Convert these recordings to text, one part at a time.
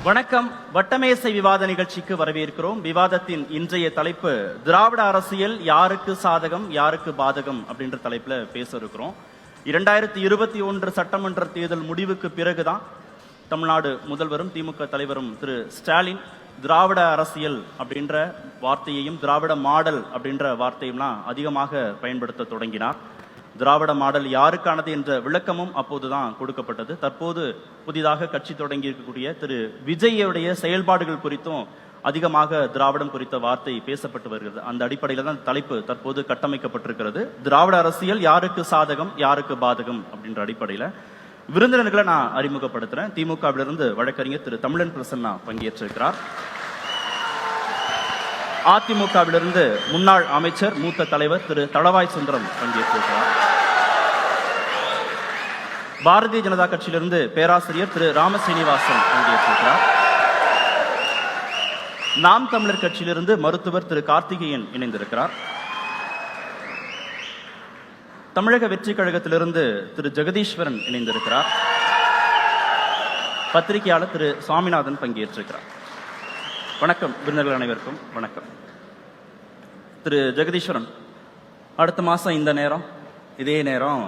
வணக்கம். வட்டமேசை விவாத நிகழ்ச்சிக்கு வரவேற்கிறோம். விவாதத்தின் இன்றைய தலைப்பு திராவிட அரசியல் யாருக்கு சாதகம் யாருக்கு பாதகம் அப்படின்ற தலைப்புல பேச இருக்கிறோம். 2021 சட்டமன்ற தேர்தல் முடிவுக்கு பிறகுதான் தமிழ்நாடு முதல்வரும் திமுக தலைவரும் திரு ஸ்டாலின் திராவிட அரசியல் அப்படின்ற வார்த்தையையும் திராவிட மாடல் அப்படின்ற வார்த்தையும்லாம் அதிகமாக பயன்படுத்த தொடங்கினார். திராவிட மாடல் யாருக்கானது என்ற விளக்கமும் அப்போதுதான் கொடுக்கப்பட்டது. தற்போது புதிதாக கட்சி தொடங்கி இருக்கக்கூடிய திரு விஜயுடைய செயல்பாடுகள் குறித்தும் அதிகமாக திராவிடம் குறித்த வார்த்தை பேசப்பட்டு வருகிறது. அந்த அடிப்படையில் தான் தலைப்பு தற்போது கட்டமைக்கப்பட்டிருக்கிறது. திராவிட அரசியல் யாருக்கு சாதகம் யாருக்கு பாதகம் அப்படின்ற அடிப்படையில் விருந்தினர்களை நான் அறிமுகப்படுத்துறேன். திமுகவிலிருந்து வழக்கறிஞர் திரு தமிழன் பிரசன்னா பங்கேற்றிருக்கிறார். அதிமுகவிலிருந்து முன்னாள் அமைச்சர் மூத்த தலைவர் திரு தளவாய் சுந்தரம் பங்கேற்றிருக்கிறார். பாரதிய ஜனதா கட்சியிலிருந்து பேராசிரியர் திரு ராமசீனிவாசன் பங்கேற்றிருக்கிறார். நாம் தமிழர் கட்சியிலிருந்து மருத்துவர் திரு கார்த்திகேயன் இணைந்திருக்கிறார். தமிழக வெற்றி கழகத்திலிருந்து திரு ஜெகதீஸ்வரன் இணைந்திருக்கிறார். பத்திரிகையாளர் திரு சுவாமிநாதன் பங்கேற்றிருக்கிறார். வணக்கம் விருந்தினர்கள் அனைவருக்கும் வணக்கம். திரு ஜெகதீஸ்வரன், அடுத்த மாதம் இந்த நேரம் இதே நேரம்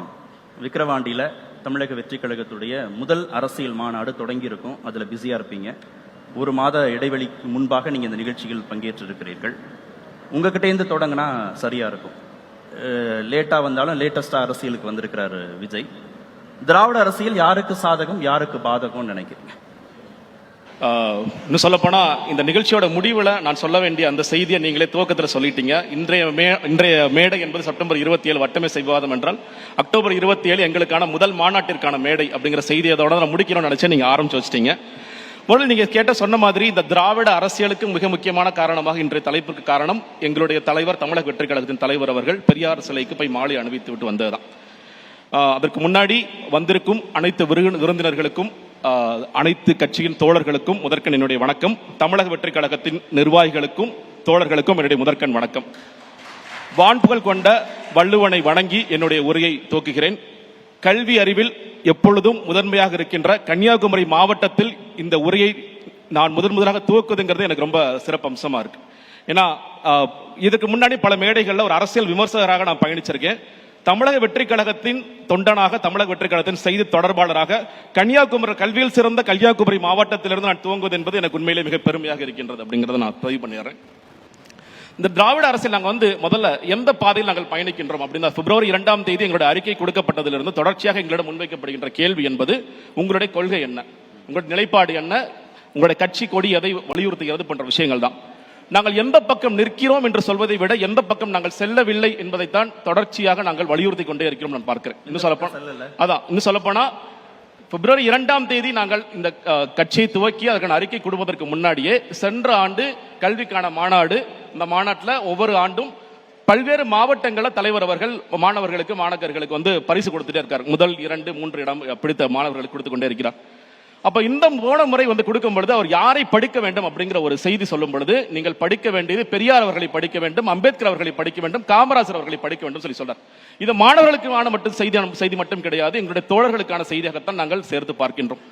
விக்கிரவாண்டியில் தமிழக வெற்றி கழகத்துடைய முதல் அரசியல் மாநாடு தொடங்கி இருக்கும். அதில் பிஸியாக இருப்பீங்க. ஒரு மாத இடைவெளிக்கு முன்பாக நீங்கள் இந்த நிகழ்ச்சியில் பங்கேற்றிருக்கிறீர்கள். உங்ககிட்டேருந்து தொடங்கினா சரியாக இருக்கும். லேட்டாக வந்தாலும் லேட்டஸ்டாக அரசியலுக்கு வந்திருக்கிறார் விஜய். திராவிட அரசியல் யாருக்கு சாதகம் யாருக்கு பாதகம்னு நினைக்கிறீங்க? இன்னும் சொல்லப்போனா இந்த நிகழ்ச்சியோட முடிவில் நான் சொல்ல வேண்டிய அந்த செய்தியை நீங்களே துவக்கத்தில் சொல்லிட்டீங்க. இன்றைய மேடை என்பது செப்டம்பர் 27 வட்டமேசை விவாதம் என்றால் அக்டோபர் 27 எங்களுக்கான முதல் மாநாட்டிற்கான மேடை அப்படிங்கிற செய்தியை அதோட நான் முடிக்கணும்னு நினைச்சேன். நீங்க ஆரம்பிச்சு வச்சிட்டீங்க. முதல்ல நீங்க கேட்ட சொன்ன மாதிரி இந்த திராவிட அரசியலுக்கு மிக முக்கியமான காரணமாக இன்றைய தலைப்புக்கு காரணம் எங்களுடைய தலைவர் தமிழக வெற்றி கழகத்தின் தலைவர் அவர்கள் பெரியார் சிலைக்கு போய் மாலை அணிவித்து விட்டு வந்ததுதான். அதற்கு முன்னாடி வந்திருக்கும் அனைத்து விருந்தினர்களுக்கும் அனைத்து கட்சியின் தோழர்களுக்கும் முதற்கண் என்னுடைய வணக்கம். தமிழக வெற்றி கழகத்தின் நிர்வாகிகளுக்கும் தோழர்களுக்கும் என்னுடைய முதற்கண் வணக்கம். வான்புகழ் கொண்ட வள்ளுவனை வணங்கி என்னுடைய உரையை துவக்குகிறேன். கல்வி அறிவில் எப்பொழுதும் முதன்மையாக இருக்கின்ற கன்னியாகுமரி மாவட்டத்தில் இந்த உரையை நான் முதலாக துவக்குதுங்கிறது எனக்கு ரொம்ப சிறப்பு அம்சமா இருக்கு. ஏன்னா இதுக்கு முன்னாடி பல மேடைகள்ல ஒரு அரசியல் விமர்சகராக நான் பயணிச்சிருக்கேன். தமிழக வெற்றி கழகத்தின் தொண்டனாக, தமிழக வெற்றி கழகத்தின் செய்தி தொடர்பாளராக கன்னியாகுமரி கல்வியில் சிறந்த கன்னியாகுமரி மாவட்டத்திலிருந்து நான் துவங்குவது என்பது எனக்கு உண்மையிலே மிக பெருமையாக இருக்கின்றது அப்படிங்கிறத நான் பதிவு பண்ணிடுறேன். இந்த திராவிட அரசியல் நாங்கள் முதல்ல எந்த பாதையில் நாங்கள் பயணிக்கின்றோம் அப்படின்னா பிப்ரவரி 2ஆம் தேதி எங்களுடைய அறிக்கை கொடுக்கப்பட்டதிலிருந்து தொடர்ச்சியாக எங்களிடம் முன்வைக்கப்படுகின்ற கேள்வி என்பது உங்களுடைய கொள்கை என்ன, உங்களுடைய நிலைப்பாடு என்ன, உங்களுடைய கட்சி கொடி எதை வலியுறுத்துகிறது போன்ற விஷயங்கள் தான். நாங்கள் எந்த பக்கம் நிற்கிறோம் என்று சொல்வதை விட எந்த பக்கம் நாங்கள் செல்லவில்லை என்பதைத்தான் தொடர்ச்சியாக நாங்கள் வலியுறுத்தி கொண்டே இருக்கிறோம் நான் பார்க்கிறேன். இன்னும் சொல்லப்போனா பிப்ரவரி 2ஆம் தேதி நாங்கள் இந்த கட்சியை துவக்கி அதற்கான அறிக்கை கொடுப்பதற்கு முன்னாடியே சென்ற ஆண்டு கல்விக்கான மாநாடு, இந்த மாநாட்டில் ஒவ்வொரு ஆண்டும் பல்வேறு மாவட்டங்களில் தலைவர் அவர்கள் மாணவர்களுக்கு மாணவர்களுக்கு பரிசு கொடுத்துட்டே இருக்கார். முதல் 2, 3 இடம் பிடித்த மாணவர்களுக்கு கொடுத்து கொண்டே இருக்கிறார். அப்ப இந்த போன முறை கொடுக்கும் பொழுது அவர் யாரை படிக்க வேண்டும் அப்படிங்கிற ஒரு செய்தி சொல்லும் பொழுது நீங்கள் படிக்க வேண்டியது பெரியார் அவர்களை படிக்க வேண்டும், அம்பேத்கர் அவர்களை படிக்க வேண்டும், காமராஜர் அவர்களை படிக்க வேண்டும் சொல்லி சொல்றார். இது மாணவர்களுக்கான மட்டும் செய்தி மட்டும் கிடையாது, எங்களுடைய தோழர்களுக்கான செய்தியாகத்தான் நாங்கள் சேர்த்து பார்க்கின்றோம்.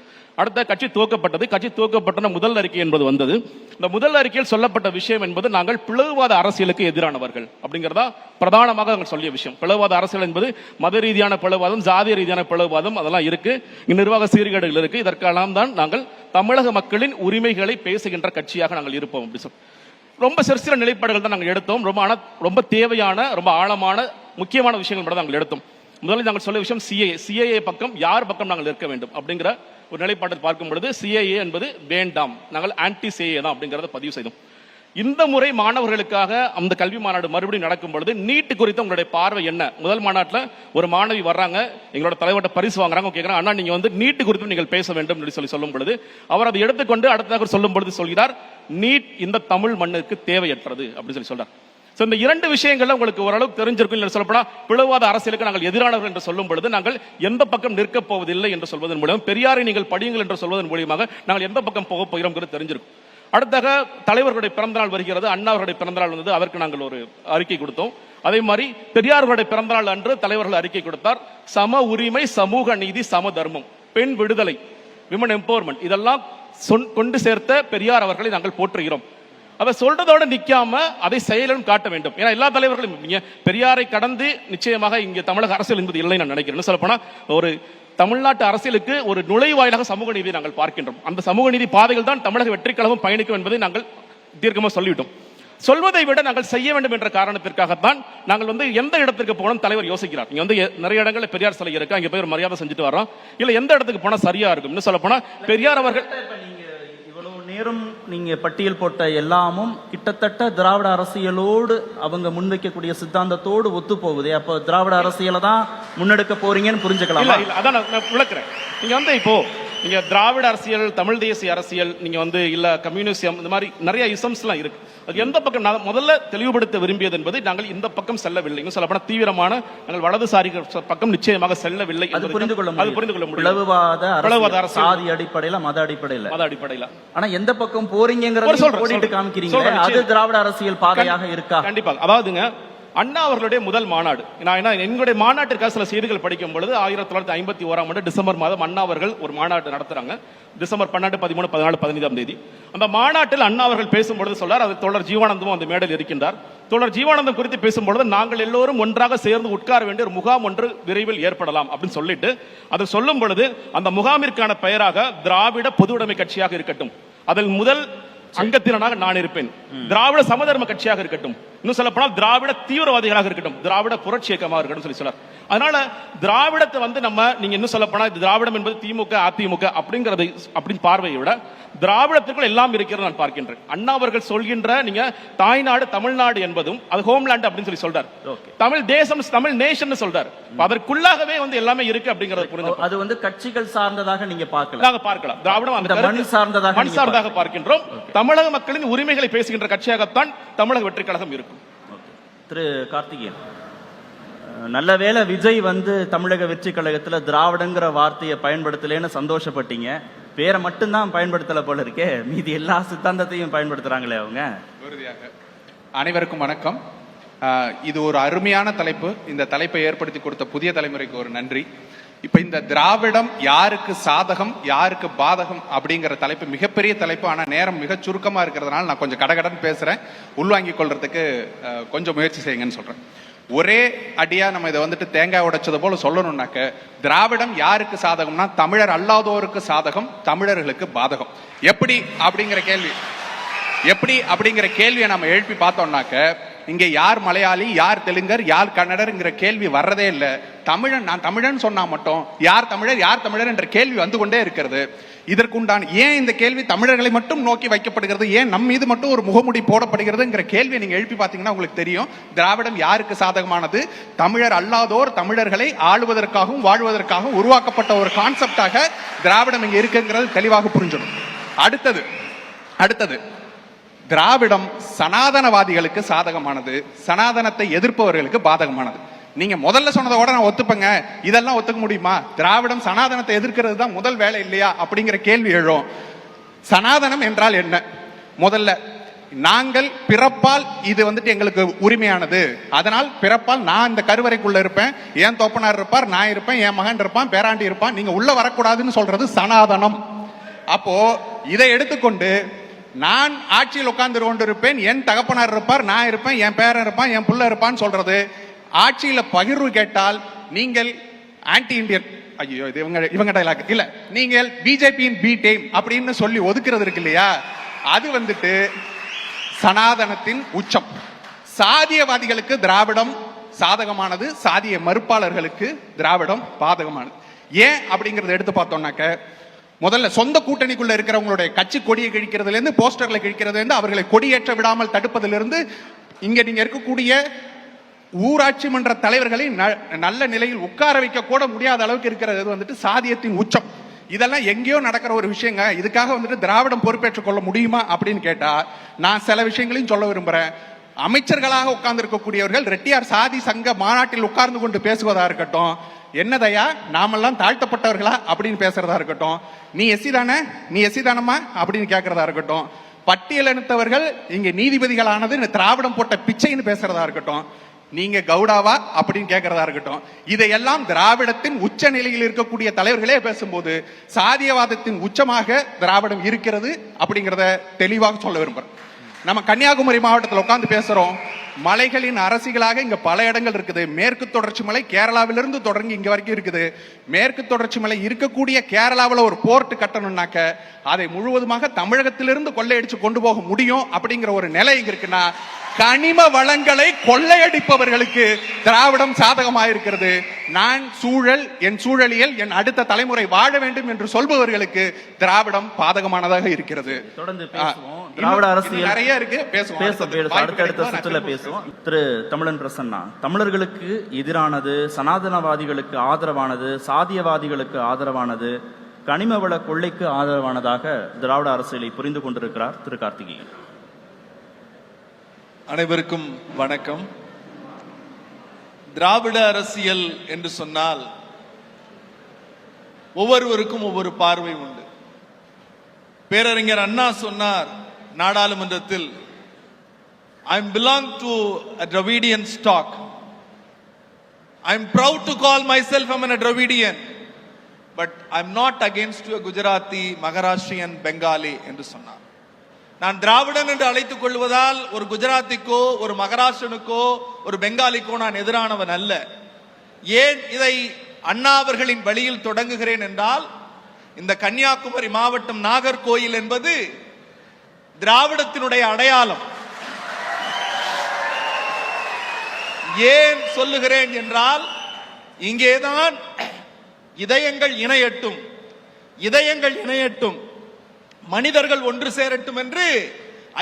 அடுத்த கட்சி துவக்கப்பட்டது. கட்சி துவக்கப்பட்ட முதல் அறிக்கை என்பது வந்தது. இந்த முதல் அறிக்கையில் சொல்லப்பட்ட விஷயம் என்பது நாங்கள் பிளவுவாத அரசியலுக்கு எதிரானவர்கள் அப்படிங்கிறதா பிரதானமாக நாங்கள் சொல்லிய விஷயம். பிளவுவாத அரசியல் என்பது மத ரீதியான பிளவுவாதம், ஜாதிய ரீதியான பிளவுவாதம் அதெல்லாம் இருக்கு, நிர்வாக சீர்கேடுகள் இருக்கு. இதற்கெல்லாம் தான் நாங்கள் தமிழக மக்களின் உரிமைகளை பேசுகின்ற கட்சியாக நாங்கள் இருப்போம் அப்படி சொல்லி ரொம்ப சில நிலைப்பாடுகள் தான் நாங்கள் எடுத்தோம். ரொம்ப தேவையான, ரொம்ப ஆழமான, முக்கியமான விஷயங்கள் மட்டும் நாங்கள் எடுத்தோம். முதலில் நாங்கள் சொல்ல விஷயம் சிஏஏ பக்கம் யார் பக்கம் நாங்கள் இருக்க வேண்டும் அப்படிங்கிற ஒரு நிலைப்பாட்டை பார்க்கும் பொழுது சிஏஏ என்பது வேண்டாம், நாங்கள் ஆன்டி சிஏஏ தான் அப்படிங்கிறத பதிவு செய்தோம். இந்த முறை மாணவர்களுக்காக அந்த கல்வி மாநாடு மறுபடியும் நடக்கும் பொழுது நீட் குறித்த உங்களுடைய பார்வை என்ன? முதல் மாநாட்டில் ஒரு மாணவி வர்றாங்க, எங்களோட தலைவர்கிட்ட பரிசு வாங்குறாங்க, கேட்குறாங்க அண்ணா நீங்க நீட் குறித்து நீங்கள் பேச வேண்டும் என்று சொல்லும் பொழுது அவர் அதை எடுத்துக்கொண்டு அடுத்ததாக சொல்லும் பொழுது சொல்கிறார் நீட் இந்த தமிழ் மண்ணுக்கு தேவையற்றது அப்படின்னு சொல்றார். இந்த 2 விஷயங்கள்ல உங்களுக்கு ஓரளவுக்கு தெரிஞ்சிருக்கும். சொல்லப்போனா பிளவாத அரசியலுக்கு நாங்கள் எதிரானவர்கள் என்று சொல்லும் பொழுது நாங்கள் எந்த பக்கம் நிற்கப் போவதில்லை என்று சொல்வதன் மூலம், பெரியாரை நீங்கள் படியுங்கள் என்று சொல்வதன் மூலியமாக நாங்கள் எந்த பக்கம் போக போகிறோம் தெரிஞ்சிருக்கும். அடுத்தாக தலைவர்களுடைய பிறந்தநாள் வருகிறது, அண்ணா அவருடைய பிறந்தநாள் வந்தது, அதற்கு நாங்கள் ஒரு அறிக்கை கொடுத்தோம். அதே மாதிரி பெரியார்களுடைய பிறந்தநாள் அன்று தலைவர்கள் அறிக்கை கொடுத்தார். சம உரிமை, சமூக நீதி, சம தர்மம், பெண் விடுதலை, விமன் எம்பவர்மெண்ட், இதெல்லாம் கொண்டு சேர்த்த பெரியார் அவர்களை நாங்கள் போற்றுகிறோம். அவ சொல்றதோட நிக்காம அதை செயலும் காட்ட வேண்டும். ஏன்னா எல்லா தலைவர்களும் நீங்க பெரியாரை கடந்து நிச்சயமாக இங்க தமிழக அரசியல் என்பது இல்லை நான் நினைக்கிறேன். சொல்ல போனா ஒரு தமிழ்நாட்டு அரசியலுக்கு ஒரு நுழைவாயிலாக சமூக நீதியை நாங்கள் பார்க்கின்றோம். அந்த சமூக நீதி பாதைகள் தான் தமிழக வெற்றி கழகம் பயணிக்கும் என்பதை நாங்கள் தீர்க்கமா சொல்லிவிட்டோம். சொல்வதை விட நாங்கள் செய்ய வேண்டும் என்ற காரணத்திற்காகத்தான் நாங்கள் எந்த இடத்திற்கு போனோம் தலைவர் யோசிக்கிறார். இங்க நிறைய இடங்களில் பெரியார் சிலை இருக்கு, அங்க போய் மரியாதை செஞ்சுட்டு வரோம், இல்ல எந்த இடத்துக்கு போனா சரியா இருக்கும். சொல்ல போனா பெரியார் அவர்கள் நேரம் நீங்க பட்டியல் போட்ட எல்லாமும் கிட்டத்தட்ட திராவிட அரசியலோடு அவங்க முன்வைக்கக்கூடிய சித்தாந்தத்தோடு ஒத்து போகுது. அப்போ திராவிட அரசியலை தான் முன்னெடுக்க போறீங்கன்னு புரிஞ்சுக்கலாம். இல்ல அதான் நான் விளக்குறேன். நீங்க இப்போ நீங்க திராவிட அரசியல், தமிழ் தேசிய அரசியல், நீங்க இல்ல கம்யூனிசம், இந்த மாதிரி நிறைய இசம்ஸ்லாம் இருக்கு. அது எந்த பக்கம் நான் முதல்ல தெளிவுபடுத்த விரும்பியது என்பது நாங்கள் இந்த பக்கம் செல்லவில்லை. சொல்ல போனா தீவிரமான நாங்கள் வலதுசாரி பக்கம் நிச்சயமாக செல்லவில்லை. அது புரிந்து கொள்ள முடியும். பிளவுவாத சாதி அடிப்படையில, மத அடிப்படையில ஆனா எந்த பக்கம் போறீங்கிறது ஓடிட்டு காமிக்கிறீங்க. அது திராவிட அரசியல் பாதையாக இருக்கா? கண்டிப்பாக. அதாவதுங்க, அண்ணா அவர்களுடைய முதல் மாநாடு, நான் எங்களுடைய மாநாட்டிற்காக சில செய்திகள் படிக்கும் பொழுது 1951 டிசம்பர் மாதம் அண்ணா அவர்கள் ஒரு மாநாடு நடத்துறாங்க. டிசம்பர் 12, 13, 14, 15 தேதி அந்த மாநாட்டில் அண்ணா அவர்கள் பேசும்பொழுது சொல்றார், அது தோழர் ஜீவானந்தமும் அந்த மேடையில் இருக்கின்றார். தோழர் ஜீவானந்தம் குறித்து பேசும்பொழுது நாங்கள் எல்லோரும் ஒன்றாக சேர்ந்து உட்கார வேண்டிய ஒரு முகாம் ஒன்று விரைவில் ஏற்படலாம் அப்படின்னு சொல்லிட்டு அதை சொல்லும் பொழுது அந்த முகாமிற்கான பெயராக திராவிட பொதுவுடைமை கட்சியாக இருக்கட்டும், அதில் முதல் அங்கத்தினராக நான் இருப்பேன், திராவிட சமதர்ம கட்சியாக இருக்கட்டும், இன்னும் சொல்ல போனால் திராவிட தீவிரவாதிகளாக இருக்கட்டும், திராவிட புரட்சி இயக்கமாக இருக்கட்டும் சொல்லி சொன்னார். அதனால திராவிடத்தை நீங்க இன்னும் சொல்ல போனா திராவிடம் என்பது திமுக அதிமுக அப்படிங்கறது அப்படின்னு பார்வையை விட திராவிடத்திற்குள் எல்லாம் இருக்கிறது நான் பார்க்கின்றேன். அண்ணா அவர்கள் சொல்கின்ற நீங்க தாய்நாடு தமிழ்நாடு என்பதும் அது ஹோம்லேண்ட் அப்படின்னு சொல்லி சொல்றார், தமிழ் தேசம் தமிழ் நேஷன் சொல்றார். அதற்குள்ளாகவே எல்லாமே இருக்கு அப்படிங்கறது புரிந்து அது கட்சிகள் சார்ந்ததாக நீங்க பார்க்கலாம். திராவிடம் அந்த மண் சார்ந்ததாக பார்க்கின்றோம். தமிழக மக்களின் உரிமைகளை பேசுகின்ற கட்சியாகத்தான் தமிழக வெற்றி கழகம் இருக்கும். திரு கார்த்திகேயன், நல்ல வேளை விஜய் தமிழக வெற்றி கழகத்துல திராவிடங்கிற வார்த்தையை பயன்படுத்தலன்னு சந்தோஷப்பட்டீங்க. பேரை மட்டும்தான் பயன்படுத்தல போல இருக்கே, மீதி எல்லா சித்தாந்தத்தையும் பயன்படுத்துறாங்களே அவங்க. அனைவருக்கும் வணக்கம். இது ஒரு அருமையான தலைப்பு. இந்த தலைப்பை ஏற்படுத்தி கொடுத்த புதிய தலைமுறைக்கு ஒரு நன்றி. இப்ப இந்த திராவிடம் யாருக்கு சாதகம் யாருக்கு பாதகம் அப்படிங்கிற தலைப்பு மிகப்பெரிய தலைப்பு. ஆனா நேரம் மிக சுருக்கமா இருக்கிறதுனால நான் கொஞ்சம் கடகடன் பேசுறேன். உள்வாங்கிக் கொள்றதுக்கு கொஞ்சம் முயற்சி செய்யுங்கன்னு சொல்றேன். ஒரே அடியா நம்ம இதை தேங்காய் உடைச்சது போல சொல்லணும்னாக்க, திராவிடம் யாருக்கு சாதகம்னா தமிழர் அல்லாதோருக்கு சாதகம், தமிழர்களுக்கு பாதகம். எப்படி அப்படிங்கிற கேள்வியை நம்ம எழுப்பி பார்த்தோம்னாக்க, இங்க யார் மலையாளி யார் தெலுங்கர் யார் கன்னடர்ங்கிற கேள்வி வர்றதே இல்லை. தமிழன், நான் தமிழன் சொன்னா மட்டும் யார் தமிழர் என்ற கேள்வி வந்து கொண்டே இருக்கிறது. இதற்குண்டான ஏன் இந்த கேள்வி தமிழர்களை மட்டும் நோக்கி வைக்கப்படுகிறது, ஏன் நம் மீது மட்டும் ஒரு முகமுடி போடப்படுகிறதுங்கிற கேள்வியை நீங்க எழுப்பி பார்த்தீங்கன்னா உங்களுக்கு தெரியும். திராவிடம் யாருக்கு சாதகமானது? தமிழர் அல்லாதோர் தமிழர்களை ஆளுவதற்காகவும் வாழ்வதற்காகவும் உருவாக்கப்பட்ட ஒரு கான்செப்டாக திராவிடம் இங்க இருக்குங்கிறது தெளிவாக புரிஞ்சிடும். அடுத்தது திராவிடம் சனாதனவாதிகளுக்கு சாதகமானது, சனாதனத்தை எதிர்ப்பவர்களுக்கு பாதகமானது. நீங்க முதல்ல சொன்னதோட நான் ஒத்துப்பங்க, இதெல்லாம் ஒத்துக்க முடியுமா? திராவிடம் சனாதனத்தை எதிர்க்கிறது தான் முதல் வேலை இல்லையா அப்படிங்கிற கேள்வி எழும். சனாதனம் என்றால் என்ன? முதல்ல நாங்கள் பிறப்பால் இது எங்களுக்கு உரிமையானது, அதனால் பிறப்பால் நான் இந்த கருவறைக்குள்ள இருப்பேன், என் தோப்பனார் இருப்பார், நான் இருப்பேன், என் மகன் இருப்பான், பேராண்டி இருப்பான், நீங்க உள்ள வரக்கூடாதுன்னு சொல்றது சனாதனம். அப்போ இதை எடுத்துக்கொண்டு நான் ஆட்சியில் உட்கார்ந்து கொண்டிருப்பேன், என் தகப்பனார் இருப்பார், நான் இருப்பேன், என் பேரன் இருப்பான், என் புள்ள இருப்பான்னு சொல்றது. ஆட்சியில பகிர்வு கேட்டால் நீங்கள் ஆன்டி இந்தியன், ஐயோ இது இவங்க டைலாக் இல்ல, நீங்கள் பிஜேபியின் பி டீம் அப்படின்னு சொல்லி ஒதுக்குறது இருக்கு இல்லையா, அது சனாதனத்தின் உச்சம். சாதியவாதிகளுக்கு திராவிடம் சாதகமானது, சாதிய மறுப்பாளர்களுக்கு திராவிடம் பாதகமானது. ஏன் அப்படிங்கறத எடுத்து பார்த்தோம்னாக்க, முதல்ல சொந்த கூட்டணிக்குள்ள இருக்கிறவங்களுடைய கட்சி கொடியை கிழிக்கிறதுல இருந்து, போஸ்டர்ல கிழிக்கிறதுல இருந்து, அவர்களை கொடியேற்ற விடாமல் தடுப்பதிலிருந்து, இங்க நீங்க இருக்கக்கூடிய ஊராட்சி மன்ற தலைவர்களை நல்ல நிலையில் உட்கார வைக்க கூட முடியாத அளவுக்கு இருக்கிறது சாதியத்தின் உச்சம். இதெல்லாம் எங்கேயோ நடக்கிற ஒரு விஷயங்க. இதுக்காக திராவிடம் பொறுப்பேற்றுக் கொள்ள முடியுமா அப்படின்னு கேட்டா நான் சில விஷயங்களையும் சொல்ல விரும்புறேன். அமைச்சர்களாக உட்கார்ந்து இருக்கக்கூடியவர்கள் ரெட்டியார் சாதி சங்க மாநாட்டில் உட்கார்ந்து கொண்டு பேசுவதா இருக்கட்டும், என்னதையா நாமெல்லாம் தாழ்த்தப்பட்டவர்களா அப்படின்னு பேசுறதா இருக்கட்டும், நீ எஸ்சி தானே, நீ எஸ்சி தானம்மா அப்படின்னு கேட்கறதா இருக்கட்டும், பட்டியலினத்தவர்கள் இங்க நீதிபதிகளானது திராவிடம் போட்ட பிச்சைன்னு பேசுறதா இருக்கட்டும், நீங்க கவுடாவா அப்படின்னு கேட்கறதா இருக்கட்டும், இதையெல்லாம் திராவிடத்தின் உச்ச நிலையில் இருக்கக்கூடிய தலைவர்களே பேசும்போது சாதியவாதத்தின் உச்சமாக திராவிடம் இருக்கிறது அப்படிங்கறத தெளிவாக சொல்ல விரும்புறேன். நம்ம கன்னியாகுமரி மாவட்டத்தில் உட்கார்ந்து பேசுறோம், மலைகளின் அரசிகளாக இங்க பல இடங்கள் இருக்குது. மேற்கு தொடர்ச்சி மலை கேரளாவிலிருந்து தொடங்கி இங்க வரைக்கும் இருக்குது. மேற்கு தொடர்ச்சி மலை இருக்கக்கூடிய கேரளாவில் ஒரு போர்ட் கட்டணும்னாக்க அதை முழுவதுமாக தமிழகத்திலிருந்து கொள்ளையடிச்சு கொண்டு போக முடியும் அப்படிங்கிற ஒரு நிலை இங்க இருக்குன்னா, கனிம வளங்களை கொள்ளையடிப்பவர்களுக்கு திராவிடம் சாதகமாக இருக்கிறது. நான் சூழல், என் சூழலியல், என் அடுத்த தலைமுறை வாழ வேண்டும் என்று சொல்பவர்களுக்கு திராவிடம் பாதகமானதாக இருக்கிறது. தொடர்ந்து பேசுவோம். திராவிட அரசியல் நிறைய இருக்கு, அடுத்தடுத்த சுற்றுல பேசுவோம். திரு தமிழன் பிரசன்னா, தமிழர்களுக்கு எதிரானது, சனாதனவாதிகளுக்கு ஆதரவானது, சாதியவாதிகளுக்கு ஆதரவானது, கனிமவள கொள்ளைக்கு ஆதரவானதாக திராவிட அரசியலை புரிந்து கொண்டிருக்கிறார் திரு கார்த்திகேயன். அனைவருக்கும் வணக்கம். திராவிட அரசியல் என்று சொன்னால் ஒவ்வொருவருக்கும் ஒவ்வொரு பார்வை உண்டு. பேரறிஞர் அண்ணா சொன்னார் நாடாளுமன்றத்தில், I belong to a Dravidian stock. I am proud to call myself a Dravidian, but I am not against a Gujarati, Maharashtrian, Bengali என்று சொன்னார். நான் திராவிடன் என்று அழைத்துக் கொள்வதால் ஒரு குஜராத்திக்கோ ஒரு மகாராஷ்டிரனுக்கோ ஒரு பெங்காலிக்கோ நான் எதிரானவன் அல்ல. ஏன் இதை அண்ணா அவர்களின் வழியில் தொடங்குகிறேன் என்றால், இந்த கன்னியாகுமரி மாவட்டம் நாகர்கோயில் என்பது திராவிடத்தினுடைய அடையாளம். ஏன் சொல்லுகிறேன் என்றால், இங்கேதான் இதயங்கள் இணையட்டும், இதயங்கள் இணையட்டும், மனிதர்கள் ஒன்று சேரட்டும் என்று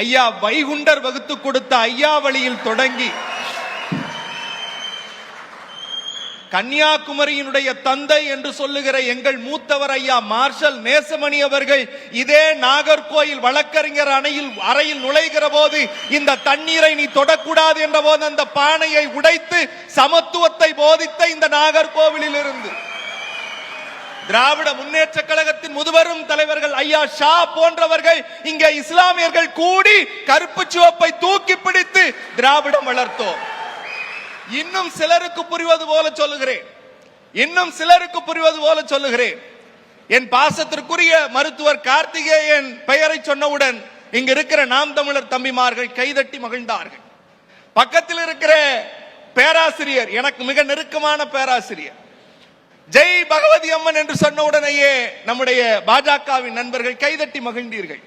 ஐயா வைகுண்டர் வகுத்து கொடுத்த ஐயா வழியில் தொடங்கி கன்னியாகுமரியினுடைய தந்தை என்று சொல்லுகிற எங்கள் மூத்தவர் ஐயா மார்ஷல் நேசமணி அவர்கள் இதே நாகர்கோயில் வழக்கறிஞர் அறையில் நுழைகிற போது இந்த தண்ணீரை நீ தொடக்கூடாது என்ற போது அந்த பானையை உடைத்து சமத்துவத்தை போதித்த இந்த நாகர்கோவிலில் இருந்து திராவிட முன்னேற்ற கழகத்தின் முதுபெரும் தலைவர்கள் ஐயா ஷா போன்றவர்கள் இங்கே இஸ்லாமியர்கள் கூடி கருப்பு சிவப்பை தூக்கி பிடித்து திராவிடம் வளர்த்தோம். இன்னும் சிலருக்கு புரிவது போல சொல்லுகிறேன், இன்னும் சிலருக்கு புரிவது போல சொல்லுகிறேன். என் பாசத்திற்குரிய மருத்துவர் கார்த்திகேயன் பெயரை சொன்னவுடன் இங்க இருக்கிற நாம் தமிழர் தம்பிமார்கள் கைதட்டி மகிழ்ந்தார்கள். பக்கத்தில் இருக்கிற பேராசிரியர், எனக்கு மிக நெருக்கமான பேராசிரியர், ஜெய் பகவதி அம்மன் என்று சொன்ன உடனேயே நம்முடைய பாஜகவின் நண்பர்கள் கைதட்டி மகிழ்ந்தீர்கள்.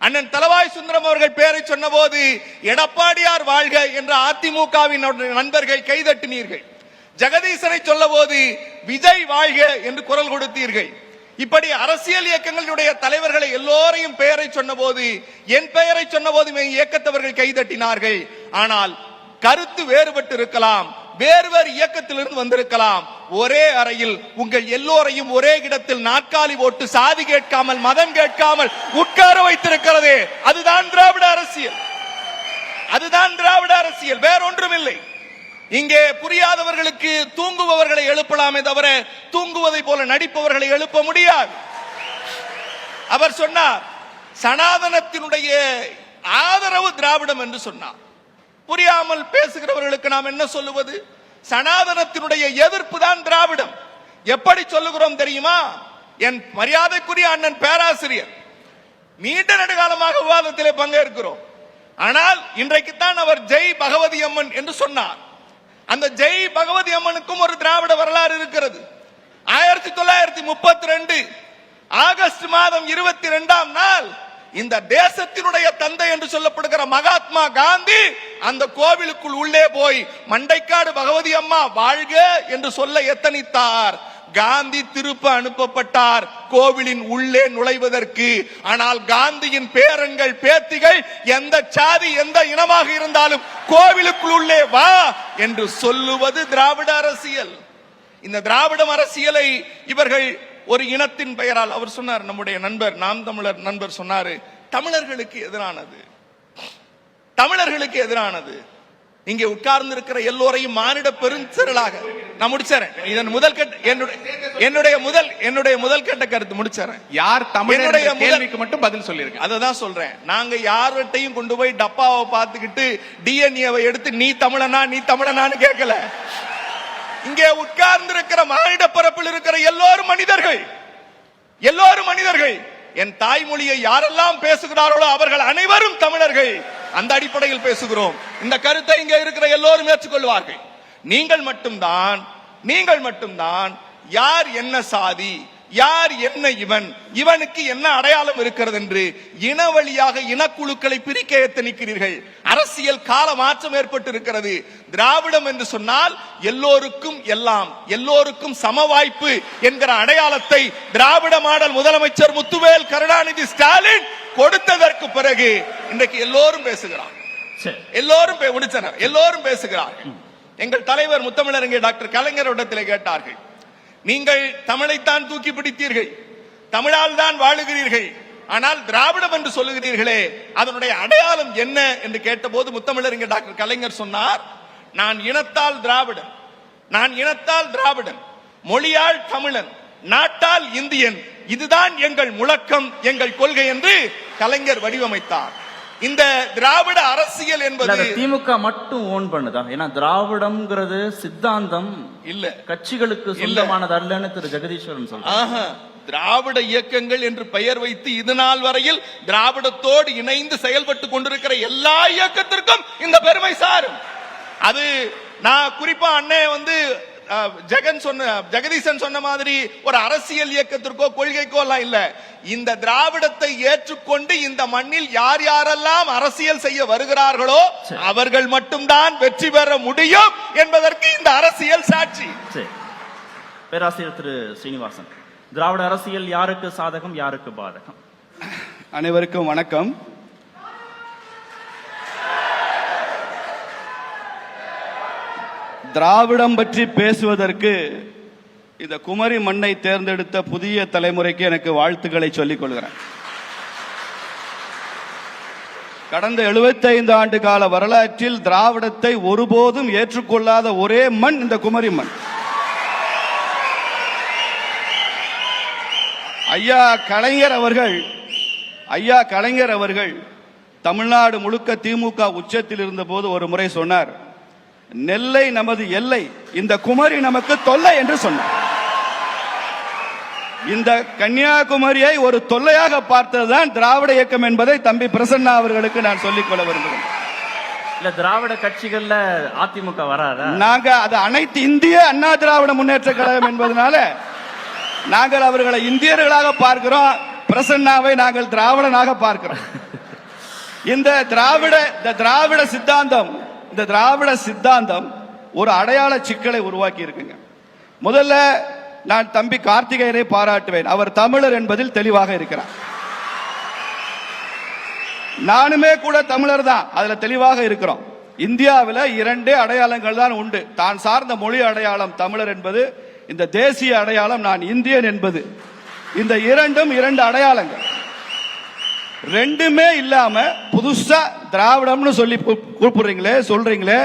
அண்ணன் தலவாய் சுந்தரம் அவர்கள் பெயரை சொன்ன போது எடப்பாடியார் வாழ்க என்ற அதிமுகவின் நண்பர்கள் கைதட்டினீர்கள். ஜெகதீசனை சொல்ல போது விஜய் வாழ்க என்று குரல் கொடுத்தீர்கள். இப்படி அரசியல் இயக்கங்களுடைய தலைவர்களை எல்லோரையும் பெயரை சொன்ன போது, என் பெயரை சொன்ன போது இயக்கத்தவர்கள் கைதட்டினார்கள். ஆனால் கருத்து வேறுபட்டு இருக்கலாம், வேறு வேறு இயக்கத்திலிருந்து வந்திருக்கலாம். ஒரே அறையில் உங்கள் எல்லோரையும் ஒரே இடத்தில் நாற்காலி போட்டு சாதி கேட்காமல் மதம் கேட்காமல் உட்கார வைத்திருக்கிறது. அதுதான் திராவிட அரசியல், அதுதான் திராவிட அரசியல், வேறொன்றுமில்லை. இங்கே புரியாதவர்களுக்கு தூங்குபவர்களை எழுப்பலாமே தவிர தூங்குவதை போல நடிப்பவர்களை எழுப்ப முடியாது. அவர் சொன்னார் சனாதனத்தினுடைய ஆதரவு திராவிடம் என்று சொன்னார். புரியாமல் பேசுகிறவர்களுக்கு நாம் என்ன சொல்லுவது? சனாதனத்தினுடைய எதிர்ப்பு தான் திராவிடம். எப்படி சொல்லுகிறோம் தெரியுமா? என் மரியாதைக்குரிய அண்ணன் பேராசிரியர் நீண்ட நெடுகாலமாக விவாதத்திலே பங்கேற்கிறோம். ஆனால் இன்றைக்குத்தான் அவர் ஜெய் பகவதி அம்மன் என்று சொன்னார். அந்த ஜெய் பகவதி அம்மனுக்கும் ஒரு திராவிட வரலாறு இருக்கிறது. 1932 ஆகஸ்ட் மாதம் 22ஆம் நாள் இந்த தேசத்தினுடைய தந்தை என்று சொல்லப்படுகிற மகாத்மா காந்தி அந்த கோவிலுக்குள் உள்ளே போய் மண்டைக்காடு பகவதி அம்மா வாழ்க என்று சொல்ல எத்தனித்தார். காந்தி திருப்ப அனுப்பப்பட்டார் கோவிலின் உள்ளே நுழைவதற்கு. ஆனால் காந்தியின் பேரன்கள் பேத்திகள் எந்த சாதி எந்த இனமாக இருந்தாலும் கோவிலுக்குள் உள்ளே வா என்று சொல்லுவது திராவிட அரசியல். இந்த திராவிட அரசியலை இவர்கள் ஒரு இனத்தின் பெயரால், அவர் சொன்னார், நம்முடைய நண்பர் நாம் தமிழர் நண்பர் சொன்னாரு, தமிழர்களுக்கு எதிரானது, தமிழர்களுக்கு எதிரானது. இங்கே உட்கார்ந்து இருக்கிற எல்லோரையும் மானிட பெருந்திரளாக நான் முடிச்சறேன். இதன் முதல் கட்ட என்னுடைய முதல் கட்ட கருத்து முடிச்சறேன். யார் தமிழ் என்னுடைய கேள்விக்கு மட்டும் பதில் சொல்லிருக்கேன். அததான் சொல்றேன். நாங்க யார்கிட்டையும் கொண்டு போய் டப்பாவை பார்த்துக்கிட்டு டிஎன்ஏவை எடுத்து நீ தமிழனான்னு கேட்கல. இங்கே உட்கார்ந்து இருக்கிற மானிட பரப்பில் இருக்கிற எல்லோரும் மனிதர்கள். என் தாய்மொழியை யாரெல்லாம் பேசுகிறார்களோ அவர்கள் அனைவரும் தமிழர்கள். அந்த அடிப்படையில் பேசுகிறோம். இந்த கருத்தை இங்கே இருக்கிற எல்லோரும் ஏற்றுக்கொள்வார்கள். நீங்கள் மட்டும்தான் யார் என்ன சாதி, யார் என்ன இவனுக்கு என்ன அடையாளம் இருக்கிறது என்று இன வழியாக இனக்குழுக்களை பிரிக்க எத்தனிக்கிறீர்கள். அரசியல் கால மாற்றம் ஏற்பட்டு இருக்கிறது. திராவிடம் என்று சொன்னால் எல்லோருக்கும் எல்லாம், எல்லோருக்கும் சம வாய்ப்பு என்கிற அடையாளத்தை திராவிட மாடல் முதலமைச்சர் முத்துவேல் கருணாநிதி ஸ்டாலின் கொடுத்ததற்கு பிறகு இன்றைக்கு எல்லோரும் பேசுகிறார். எல்லோரும் பேசுகிறார். எங்கள் தலைவர் முத்தமிழறிஞர் டாக்டர் கலைஞரிடத்திலே கேட்டார்கள், நீங்கள் தமிழைத்தான் தூக்கி பிடித்தீர்கள், தமிழால் தான் வாழுகிறீர்கள், ஆனால் திராவிடம் என்று சொல்லுகிறீர்களே அதனுடைய அடையாளம் என்ன என்று கேட்டபோது முத்தமிழறிஞர் டாக்டர் கலைஞர் சொன்னார், நான் இனத்தால் திராவிடன், மொழியால் தமிழன், நாட்டால் இந்தியன், இதுதான் எங்கள் முழக்கம், எங்கள் கொள்கை என்று கலைஞர் வடிவமைத்தார். இந்த திராவிட அரசியல் என்பது திமுக மட்டும் ஓன் பண்ணுதா? ஏன்னா திராவிடம்ங்கிறது சித்தாந்தம் இல்ல, கட்சிகளுக்கு சொந்தமானது அல்லன்னு திரு ஜெகதீஸ்வரன் சொல்றாங்க. திராவிட இயக்கங்கள் என்று பெயர் வைத்து இது நாள் வரையில் திராவிடத்தோடு இணைந்து செயல்பட்டு கொண்டிருக்கிற எல்லா இயக்கத்திற்கும் இந்த பெருமை சாரும். அது நான் குறிப்பா அண்ணே ஜெகதீசன் சொன்ன மாதிரி ஒரு அரசியல் இயக்கத்திற்கோ கொள்கைக்கோ எல்லாம் இல்ல. இந்த திராவிடத்தை ஏற்றுக்கொண்டு இந்த மண்ணில் யார் யாரெல்லாம் அரசியல் செய்ய வருகிறார்களோ அவர்கள் மட்டும்தான் வெற்றி பெற முடியும் என்பதற்கு இந்த அரசியல் சாட்சி. பேராசிரியர் திரு ஸ்ரீனிவாசன், திராவிட அரசியல் யாருக்கு சாதகம், யாருக்கு பாதகம்? அனைவருக்கும் வணக்கம். திராவிடம் பற்றி பேசுவதற்கு இந்த குமரி மண்ணை தேர்ந்தெடுத்த புதிய தலைமுறைக்கு எனக்கு வாழ்த்துக்களை சொல்லிக் கொள்கிறேன். கடந்த 75 ஆண்டு கால வரலாற்றில் திராவிடத்தை ஒருபோதும் ஏற்றுக்கொள்ளாத ஒரே மண் இந்த குமரி மண். ஐயா கலைஞர் அவர்கள் தமிழ்நாடு முழுக்க திமுக உச்சத்தில் இருந்த போது ஒரு முறை சொன்னார், நெல்லை நமது எல்லை, இந்த குமரி நமக்கு தொல்லை என்று சொன்னார். இந்த கன்னியாகுமரியை ஒரு தொல்லையாக பார்த்ததுதான் திராவிட இயக்கம் என்பதை தம்பி பிரசன்னா அவர்களுக்கு நான் சொல்லிக்கொள்ள விரும்புகிறேன். இல்ல, திராவிட கட்சிகள்ல அதிமுக வராதா? நாங்க அது அனைத்து இந்திய அண்ணா திராவிட முன்னேற்ற கழகம் என்பதனால நாங்கள் அவர்களை இந்தியர்களாக பார்க்கிறோம், பிரசன்னாவை நாங்கள் திராவிடனாக பார்க்கிறோம். இந்த திராவிட சித்தாந்தம் ஒரு அடையாள சிக்கலை உருவாக்கி இருக்குங்க. முதல்ல நான் தம்பி கார்த்திகேயனை பாராட்டுவேன். அவர் தமிழர் என்பதில் தெளிவாக இருக்கிறார். நானுமே கூட தமிழர் தான், அதுல தெளிவாக இருக்கிறோம். இந்தியாவில் 2 அடையாளங்கள் தான் உண்டு. தான் சார்ந்த மொழி அடையாளம் தமிழர் என்பது, இந்த தேசிய அடையாளம் நான் இந்தியன் என்பது. இந்த 2 அடையாளங்கள். 2மே இல்லாம புதுசா திராவிடம்னு சொல்லி சொல்றீங்களே,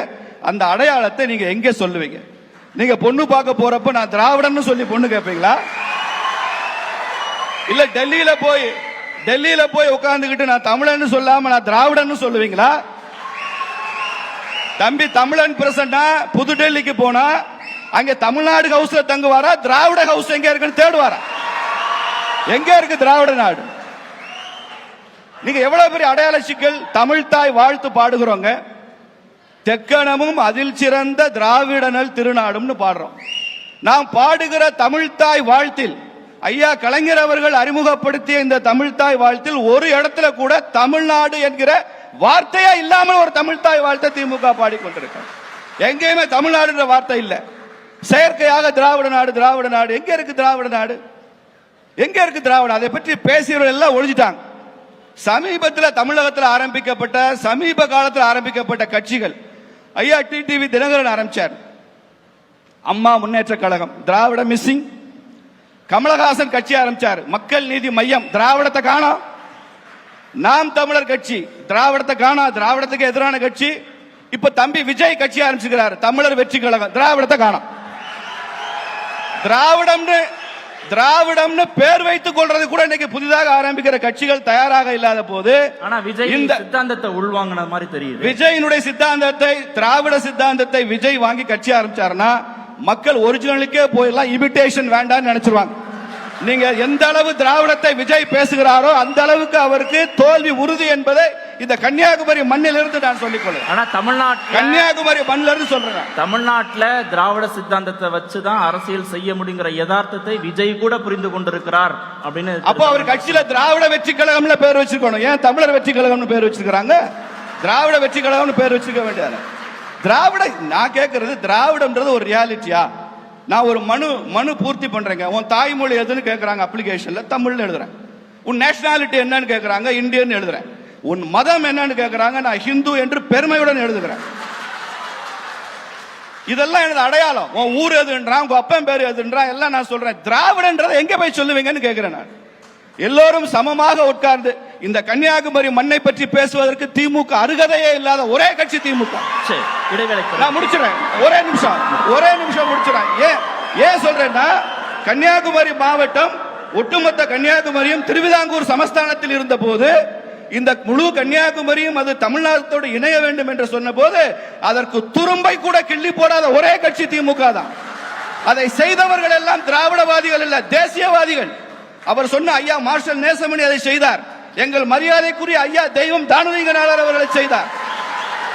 அந்த அடையாளத்தை நீங்க எங்க சொல்லுவீங்க? நீங்க பொண்ணு பார்க்க போறப்ப நான் திராவிடம்னு சொல்லி பொண்ணு கேட்பீங்களா? இல்ல டெல்லியில போய் உட்கார்ந்துகிட்டு நான் தமிழன்னு சொல்லாம நான் திராவிடன்னு சொல்லுவீங்களா? தம்பி தமிழன் பிரசன்னா புது டெல்லிக்கு போனா அங்க தமிழ்நாடு ஹவுஸ்ல தங்குவாரா, திராவிட ஹவுஸ் எங்க இருக்குன்னு தேடுவாரா? எங்க இருக்கு திராவிட நாடு? நீங்க எவ்வளவு பெரிய அடையாள சிக்கல். தமிழ் தாய் வாழ்த்து பாடுகிறோங்க, தெக்கணமும் அதில் சிறந்த திராவிடனல் திருநாடும்னு பாடுறோம். நாம் பாடுகிற தமிழ்தாய் வாழ்த்தில் ஐயா கலைஞர் அவர்கள் அறிமுகப்படுத்திய இந்த தமிழ்தாய் வாழ்த்தில் ஒரு இடத்துல கூட தமிழ்நாடு என்கிற வார்த்தையா இல்லாமல் ஒரு தமிழ்தாய் வாழ்த்தை திமுக பாடிக்கொண்டிருக்க. எங்கேயுமே தமிழ்நாடுன்ற வார்த்தை இல்ல. செயற்கையாக திராவிட நாடு. எங்க இருக்கு திராவிட நாடு? எங்க இருக்கு திராவிடம்? அதை பற்றி பேசியவர்கள் எல்லாம் ஒழிஞ்சிட்டாங்க. சமீபத்தில் தமிழகத்தில் சமீப காலத்தில் ஆரம்பிக்கப்பட்ட கட்சிகள், ஐயா டிடிவி தினகரன் ஆரம்பிச்சார், அம்மா முன்னேற்ற கழகம், திராவிட மிஸ்ஸிங். கமலஹாசன் கட்சி ஆரம்பிச்சார், மக்கள் நீதி மையம், திராவிடத்தை காணோம். நாம் தமிழர் கட்சி, திராவிடத்தை காணோம், திராவிடத்துக்கு எதிரான கட்சி. இப்ப தம்பி விஜய் கட்சி ஆரம்பிச்சுக்கிறார், தமிழர் வெற்றி கழகம், திராவிடத்தை காணோம். திராவிடம்னு பேர் வைத்துக் கொள்றது கூட இன்னைக்கு புதிதாக ஆரம்பிக்கிற கட்சிகள் தயாராக இல்லாத போது, ஆனா விஜய் இந்த சித்தாந்தத்தை உள்வாங்கின மாதிரி தெரியுது. விஜயினுடைய சித்தாந்தத்தை, திராவிட சித்தாந்தத்தை விஜய் வாங்கி கட்சி ஆரம்பிச்சாருன்னா மக்கள் ஒரிஜினலுக்கே போயிடலாம், இமிடேஷன் வேண்டாம்னு நினைச்சிருவாங்க. நீங்க எந்த அளவு திராவிடத்தை விஜய் பேசுகிறாரோ அந்த அளவுக்கு அவருக்கு தோல்வி உறுதி என்பதை இந்த கன்னியாகுமரி மண்ணிலிருந்து நான் சொல்லிக்கொள்றேன். ஆனா தமிழ்நாட்டில், கன்னியாகுமரி மண்ணிலிருந்து சொல்றேன், தமிழ்நாட்டில் திராவிட சித்தாந்தத்தை வச்சுதான் அரசியல் செய்ய முடியுங்கிற யதார்த்தத்தை விஜய் கூட புரிந்து கொண்டிருக்கிறார் அப்படின்னு. அப்போ அவர் கட்சியில திராவிட வெற்றி கழகம்ல பேர் வச்சிருக்கணும். ஏன் தமிழர் வெற்றி கழகம்னு பேர் வச்சிருக்காங்க? திராவிட வெற்றி கழகம்னு பேர் வச்சிருக்க வேண்டியது. திராவிட, நான் கேட்கறது திராவிடம்ன்றது ஒரு ரியாலிட்டியா? நான் ஒரு மனு பூர்த்தி பண்றேங்க. உன் தாய்மொழி எதுன்னு கேட்கறாங்க, அப்ளிகேஷன்ல தமிழ்ல எழுதுறேன். உன் நேஷனாலிட்டி என்னன்னு கேட்கறாங்க, இந்தியன் எழுதுறேன். உன் மதம் என்னன்னு கேட்கறாங்க, நான் ஹிந்து என்று பெருமையுடன் எழுதுகிறேன். இதெல்லாம் எனது அடையாளம். உன் ஊர் எதுன்றான், உங்க அப்பன் பேர் எதுன்றான், எல்லாம் நான் சொல்றேன். திராவிடன்றதை எங்க போய் சொல்லுவீங்கன்னு கேட்கிறேன் நான். எல்லோரும் சமமாக உட்கார்ந்து இந்த கன்னியாகுமரி மண்ணை பற்றி பேசுவதற்கு திமுக அருகதையே இல்லாத ஒரே கட்சி திமுக. நான் முடிச்சிடறேன், ஒரே நிமிஷம் முடிச்சிடறேன். ஏன் சொல்றேன்னா, கன்னியாகுமரி மாவட்டம் ஒட்டுமொத்த கன்னியாகுமரியும் திருவிதாங்கூர் சமஸ்தானத்தில் இருந்த போது, இந்த முழு கன்னியாகுமரியும் அது தமிழ்நாட்டோடு இணைய வேண்டும் என்று சொன்ன போது அதற்கு துரும்பை கூட கிள்ளி போடாத ஒரே கட்சி திமுக தான். அதை செய்தவர்கள் எல்லாம் திராவிடவாதிகள் இல்ல, தேசியவாதிகள். அவர் சொன்ன ஐயா மார்ஷல் நேசமணி அதை செய்தார். எங்கள் மரியாதைக்குரிய ஐயா தெய்வம் தானுலிங்க நாடார் அவர்களை செய்தார்.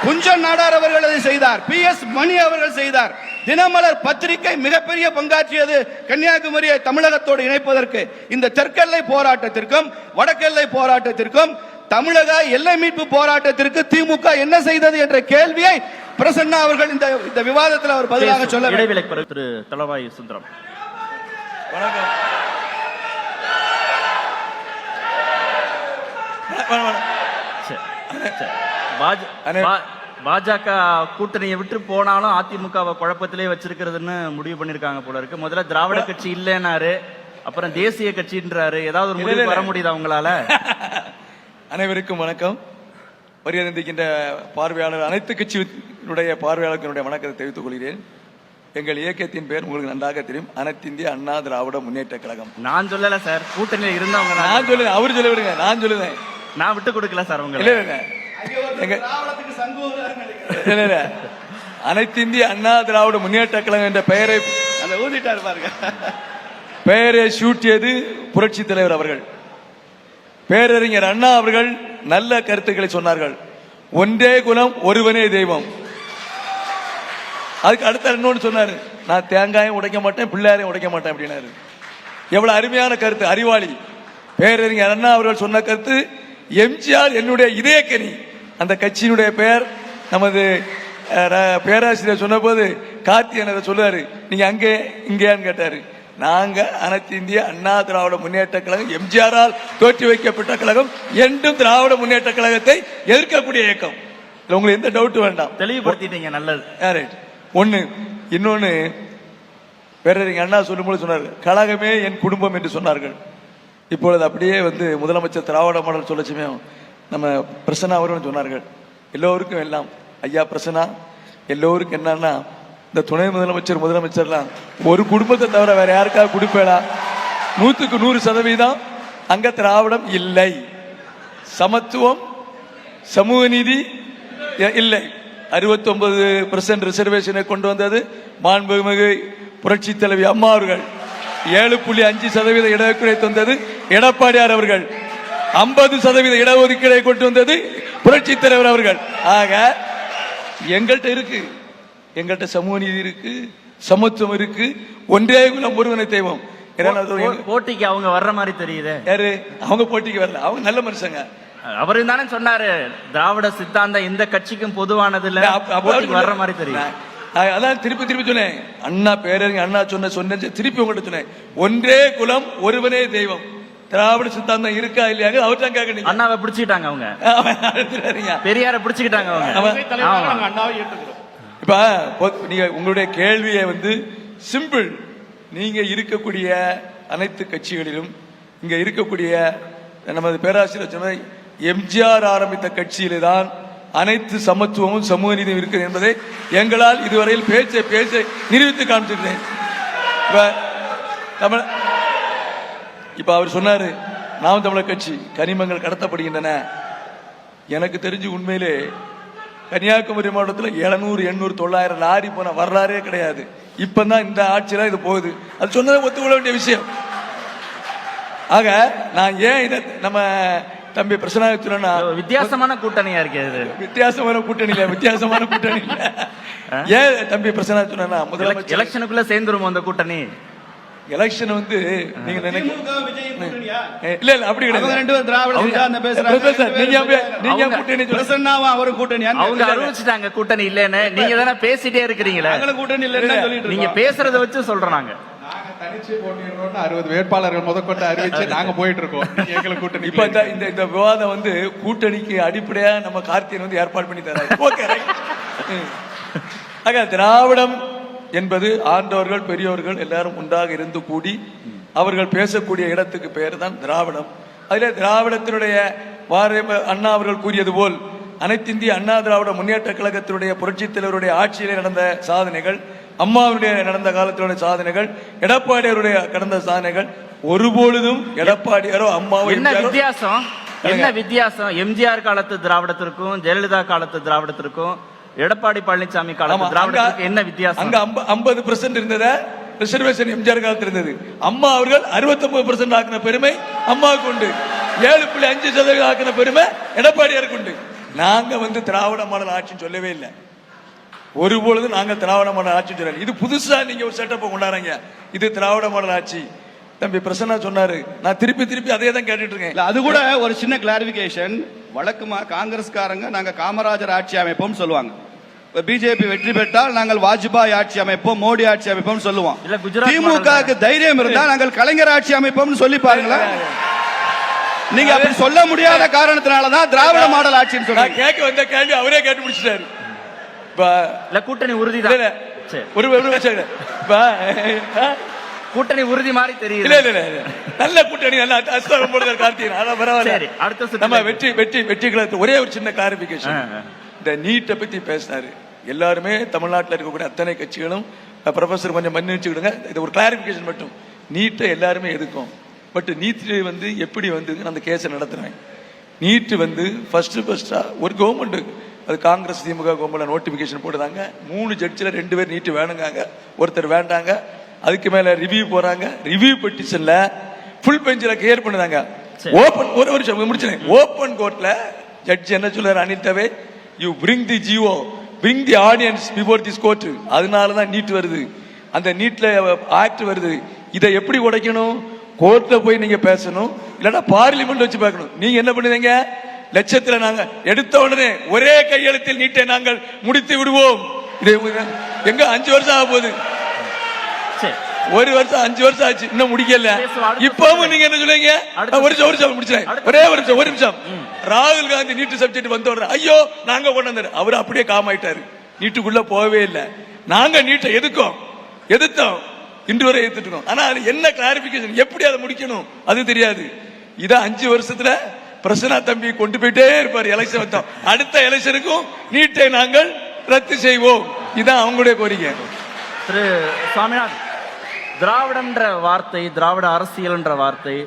குஞ்சன் நாடார் அவர்கள் அதை செய்தார். PS மணி அவர்கள் செய்தார். தினமலர் பத்திரிகை மிகப்பெரிய பங்காற்றியது கன்னியாகுமரியை தமிழகத்தோடு இணைப்பதற்கு. இந்த தெற்கெல்லை போராட்டத்திற்கும் வடக்கெல்லை போராட்டத்திற்கும் தமிழக எல்லை மீட்பு போராட்டத்திற்கு திமுக என்ன செய்தது என்ற கேள்வியை பிரசன்னா அவர்கள் இந்த விவாதத்தில் அவர் பதிலாக சொல்ல வேண்டும். திரு தளவாய் சுந்தரம். வணக்கம். பாஜக கூட்டணியை விட்டு போனாலும் அதிமுகவை குழப்பத்திலே வச்சிருக்கிறதுன்னு முடிவு பண்ணிருக்காங்க போல இருக்கு. முதல்ல திராவிட கட்சி இல்லைன்னாரு, அப்புறம் தேசிய கட்சின்றாரு. ஏதாவது ஒரு முடிவு வர முடியுதா உங்களால? அனைவருக்கும் வணக்கம். வருகின்ற பார்வையாளர், அனைத்து கட்சியினுடைய பார்வையாளர்களுடைய வணக்கத்தை தெரிவித்துக் கொள்கிறேன். எங்கள் இயக்கத்தின் பேர் உங்களுக்கு நன்றாக தெரியும், அனைத்து இந்திய அண்ணா திராவிட முன்னேற்ற கழகம். நான் சொல்லல சார், கூட்டணியில இருந்தவங்க. நான் சொல்லுவேன், அவர் சொல்ல விடுங்க, நான் சொல்லுவேன். நான் விட்டு கொடுக்கல சார் உங்க. அனைத்து இந்திய அண்ணா திராவிட முன்னேற்ற கழகம் என்ற பெயரை ஊதிட்டார் பாருங்க. பெயரை சூட்டியது புரட்சி தலைவர் அவர்கள். பேரறிஞர் அண்ணா அவர்கள் நல்ல கருத்துக்களை சொன்னார்கள். ஒன்றே குலம் ஒருவனே தெய்வம். அதுக்கு அடுத்த இன்னொன்று சொன்னாரு, நான் தேங்காயும் உடைக்க மாட்டேன், பிள்ளையாரையும் உடைக்க மாட்டேன் அப்படின்னாரு. எவ்வளவு அருமையான கருத்து, அறிவாளி. பேரறிஞர் அண்ணா அவர்கள் சொன்ன கருத்து, எம்ஜிஆர் என்னுடைய இதயக்கனி. அந்த கட்சியினுடைய பெயர் நமது பேராசிரியர் சொன்ன போது கார்த்திகேயன் சொல்லுவாரு, நீங்க அங்கே இங்கேன்னு கேட்டாரு. நாங்க அனைத்து இந்திய அண்ணா திராவிட முன்னேற்ற கழகம், எம்ஜிஆரால் தோற்றி வைக்கப்பட்ட கழகம், என்றும் திராவிட முன்னேற்ற கழகத்தை எதிர்க்கக்கூடிய இயக்கம். உங்களுக்கு எந்த டவுட் வேண்டாம், தெளிவுபடுத்திட்டீங்க. நல்லது. ஒண்ணு. இன்னொன்னு, பேரறிஞர் அண்ணா சொல்லும்போது சொன்னார்கள், கழகமே என் குடும்பம் என்று சொன்னார்கள். இப்பொழுது அப்படியே முதலமைச்சர் திராவிட மாடல் சொல்லச்சுமே நம்ம பிரசன்னா அவர்கள் சொன்னார்கள், எல்லோருக்கும் எல்லாம். ஐயா பிரசன்னா, எல்லோருக்கும் என்னன்னா, இந்த துணை முதலமைச்சர்லாம் ஒரு குடும்பத்தை தவிர வேற யாருக்காக கொடுப்பேடா? 100% அங்க திராவிடம் இல்லை, சமத்துவம் சமூக நீதி இல்லை. 69% ரிசர்வேஷனை கொண்டு வந்தது மாண்புமிகு புரட்சி தலைவி அம்மா அவர்கள். 7.5% இடஒதுக்கீடை தந்தது எடப்பாடியார் அவர்கள். 50% இடஒதுக்கீடை கொண்டு வந்தது புரட்சி தலைவர் அவர்கள். ஆக எங்கள்கிட்ட இருக்கு, எங்கள்கிட்ட சமூக நீதி இருக்கு, சமத்துவம் இருக்கு, ஒன்றே குலம் ஒருவனை தெய்வம். போட்டிக்கு அவங்க வர்ற மாதிரி தெரியுது. யாரு அவங்க? போட்டிக்கு வரல, அவங்க நல்ல மனுஷங்க. அவரு தானே சொன்னாரு, திராவிட சித்தாந்தம் எந்த கட்சிக்கும் பொதுவானது இல்ல, வர்ற மாதிரி தெரியும். அதான் திருப்பி சொன்னேன். அண்ணா பேரறிஞர் அண்ணா சொன்ன திருப்பி உங்கள்கிட்ட சொன்னேன், ஒன்றே குலம் ஒருவனே தெய்வம். திராவிட சித்தாந்தம் இருக்கா இல்லையா அவர்தான் கேட்க. அண்ணாவை பிடிச்சுக்கிட்டாங்க அவங்க, பெரியார பிடிச்சுக்கிட்டாங்க அவங்க. இப்ப நீங்க உங்களுடைய கேள்வியை சிம்பிள். நீங்க இருக்கக்கூடிய அனைத்து கட்சிகளிலும் இங்க இருக்கக்கூடிய நமது பேராசிரியர் எம்ஜிஆர் ஆரம்பித்த கட்சியிலே தான் அனைத்து சமத்துவமும் சமூக நீதியும் இருக்கிறது என்பதை எங்களால் இதுவரையில் பேச்சை நிரூபித்து காமிச்சிருந்தேன். தமிழ் இப்ப அவர் சொன்னாரு நாம் தமிழர் கட்சி கனிமங்கள் கடத்தப்படுகின்றன. எனக்கு தெரிஞ்சு உண்மையிலே கன்னியாகுமரி மாவட்டத்தில் 700, 800, 900 லாரி போன வரலாறே கிடையாது. இப்பதான் இந்த ஆட்சியில இது போகுது. அது சொன்னதை ஒத்துக்கொள்ள வேண்டிய விஷயம். ஆக நான் ஏன் இதை நம்ம தம்பி பிரசனாயத்துலன்னா வித்தியாசமான கூட்டணியா இருக்கு இது. வித்தியாசமான கூட்டணி இல்ல, வித்தியாசமான கூட்டணி இல்ல. ஏன் தம்பி பிரசனாயத்துலன்னா முதலமைச்சர் எலெக்ஷனுக்குள்ள சேர்ந்துரும் அந்த கூட்டணி. எலெக்ஷன் வந்து நீங்க திமுக விஜய் கூட்டணியா? இல்ல இல்ல அப்படி அவங்க கிடையாது. ரெண்டு பேரும் திராவிட சித்தாந்தம் பேசுறாங்க. நீங்க கூட்டணி பிரசன்னாவும் அவரும் கூட்டணியா? அவங்க அறிவிச்சிட்டாங்க கூட்டணி இல்லன்னு. நீங்க தானே பேசிட்டே இருக்கிறீங்களே. அவங்களும் கூட்டணி இல்லன்னு சொல்லிட்டு நீங்க இருக்கோம். பேசுறத வச்சு சொல்றோம் நாங்க. நாங்க தனிச்சு போட்டிடுறோம்னு 60 வேட்பாளர்கள் முதற்கொண்டு அறிவிச்சு நாங்க போயிட்டு இருக்கோம். எங்களுக்கு கூட்டணி இப்ப இந்த விவாதம் வந்து கூட்டணிக்கு அடிப்படையா நம்ம கார்த்தியன் வந்து ஏற்பாடு பண்ணி தராரு. ஓகே ஆக திராவிடம் என்பது ஆண்டவர்கள் பெரியோர்கள் எல்லாரும் ஒன்றாக இருந்து கூடி அவர்கள் பேசக்கூடிய இடத்துக்கு பெயர் தான் திராவிடம். அதிலே திராவிடத்தினுடைய அண்ணா அவர்கள் கூறியது போல் அனைத்திந்திய அண்ணா திராவிட முன்னேற்ற கழகத்தினுடைய புரட்சித் தலைவருடைய ஆட்சியிலே நடந்த சாதனைகள், அம்மாவுடைய நடந்த காலத்தினுடைய சாதனைகள், எடப்பாடியாருடைய கடந்த சாதனைகள், ஒருபொழுதும் எடப்பாடியாரோ அம்மாவோ என்ன வித்தியாசம்? என்ன வித்தியாசம் எம்ஜிஆர் காலத்து திராவிடத்திற்கும் ஜெயலலிதா காலத்து திராவிடத்திற்கும் எடப்பாடி பழனிசாமி காலத்து திராவிடத்திற்கு என்ன வித்தியாசம்? அங்க 50% இருந்தத ரிசர்வேஷன் எம்ஜிஆர் காலத்தில் இருந்தது. அம்மா அவர்கள் 69% ஆக்கின பெருமை அம்மாவுக்கு உண்டு. 7.5% ஆக்கின பெருமை எடப்பாடியாருக்கு உண்டு. நாங்க வந்து திராவிட மாடல் ஆட்சின்னு சொல்லவே இல்லை. ஒருபொழுது நாங்க திராவிட மாடல் ஆட்சி சொல்லல. இது புதுசா நீங்க ஒரு செட்டப்பை கொண்டாடுறீங்க. இது திராவிட மாடல் ஆட்சி. தம்பி பிரசன்னா சொன்னாரு, நான் திருப்பி அதே தான் கேட்டுட்டு இருக்கேன். அது கூட ஒரு சின்ன கிளாரிபிகேஷன். வழக்கமா காங்கிரஸ்காரங்க நாங்க காமராஜர் ஆட்சி அமைப்போம் சொல்லுவாங்க. பிஜேபி வெற்றி பெற்றால் நாங்கள் வாஜ்பாய் ஆட்சி அமைப்போம், மோடி ஆட்சி அமைப்போம் சொல்லுவோம். திமுகவுக்கு தைரியம் இருந்தால் நாங்கள் கலைஞர் ஆட்சி அமைப்போம் சொல்லி பாருங்களேன். நீங்க அப்படி சொல்ல முடியாத காரணத்தினாலதான் திராவிட மாடல் ஆட்சின்னு சொல்றீங்க. கேட்க வந்த கேள்வி அவரே கேட்டு முடிச்சிட்டாரு. கூட்டணி உறுதிதான். கூட்டணி உறுதி மாதிரி தெரியுது. நல்ல கூட்டணி, நல்ல அஸ்தரம் போடுறார் கார்த்திகேயன். அதான் பரவாயில்ல. அடுத்த நம்ம வெற்றி ஒரே ஒரு சின்ன கிளாரிபிகேஷன். இந்த நீட்டை பத்தி பேசினாரு. எல்லாருமே தமிழ்நாட்டில் இருக்கக்கூடிய அத்தனை கட்சிகளும் ப்ரொஃபசர் கொஞ்சம் மன்னிச்சுக்கிடுங்க, இது ஒரு கிளாரிபிகேஷன் மட்டும். நீட்டை எல்லாருமே எதுக்கும். பட் நீட் வந்து எப்படி வந்து அந்த கேஸை நடத்துறேன். நீட் வந்து ஃபர்ஸ்டா ஒரு கவர்மெண்ட், அது காங்கிரஸ் திமுக கவர்மெண்ட் நோட்டிபிகேஷன் போட்டுதாங்க. 3 ஜட்ஜில் 2 பேர் நீட்டு வேணுங்காங்க, ஒருத்தர் வேண்டாங்க. அதுக்கு மேல ரிவ்யூ போறாங்க. ரிவ்யூ பெட்டிஷன்ல ஃபுல் பெஞ்சில் கிளியர் பண்ணுதாங்க. ஓபன் ஒரு வருஷம் முடிச்சேன். ஓபன் கோர்ட்ல ஜட்ஜ் என்ன சொல்றாரு, Anil Dave you bring the GO, bring the audience before this court. அதனாலதான் நீட் வருது, அந்த நீட்ல ஆக்ட் வருது. இதை எப்படி உடைக்கணும்? கோர்ட்ல போய் நீங்க பேசணும், இல்லன்னா பார்லிமெண்ட் வச்சு பார்க்கணும். நீங்க என்ன பண்ணுவீங்க? லட்சத்துல நாங்க எடுத்த உடனே ஒரே கையெழுத்தில் நீட்டை நாங்கள் முடித்து விடுவோம். எங்க 5 வருஷம் ஆக போகுது. ஒரு வருஷம் 5 வருஷம் ஆச்சு, இன்னும் முடிக்கல. இப்பவும் நீங்க என்ன சொல்லுவீங்க? ஒரு நிமிஷம் முடிச்சேன், ஒரே ஒரு நிமிஷம். ராகுல் காந்தி நீட்டு சப்ஜெக்ட் வந்த உடனே ஐயோ நாங்க கொண்டு வந்தாரு, அவரு அப்படியே காம் ஆயிட்டாரு, நீட்டுக்குள்ள போகவே இல்லை. நாங்க நீட்டை எதிர்த்தோம், இன்று வரை எதிர்த்துட்டு இருக்கோம். ஆனா அது என்ன கிளாரிபிகேஷன், எப்படி அதை முடிக்கணும் அது தெரியாது. இத 5 வருஷத்துல பிரசன்னா தம்பி கொண்டு போயிட்டே இருப்பாரு. எலெக்ஷன் வந்தோம், அடுத்த எலெக்ஷனுக்கும் நீட்டை நாங்கள் ரத்து செய்வோம். இதான் அவங்களுடைய கோரிக்கை. திரு சுவாமிநாதன், திராவிடம்ன்ற வார்த்தை, திராவிட அரசியல்ன்ற வார்த்தை,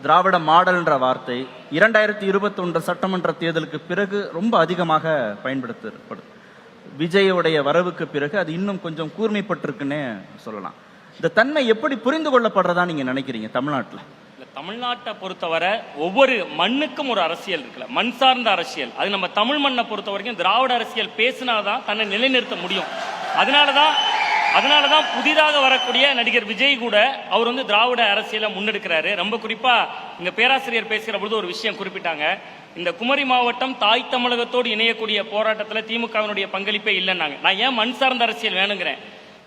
திராவிட மாடல்ன்ற வார்த்தை 2021 சட்டமன்ற தேர்தலுக்கு பிறகு ரொம்ப அதிகமாக பயன்படுத்தப்படுது. விஜயோடைய வரவுக்கு பிறகு அது இன்னும் கொஞ்சம் கூர்மைப்பட்டிருக்குன்னே சொல்லலாம். இந்த தன்மை எப்படி புரிந்து கொள்ளப்படுறதா நீங்க நினைக்கிறீங்க தமிழ்நாட்டில்? தமிழ்நாட்டை பொறுத்தவரை ஒவ்வொரு மண்ணுக்கும் ஒரு அரசியல் இருக்குல்ல, மண் சார்ந்த அரசியல். அது நம்ம தமிழ் மண்ணை பொறுத்த வரைக்கும் திராவிட அரசியல் பேசினாதான் தன்னை நிலைநிறுத்த முடியும். அதனாலதான் புதிதாக வரக்கூடிய நடிகர் விஜய் கூட அவர் வந்து திராவிட அரசியலை முன்னெடுக்கிறாரு. ரொம்ப குறிப்பா இங்க பேராசிரியர் பேசுகிற பொழுது ஒரு விஷயம் குறிப்பிட்டாங்க. இந்த குமரி மாவட்டம் தாய் தமிழகத்தோடு இணையக்கூடிய போராட்டத்தில் திமுகவினுடைய பங்களிப்பே இல்லைன்னாங்க. நான் ஏன் மண் சார்ந்த அரசியல் வேணுங்கிறேன்.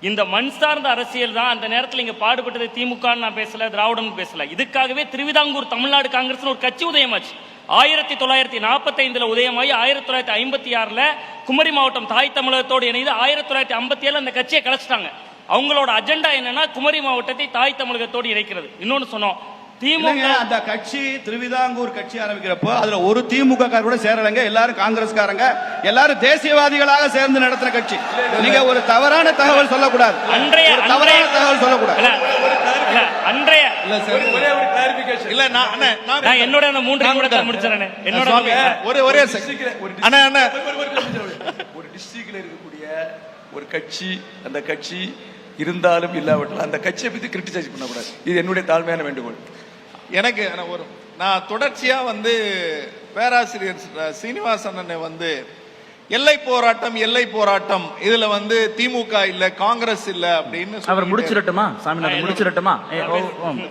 இந்த மண் சார்ந்த அரசியல் தான் அந்த நேரத்தில் இங்க பாடுபட்டது. திமுக நான் பேசல, திராவிடம் பேசல. இதுக்காகவே திருவிதாங்கூர் தமிழ்நாடு காங்கிரஸ் ஒரு கட்சி உதயமாச்சு. 1945 உதயமாகி 1956 குமரி மாவட்டம் தாய் தமிழகத்தோடு இணைந்து 1957 அந்த கட்சியை கலைச்சிட்டாங்க. அவங்களோட அஜெண்டா என்னன்னா குமரி மாவட்டத்தை தாய் தமிழகத்தோடு இணைக்கிறது. இன்னொன்னு சொன்னோம், திமுக அந்த கட்சி திருவிதாங்கூர் கட்சி ஆரம்பிக்கிறப்போ அதுல ஒரு திமுக கூட சேரலங்க, எல்லாரும் காங்கிரஸ்காரங்க, எல்லாரும் தேசியவாதிகளாக சேர்ந்து நடத்துற கட்சி. நீங்க ஒரு தவறான தகவல் சொல்லக்கூடாது, அன்றைய தவறான தகவல் சொல்லக்கூடாது. இல்ல, அன்றைய இல்ல சரி ஒரே ஒரு கிளாரிபிகேஷன். இல்ல நான் அண்ணே, நான் என்னோட அந்த 3 நிமிடத்தை முடிச்சிடறேன். என்னோட சுவாமி, ஒரே அண்ணா அண்ணா ஒரு டிஸ்ட்ரிக்ட்ல இருக்கக்கூடிய ஒரு கட்சி, அந்த கட்சி இருந்தாலும் இல்லாவிட்டாலும் அந்த கட்சியை பத்தி கிரிட்டிசைஸ் பண்ணக்கூடாது. இது என்னுடைய தாழ்மையான வேண்டுகோள். எனக்கு நான் தொடர்ச்சியா பேராசிரியர் சீனிவாசன் அண்ணன் எல்லை போராட்டம் இதுல திமுக இல்ல காங்கிரஸ் இல்ல அப்படின்னு அவர் முடிச்சிரட்டுமா? சாமிநாதன் முடிச்சிரட்டுமா?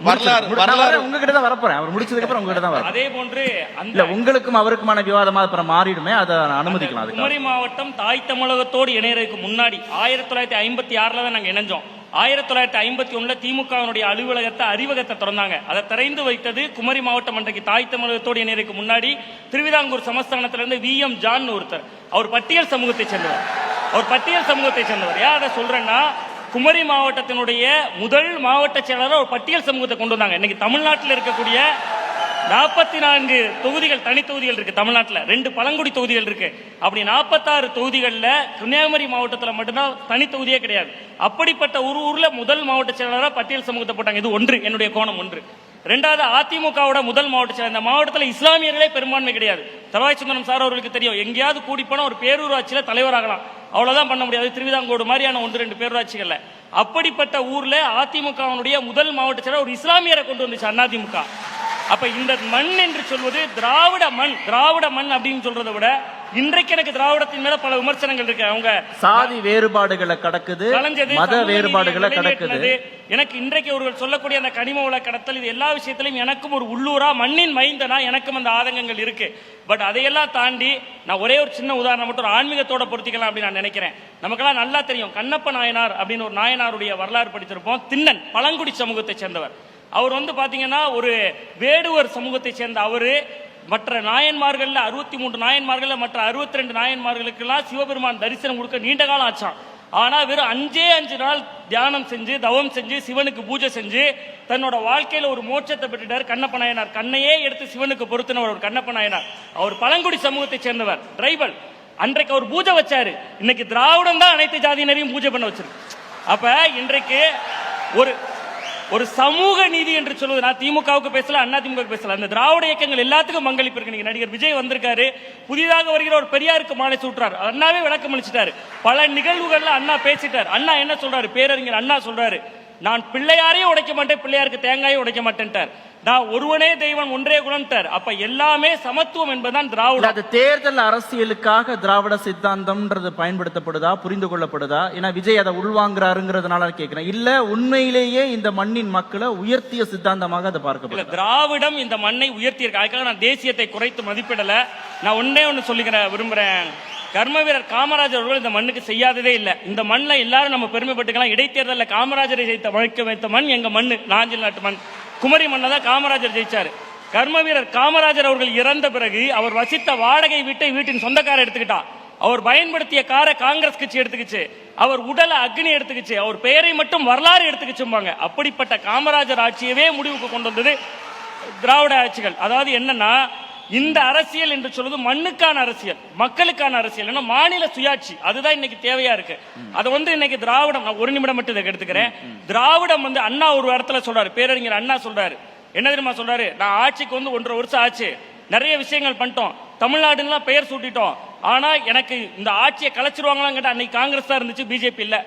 வரலாறு உங்ககிட்ட தான் வரப்போறேன். அவர் முடிச்சதுக்கு அப்புறம் உங்ககிட்ட தான் வர. அதே போன்று இல்ல, உங்களுக்கும் அவருக்குமான விவாதமா அப்புறம் மாறிடுமே, அதை அனுமதிக்கலாம். அதுக்கு குமரி மாவட்டம் தாய் தமிழகத்தோடு இணையறதுக்கு முன்னாடி 1956 தான் நாங்க இணைஞ்சோம். 1951 திமுகவினுடைய அலுவலகத்தை அறிவகத்தை திறந்தாங்க. அதை திறந்து வைத்தது குமரி மாவட்டம். அன்றைக்கு தாய் தமிழகத்தோடு இணையறதுக்கு முன்னாடி திருவிதாங்கூர் சமஸ்தானத்திலிருந்து VM ஜான் ஒருத்தர், அவர் பட்டியல் சமூகத்தை சேர்ந்தவர். ஏன் அதை சொல்றேன்னா, குமரி மாவட்டத்தினுடைய முதல் மாவட்ட செயலாளர் ஒரு பட்டியல் சமூகத்தை கொண்டு வந்தாங்க. இன்னைக்கு தமிழ்நாட்டில் இருக்கக்கூடிய 44 தொகுதிகள், தனி தொகுதிகள் இருக்கு தமிழ்நாட்டில். 2 பழங்குடி தொகுதிகள் இருக்கு. அப்படி 46 தொகுதிகளில் கன்னியாகுமரி மாவட்டத்தில் மட்டும்தான் தனி தொகுதியே கிடையாது. அப்படிப்பட்ட ஒரு ஊர்ல முதல் மாவட்ட செயலாளராக பட்டியல் சமூகத்தை போட்டாங்க. இது ஒன்று, என்னுடைய கோணம் ஒன்று. ரெண்டாவது, அதிமுகவோட முதல் மாவட்ட செயலர். இந்த மாவட்டத்தில் இஸ்லாமியர்களே பெரும்பான்மை கிடையாது. தவாய் சுந்தரம் சார் அவர்களுக்கு தெரியும், எங்கேயாவது கூடி போனா ஒரு பேரூராட்சியில தலைவராகலாம், அவ்வளவுதான் பண்ண முடியாது. திருவிதாங்கோடு மாதிரியான 1-2 பேரூராட்சிகள்ல. அப்படிப்பட்ட ஊர்ல அதிமுகவினுடைய முதல் மாவட்ட செயலர் ஒரு இஸ்லாமியரை கொண்டு வந்துச்சு அதிமுக. அப்ப இந்த மண் என்று சொல்வது திராவிட மண் அப்படின்னு சொல்றதை விட இன்றைக்கு எனக்கு திராவிடத்தின் மேல பல விமர்சனங்கள் இருக்கு. அவங்க சாதி வேறுபாடுகளை கடக்குது, மத வேறுபாடுகளை கடக்குது. எனக்கு இன்றைக்கு அவர்கள் சொல்லக்கூடிய அந்த கனிம வள கடத்தல், இது எல்லா விஷயத்திலும் எனக்கும் ஒரு உள்ளூரா மண்ணின் மைந்தனா எனக்கும் அந்த ஆதங்கங்கள் இருக்கு. பட் அதையெல்லாம் தாண்டி நான் ஒரே ஒரு சின்ன உதாரணம் மட்டும் ஒரு ஆன்மீகத்தோட பொருத்திக்கலாம் அப்படின்னு நான் நினைக்கிறேன். நமக்கெல்லாம் நல்லா தெரியும், கண்ணப்ப நாயனார் அப்படின்னு ஒரு நாயனாருடைய வரலாறு படிச்சிருப்போம். திண்ணன் பழங்குடி சமூகத்தை சேர்ந்தவர். அவர் பாத்தீங்கன்னா ஒரு வேடுவர் சமூகத்தை சேர்ந்த அவரு மற்ற நாயன்மார்கள் 63 நாயன்மார்கள் மற்ற 62 நாயன்மார்களுக்கெல்லாம் சிவபெருமான் தரிசனம் கொடுக்க நீண்ட காலம் ஆச்சான். ஆனா வெறும் 5 நாள் தியானம் செஞ்சு தவம் செஞ்சு சிவனுக்கு பூஜை செஞ்சு தன்னோட வாழ்க்கையில ஒரு மோட்சத்தை பெற்றுட்டார் கண்ணப்ப நாயனார். கண்ணையே எடுத்து சிவனுக்கு பொருத்தினவர் ஒரு கண்ணப்ப நாயனார். அவர் பழங்குடி சமூகத்தை சேர்ந்தவர், டிரைபல். அன்றைக்கு அவர் பூஜை வச்சாரு. இன்னைக்கு திராவிடம் தான் அனைத்து ஜாதியினரையும் பூஜை பண்ண வச்சிருக்கு. அப்ப இன்றைக்கு ஒரு சமூக நீதி என்று சொல்வது, நான் திமுகவுக்கு பேசல, அண்ணா திமுக பேசல, அந்த திராவிட இயக்கங்கள் எல்லாத்துக்கும் பங்களிப்பு இருக்கு. நடிகர் விஜய் வந்திருக்காரு, புதிதாக வருகிற ஒரு பெரியாருக்கு மாலை சூட்டுறாரு, அண்ணாவே விளக்கம் அளிச்சிட்டாரு. பல நிகழ்வுகள்ல அண்ணா பேசிட்டாரு. அண்ணா என்ன சொல்றாரு, பேரறிஞர் அண்ணா சொல்றாரு, நான் பிள்ளையாரையும் உடைக்க மாட்டேன், பிள்ளையாருக்கு தேங்காயும் உடைக்க மாட்டேன்ட்டார். நான் ஒருவனே தெய்வம் ஒன்றே குணம்ட்டார். அப்ப எல்லாமே சமத்துவம் என்பதுதான் திராவிட. அது தேர்தல் அரசியலுக்காக திராவிட சித்தாந்தம்ன்றது பயன்படுத்தப்படுதா, புரிந்து கொள்ளப்படுதா? ஏன்னா விஜய் அதை உள்வாங்குறாருங்கிறதுனால கேட்கிறேன். இல்ல உண்மையிலேயே இந்த மண்ணின் மக்களை உயர்த்திய சித்தாந்தமாக அதை பார்க்கப்படும். திராவிடம் இந்த மண்ணை உயர்த்தி இருக்கு. அதுக்காக நான் தேசியத்தை குறைத்து மதிப்பிடல. நான் ஒண்ணு சொல்லிக்கிறேன் விரும்புறேன். கர்ம வீரர் காமராஜர் அவர்கள் இந்த மண்ணுக்கு செய்யாததே இல்லை. இந்த மண்ணில் எல்லாரும் நம்ம பெருமைப்பட்டுக்கலாம். இடைத்தேர்தலில் காமராஜரை வைத்த மண் எங்க மண், நாஞ்சில் நாட்டு மண். குமரி மண்ணை தான் காமராஜர் ஜெயிச்சாரு. கர்ம வீரர் காமராஜர் அவர்கள் இறந்த பிறகு அவர் வசித்த வாடகை வீட்டின் சொந்தக்கார எடுத்துக்கிட்டா. அவர் பயன்படுத்திய காரை காங்கிரஸ் கட்சி எடுத்துக்கிச்சு. அவர் உடலை அக்னி எடுத்துக்கிச்சு. அவர் பெயரை மட்டும் வரலாறு எடுத்துக்கிச்சும்பாங்க. அப்படிப்பட்ட காமராஜர் ஆட்சியவே முடிவுக்கு கொண்டு வந்தது திராவிட ஆட்சிகள். அதாவது என்னன்னா, இந்த அரசியல் என்று சொல்வது மண்ணுக்கான அரசியல், மக்களுக்கான அரசியல், மாநில சுயாட்சி. அதுதான் இன்னைக்கு தேவையா இருக்கு. அதை இன்னைக்கு திராவிடம், நான் 1 நிமிடம் மட்டும் இதை எடுத்துக்கிறேன். திராவிடம் அண்ணா ஒரு இடத்துல சொல்றாரு, பேரறிஞர் அண்ணா சொல்றாரு, என்ன தெரியுமா சொல்றாரு, நான் ஆட்சிக்கு 1.5 வருஷம் ஆச்சு, நிறைய விஷயங்கள் பண்ணிட்டோம், தமிழ்நாடுலாம் பெயர் சூட்டிட்டோம், ஆனா எனக்கு இந்த ஆட்சியை கலைச்சிருவாங்களான்னு கேட்டா, அன்னைக்கு காங்கிரஸ் தான் இருந்துச்சு, பிஜேபி இல்ல.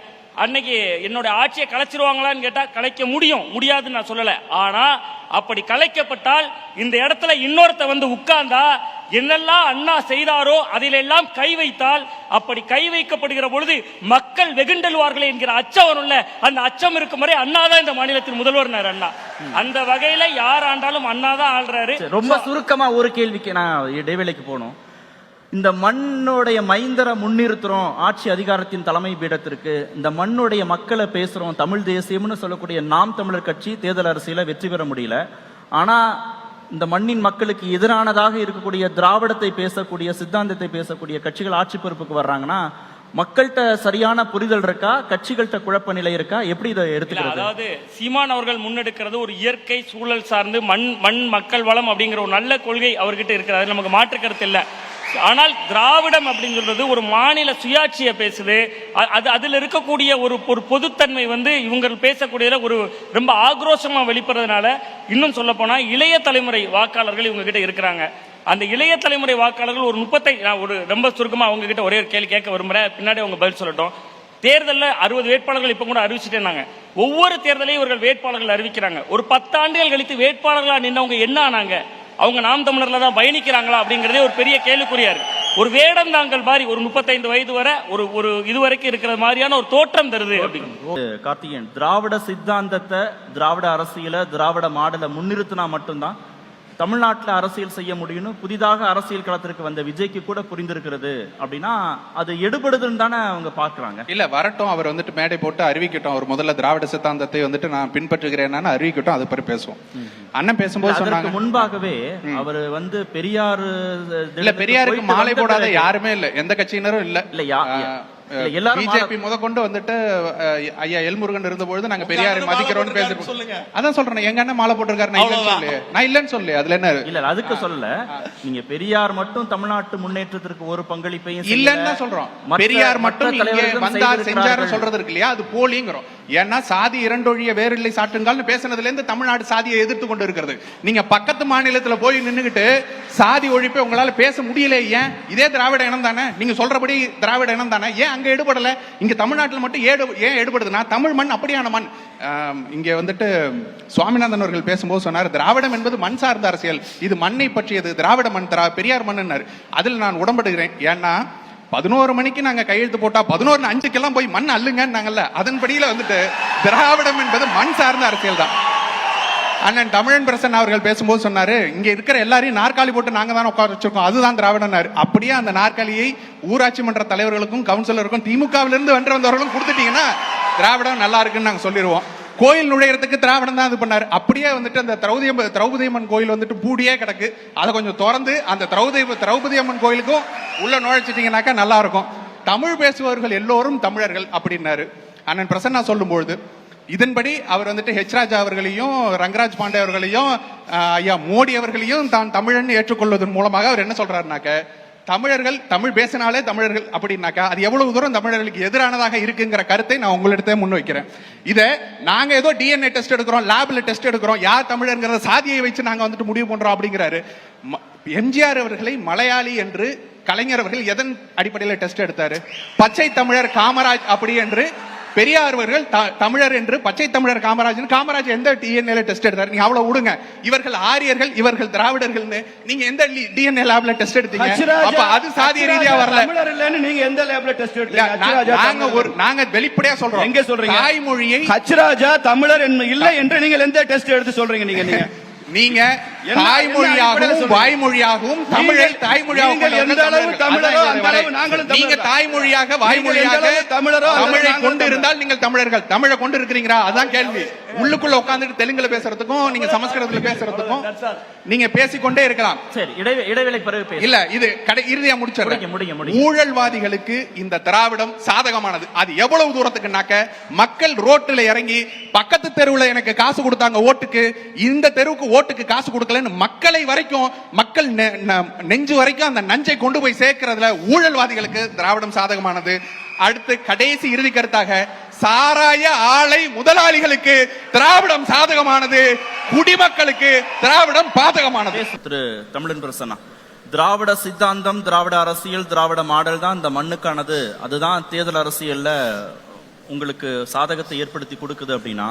அன்னைக்கு என்னோட ஆட்சியை கலைச்சிருவாங்களான்னு கேட்டா கலைக்க முடியாதுன்னு நான் சொல்லல. ஆனா அப்படி கலைக்கப்பட்டால் இந்த இடத்துல இன்னொருத்த உட்கார்ந்தா என்னெல்லாம் அண்ணா செய்தாரோ அதிலெல்லாம் கை வைத்தால், அப்படி கை வைக்கப்படுகிற பொழுது மக்கள் வெகுண்டல்வார்களே என்கிற அச்சம் வரும்ல, அந்த அச்சம் இருக்கும் வரை அண்ணா தான் இந்த மாநிலத்தின் முதல்வர். அண்ணா அந்த வகையில யார் ஆண்டாலும் அண்ணா தான் ஆள்றாரு. ரொம்ப சுருக்கமா ஒரு கேள்விக்கு நான் இடைவேளைக்கு போனோம். இந்த மண்ணுடைய மைந்தரை முன்னிறுத்துறோம் ஆட்சி அதிகாரத்தின் தலைமை பீடத்திற்கு, இந்த மண்ணுடைய மக்களை பேசுறோம், தமிழ் தேசியம்னு சொல்லக்கூடிய நாம் தமிழர் கட்சி தேர்தல் அரசியல வெற்றி பெற முடியல. ஆனா இந்த மண்ணின் மக்களுக்கு எதிரானதாக இருக்கக்கூடிய திராவிடத்தை பேசக்கூடிய சித்தாந்தத்தை பேசக்கூடிய கட்சிகள் ஆட்சி பொறுப்புக்கு வர்றாங்கன்னா, மக்கள்கிட்ட சரியான புரிதல் இருக்கா, கட்சிகள்கிட்ட குழப்ப நிலை இருக்கா, எப்படி இதை எடுத்துக்கிறது? அதாவது சீமான் அவர்கள் முன்னெடுக்கிறது ஒரு இயற்கை சூழல் சார்ந்து மண் மக்கள் வளம் அப்படிங்கிற ஒரு நல்ல கொள்கை அவர்கிட்ட இருக்கிறது, நமக்கு மாற்று கருத்து இல்லை. ஆனால் திராவிடம் அப்படின்னு சொல்றது ஒரு மாநில சுயாட்சியை பேசுது. அதில் இருக்கக்கூடிய ஒரு பொதுத்தன்மை இவங்க பேசக்கூடியதுல ஒரு ரொம்ப ஆக்ரோஷமா வெளிப்படுறதுனால, இன்னும் சொல்ல போனா இளைய தலைமுறை வாக்காளர்கள் இவங்க கிட்ட இருக்கிறாங்க. அந்த இளைய தலைமுறை வாக்காளர்கள் ஒரு 35, நான் ஒரு ரொம்ப சுருக்கமா அவங்க கிட்ட ஒரே ஒரு கேள்வி கேட்க விரும்புறேன், பின்னாடி அவங்க பதில் சொல்லட்டும். தேர்தலில் 60 வேட்பாளர்கள் இப்ப கூட அறிவிச்சுட்டேன்னாங்க. ஒவ்வொரு தேர்தலையும் இவர்கள் வேட்பாளர்கள் அறிவிக்கிறாங்க. ஒரு 10 ஆண்டுகள் கழித்து வேட்பாளர்களா நின்றவங்க என்ன ஆனாங்க? அவங்க நாம் தமிழர்ல தான் பயணிக்கிறாங்களா அப்படிங்கறதே ஒரு பெரிய கேள்விக்குறியா இருக்கு. ஒரு வேடம் தாங்கள் மாதிரி ஒரு 35 வயது வரை ஒரு இதுவரைக்கும் இருக்கிற மாதிரியான ஒரு தோற்றம் தருது அப்படின்னு. கார்த்திகேயன், திராவிட சித்தாந்தத்தை, திராவிட அரசியலை, திராவிட மாடலை முன்னிறுத்தினா மட்டும்தான் தமிழ்நாட்டில் அரசியல் செய்ய முடியும்னு புதிதாக அரசியல் களத்திற்கு வந்த விஜய்க்கு கூட புரிந்திருக்கிறது அப்படின்னா அது எடுபடுதுன்னு தானே அவங்க பார்க்கறாங்க. இல்ல வரட்டும், அவர் மேடை போட்டு அறிவிக்கட்டும். அவர் முதல்ல திராவிட சித்தாந்தத்தை நான் பின்பற்றுகிறேன்னு அறிவிக்கட்டும், அது பற்றி பேசுவோம். அண்ணன் பேசும்போது சொன்னாங்க முன்பாகவே அவர் பெரியார் இல்ல, பெரியாருக்கு மாலை போடாத யாருமே இல்ல, எந்த கட்சியினரும் இல்ல. பிஜேபி முதற்கொண்டு ஐயா எல்முருகன் இருந்த பொழுது நாங்க பெரியாரை மதிக்கிறோம்னு பேசுறோம். அதான் சொல்றேன், எங்க அண்ணன் மாலை போட்டிருக்காரு, நான் இல்லன்னு சொல்லு. அதுல என்ன இல்ல, அதுக்கு சொல்லல. நீங்க பெரியார் மட்டும் தமிழ்நாட்டு முன்னேற்றத்திற்கு ஒரு பங்களிப்பையும் இல்லன்னு தான் சொல்றோம். பெரியார் மட்டும் இங்கே வந்தார் செஞ்சாருன்னு சொல்றது இருக்கு இல்லையா, அது போலிங்கிறோம். ஏன்னா சாதி இரண்டொழிய வேறில்லை சாட்டுங்கள்னு பேசுனதுல இருந்து தமிழ்நாடு சாதியை எதிர்த்து கொண்டு இருக்கிறது. நீங்க பக்கத்து மாநிலத்துல போய் நின்னுகிட்டு சாதி ஒழிப்பை உங்களால பேச முடியல. ஏன்? இதே திராவிட இனம் தானே, நீங்க சொல்றபடி திராவிட இனம் தானே, ஏன் அங்க எடுபடல? இங்க தமிழ்நாட்டில் மட்டும் ஏன் எடுபடுதுன்னா தமிழ் மண் அப்படியான மண். இங்க சுவாமிநாதன் அவர்கள் பேசும்போது சொன்னார், திராவிடம் என்பது மண் சார்ந்த அரசியல், இது மண்ணை பற்றியது, திராவிட மண் பெரியார் மண். அதில் நான் உடன்படுகிறேன். ஏன்னா 11 மணிக்கு நாங்க கையெழுத்து போட்டா 11:05 போய் மண் அள்ளுங்க. அதன்படியில திராவிடம் என்பது மண் சார்ந்த அரசியல் தான். அண்ணன் தமிழன் பிரசன் அவர்கள் பேசும்போது சொன்னாரு, இங்க இருக்கிற எல்லாரையும் நாற்காலி போட்டு நாங்க தான் உட்கார வச்சிருக்கோம், அதுதான் திராவிடம். அப்படியே அந்த நாற்காலியை ஊராட்சி மன்ற தலைவர்களுக்கும் கவுன்சிலருக்கும் திமுகவிலிருந்து வென்று வந்தவர்களும் கொடுத்துட்டீங்கன்னா திராவிடம் நல்லா இருக்குன்னு நாங்க சொல்லிடுவோம். கோயில் நுழையறதுக்கு திராவிடம் தான் இது பண்ணாரு. அப்படியே அந்த திரௌபதி அம்மன் கோயில் பூடியே கிடக்கு, அதை கொஞ்சம் திறந்து அந்த திரௌபதி அம்மன் கோயிலுக்கும் உள்ள நுழைச்சிட்டீங்கன்னாக்கா நல்லா இருக்கும். தமிழ் பேசுபவர்கள் எல்லோரும் தமிழர்கள் அப்படின்னாரு அண்ணன் பிரசன்னா சொல்லும்பொழுது. இதன்படி அவர் ஹெச் ராஜா அவர்களையும் ரங்கராஜ் பாண்டே அவர்களையும் ஐயா மோடி அவர்களையும் தான் தமிழன் ஏற்றுக்கொள்வதன் மூலமாக அவர் என்ன சொல்றாருனாக்க, தமிழர்கள் தமிழ் பேசினாலே தமிழர்கள் அப்படின்னாக்கா அது எவ்வளவு தூரம் தமிழர்களுக்கு எதிரானதாக இருக்குங்கிற கருத்தை நான் உங்களிடத்தே முன் வைக்கிறேன். இதை நாங்க ஏதோ டிஎன்ஏ டெஸ்ட் எடுக்கிறோம், லேப்ல டெஸ்ட் எடுக்கிறோம், யார் தமிழர்ங்கிற சாதியை வச்சு நாங்க முடிவு பண்றோம் அப்படிங்கிறாரு. எம்ஜிஆர் அவர்களை மலையாளி என்று கலைஞர் அவர்கள் எதன் அடிப்படையில் டெஸ்ட் எடுத்தாரு? பச்சை தமிழர் காமராஜ் அப்படி என்று பெரியார் அவர்கள் தமிழர் என்று பச்சை தமிழர் காமராஜ் எந்த டிஎன்ஏ டெஸ்ட் எடுத்தாரு? நீங்க அவ்வளவு விடுங்க. இவர்கள் ஆரியர்கள், இவர்கள் திராவிடர்கள், நீங்க எந்த டிஎன்ஏ லேப்ல டெஸ்ட் எடுத்தீங்க? அப்ப அது சாதிய ரீதியா வரல. தமிழர் இல்லன்னு நீங்க எந்த லேப்ல டெஸ்ட் எடுத்தீங்க? நாங்க வெளிப்படையா சொல்றோம். எங்க சொல்றீங்க? தாய்மொழியை ஹச்ராஜா தமிழர் இல்லை என்று நீங்கள் எந்த டெஸ்ட் எடுத்து சொல்றீங்க? நீங்க தாய்மொழியாகவும் வாய்மொழியாகவும் தமிழை தாய்மொழியாக எந்த அளவு தமிழரோ அந்த அளவு நாங்களும் நீங்க தாய்மொழியாக வாய்மொழியாக தமிழரோ தமிழை கொண்டு இருந்தால் நீங்கள் தமிழர்கள். தமிழை கொண்டு இருக்கிறீங்களா? அதான் கேள்வி. உள்ளுக்குள்ள உட்கார்ந்துட்டு தெலுங்குல பேசுறதுக்கும் நீங்க சமஸ்கிருதத்துல பேசுறதுக்கும் நீங்க பேசிக்கொண்டே இருக்கலாம். சரி, இடைவேளை பிறகு இல்ல, இது இறுதியா முடிச்சிடுறேன். ஊழல்வாதிகளுக்கு இந்த திராவிடம் சாதகமானது. அது எவ்வளவு தூரத்துக்குனாக்க, மக்கள் ரோட்டுல இறங்கி பக்கத்து தெருவுல எனக்கு காசு கொடுத்தாங்க ஓட்டுக்கு, இந்த தெருவுக்கு ஓட்டுக்கு காசு கொடுக்கலன்னு மக்களை வரைக்கும், மக்கள் நெஞ்சு வரைக்கும் அந்த நஞ்சை கொண்டு போய் சேர்க்கிறதுல ஊழல்வாதிகளுக்கு திராவிடம் சாதகமானது. அடுத்து கடைசி இறுதி கருத்தாக, சாராய ஆலை முதலாளிகளுக்கு திராவிடம் சாதகமானது, குடிமக்களுக்கு திராவிடம் பாதகமானது. திரு தமிழன் பிரசன்னா, திராவிட சித்தாந்தம், திராவிட அரசியல், திராவிட மாடல் தான் இந்த மண்ணுக்கானது, அதுதான் தேர்தல் அரசியல்ல உங்களுக்கு சாதகத்தை ஏற்படுத்தி கொடுக்குது அப்படின்னா,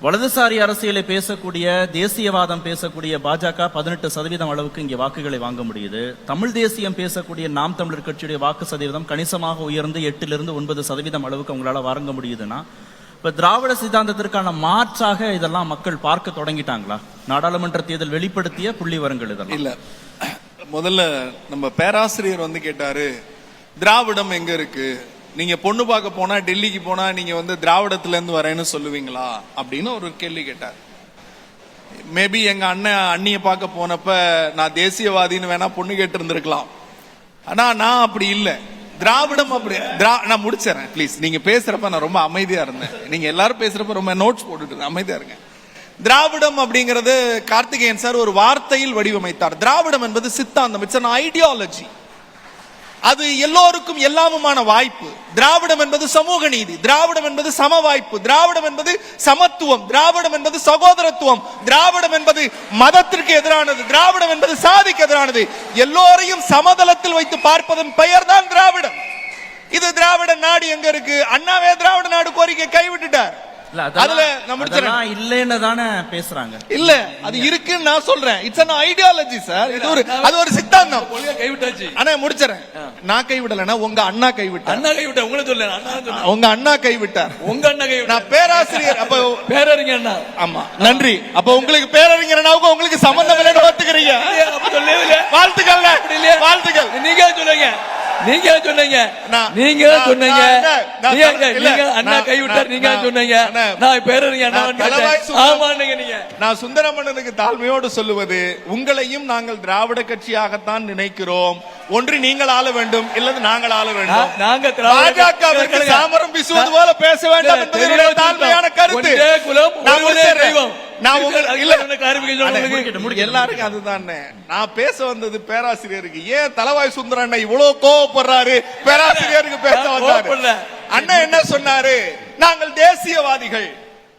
வலதுசாரி அரசியலை பேசக்கூடிய, தேசியவாதம் பேசக்கூடிய பாஜக 18% அளவுக்கு இங்கே வாக்குகளை வாங்க முடியுது. தமிழ் தேசியம் பேசக்கூடிய நாம் தமிழர் கட்சியுடைய வாக்கு சதவீதம் கணிசமாக உயர்ந்து 8% 9% அளவுக்கு அவங்களால வாங்க முடியுதுன்னா, இப்ப திராவிட சித்தாந்தத்திற்கான மாற்றாக இதெல்லாம் மக்கள் பார்க்க தொடங்கிட்டாங்களா? நாடாளுமன்ற தேர்தல் வெளிப்படுத்திய புள்ளி விவரங்கள் இதெல்லாம் இல்ல. முதல்ல நம்ம பேராசிரியர் கேட்டாரு, திராவிடம் எங்க இருக்கு? நீங்க பொண்ணு பார்க்க போனா, டெல்லிக்கு போனா நீங்க திராவிடத்துல இருந்து வரேன்னு சொல்லுவீங்களா அப்படின்னு ஒரு கேள்வி கேட்டார். மேபி எங்க அண்ணிய பார்க்க போனப்ப நான் தேசியவாதின்னு வேணா பொண்ணு கேட்டு இருந்திருக்கலாம். ஆனா நான் அப்படி இல்லை. திராவிடம் அப்படி நான் முடிச்சிடறேன் ப்ளீஸ். நீங்க பேசுறப்ப நான் ரொம்ப அமைதியா இருந்தேன். நீங்க எல்லாரும் பேசுறப்ப ரொம்ப நோட்ஸ் போட்டுட்டு அமைதியா இருங்க. திராவிடம் அப்படிங்கிறது கார்த்திகேயன் சார் ஒரு வார்த்தையில் வடிவமைத்தார். திராவிடம் என்பது சித்தாந்தம், இட்ஸ் an ஐடியாலஜி. அது எல்லோருக்கும் எல்லாமுமான வாய்ப்பு. திராவிடம் என்பது சமூக நீதி, திராவிடம் என்பது சம வாய்ப்பு, திராவிடம் என்பது சமத்துவம், திராவிடம் என்பது சகோதரத்துவம், திராவிடம் என்பது மதத்திற்கு எதிரானது, திராவிடம் என்பது சாதிக்கு எதிரானது. எல்லோரையும் சமதளத்தில் வைத்து பார்ப்பதன் பெயர் தான் திராவிடம். இது திராவிட நாடு எங்க இருக்கு? அண்ணாவே திராவிட நாடு கோரிக்கை கைவிட்டுட்டார். அதுல இல்லன்னு தானே பேசுறாங்க. இல்ல, அது இருக்குன்னு நான் சொல்றேன். It's an ideology sir. அது ஒரு சித்தாந்தம். கைவிட்டாச்சு. அண்ணா முடிச்சறேன். நான் கைவிடலனா உங்க அண்ணா கைவிட்டார். அண்ணா கைவிட்டார். உங்களை சொல்றேன். உங்க அண்ணா கைவிட்டார். உங்க அண்ணா கைவிட்டார். நான் பேராசிரியர். அப்ப பேரறிஞர் அண்ணா. ஆமா, நன்றி. அப்ப உங்களுக்கு பேரறிஞர் அண்ணாவுக்கு உங்களுக்கு சம்பந்தம் இல்லைன்னு ஒத்துக்கிறீங்க. வாழ்த்துக்கள், வாழ்த்துக்கள். நீங்க சொல்லுங்க. நீங்க சொன்னீங்க, நீங்க சொன்னீங்க, நீங்க அண்ணா கைவிட்டார், நீங்க சொன்னீங்க. நான் பேரறிஞர் நீங்க. நான் சுந்தரமன்னனுக்கு தாழ்மையோடு சொல்லுவது, உங்களையும் நாங்கள் திராவிட கட்சியாகத்தான் நினைக்கிறோம். ஒன்று நீங்கள் ஆள வேண்டும், இல்லது நாங்கள் ஆள வேண்டும். நாங்க பாஜகவிற்கு சாமரம் வீசுவது போல பேச வேண்டாம் என்பது தாழ்மையான கருத்து. எல்லாருக்கும் அதுதான். நான் பேச வந்தது பேராசிரியருக்கு. ஏன் தலவாய் சுந்தரன் இவ்வளவு கோவப்படுறாரு? பேராசிரியருக்கு பேச வந்தாரு. அண்ணன் என்ன சொன்னாரு? நாங்கள் தேசியவாதிகள்,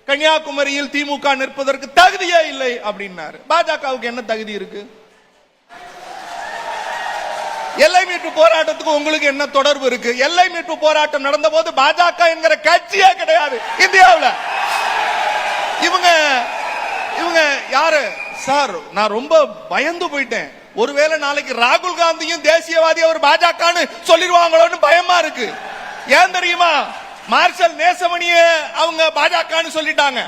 கன்னியாகுமரியில் திமுக நிற்பதற்கு தகுதியே இல்லை அப்படின்னாரு. பாஜகவுக்கு என்ன தகுதி இருக்கு? எல்லை மீட்பு போராட்டத்துக்கு உங்களுக்கு என்ன தொடர்பு இருக்கு? எல்லை மீட்பு போராட்டம் நடந்த போது பாஜக என்கிற கட்சியே கிடையாது இந்தியாவில். இவங்க யாரு சார்? நான் ரொம்ப பயந்து போயிட்டேன். ஒருவேளை நாளைக்கு ராகுல் காந்தியும் தேசியவாதி அவர் பாஜகன்னு சொல்லிடுவாங்களோன்னு பயமா இருக்கு. ஏன் தெரியுமா? மார்ஷல் நேசமணிய அவங்க பாஜகன்னு சொல்லிட்டாங்க.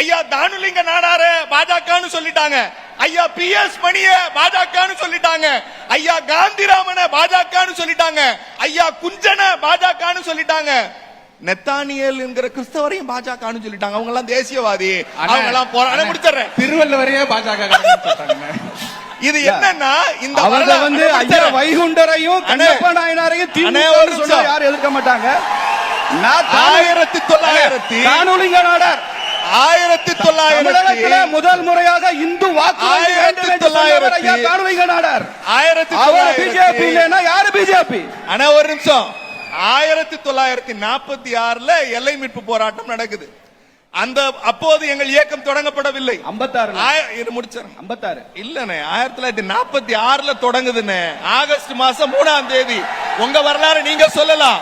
ஐயா தானுலிங்க நாடார பாஜகன்னு சொல்லிட்டாங்க. ஐயா PS மணிய பாஜகன்னு சொல்லிட்டாங்க. ஐயா காந்திராமன பாஜகன்னு சொல்லிட்டாங்க. ஐயா குஞ்சன பாஜகன்னு சொல்லிட்டாங்க. நெத்தானியல் என்கிற கிறிஸ்தவரையும் பாஜகன்னு சொல்லிட்டாங்க. அவங்க எல்லாம் தேசியவாதி, அவங்க எல்லாம் போராட முடிச்சறேன். திருவள்ளுவரையே பாஜக. இது என்னன்னா, இந்த வந்து ஐயா வைகுண்டரையும் கண்ணப்ப நாயனாரையும் திமுக சொன்னா யாரும் எதிர்க்க மாட்டாங்க. 1900 தானுலிங்க நாடார் 1900 முதல் முறையாக இந்து வாக்கு தானுலிங்க நாடார். 1900 யாரு பிஜேபி? ஆனா ஒரு நிமிஷம். 1946 எல்லை மீட்பு போராட்டம் நடக்குது. அந்த அப்போது எங்கள் இயக்கம் தொடங்கப்படவில்லை. 56 முடிச்சேன். 56 இல்லனே, 1946 தொடங்குதுன்னு. ஆகஸ்ட் மாசம் 3ஆம் தேதி. உங்க வரலாறு நீங்க சொல்லலாம்,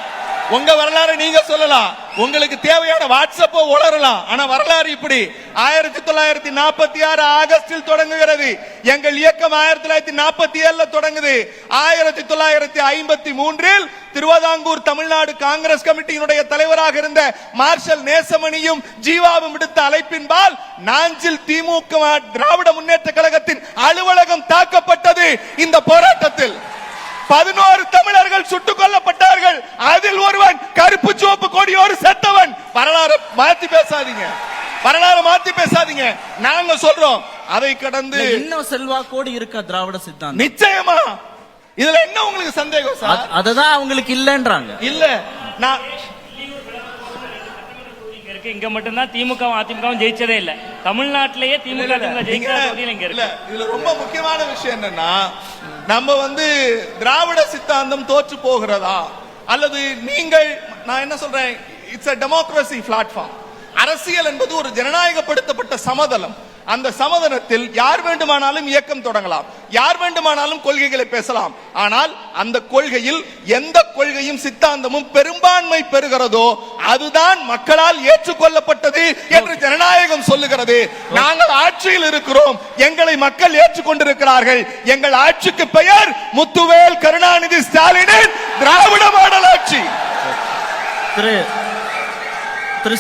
உங்க வரலாறு நீங்க சொல்லலாம், உங்களுக்கு தேவையான வாட்ஸ்அப்போ உளரலாம். ஆனா வரலாறு இப்படி. 1946 ஆகஸ்டில் தொடங்குகிறது. எங்கள் இயக்கம் 1947 தொடங்குது. 1953 திருவிதாங்கூர் தமிழ்நாடு காங்கிரஸ் கமிட்டியினுடைய தலைவராக இருந்த மார்ஷல் நேசமணியும் ஜீவாவும் விடுத்த அழைப்பின்பால் நாஞ்சில் திமுக திராவிட முன்னேற்ற கழகத்தின் அலுவலகம் தாக்கப்பட்டது. இந்த போராட்டத்தில் 11 தமிழர்கள் சுட்டுக் கொல்லப்பட்டார்கள். அதில் ஒருவன் கருப்பு சிவப்பு கொடியோடு செத்தவன். வரலாறு மாத்தி பேசாதீங்க, வரலாறு மாத்தி பேசாதீங்க. நாங்க சொல்றோம், அதை கடந்து இன்னும் செல்வாக்கோடு இருக்க திராவிட சித்தாந்தம் நிச்சயமா. இதுல என்ன உங்களுக்கு சந்தேகம் சார்? அததான் அவங்களுக்கு இல்லன்றாங்க. இல்ல, நான் இங்க மட்டும்தான் திமுக அதிமுகவும் ஜெயிச்சதே இல்ல. தமிழ்நாட்டிலேயே திமுக இல்ல. இதுல ரொம்ப முக்கியமான விஷயம் என்னன்னா, நம்ம வந்து திராவிட சித்தாந்தம் தோற்று போகிறதா அல்லது நீங்கள், நான் என்ன சொல்றேன், இட்ஸ் a democracy platform. அரசியல் என்பது ஒரு ஜனநாயகப்படுத்தப்பட்ட சமதளம். அந்த சமதளத்தில் யார் வேண்டுமானாலும் இயக்கம் தொடங்கலாம், யார் வேண்டுமானாலும் கொள்கைகளை பேசலாம். ஆனால் அந்த கொள்கையில் எந்த கொள்கையும் சித்தாந்தமும் பெரும்பான்மை பெறுகிறதோ அதுதான் மக்களால் ஏற்றுக்கொள்ளப்பட்டது என்று ஜனநாயகம் சொல்லுகிறது. நாங்கள் ஆட்சியில் இருக்கிறோம், எங்களை மக்கள் ஏற்றுக்கொண்டிருக்கிறார்கள். எங்கள் ஆட்சிக்கு பெயர் முத்துவேல் கருணாநிதி ஸ்டாலினின் திராவிட மாடல் ஆட்சி. திரு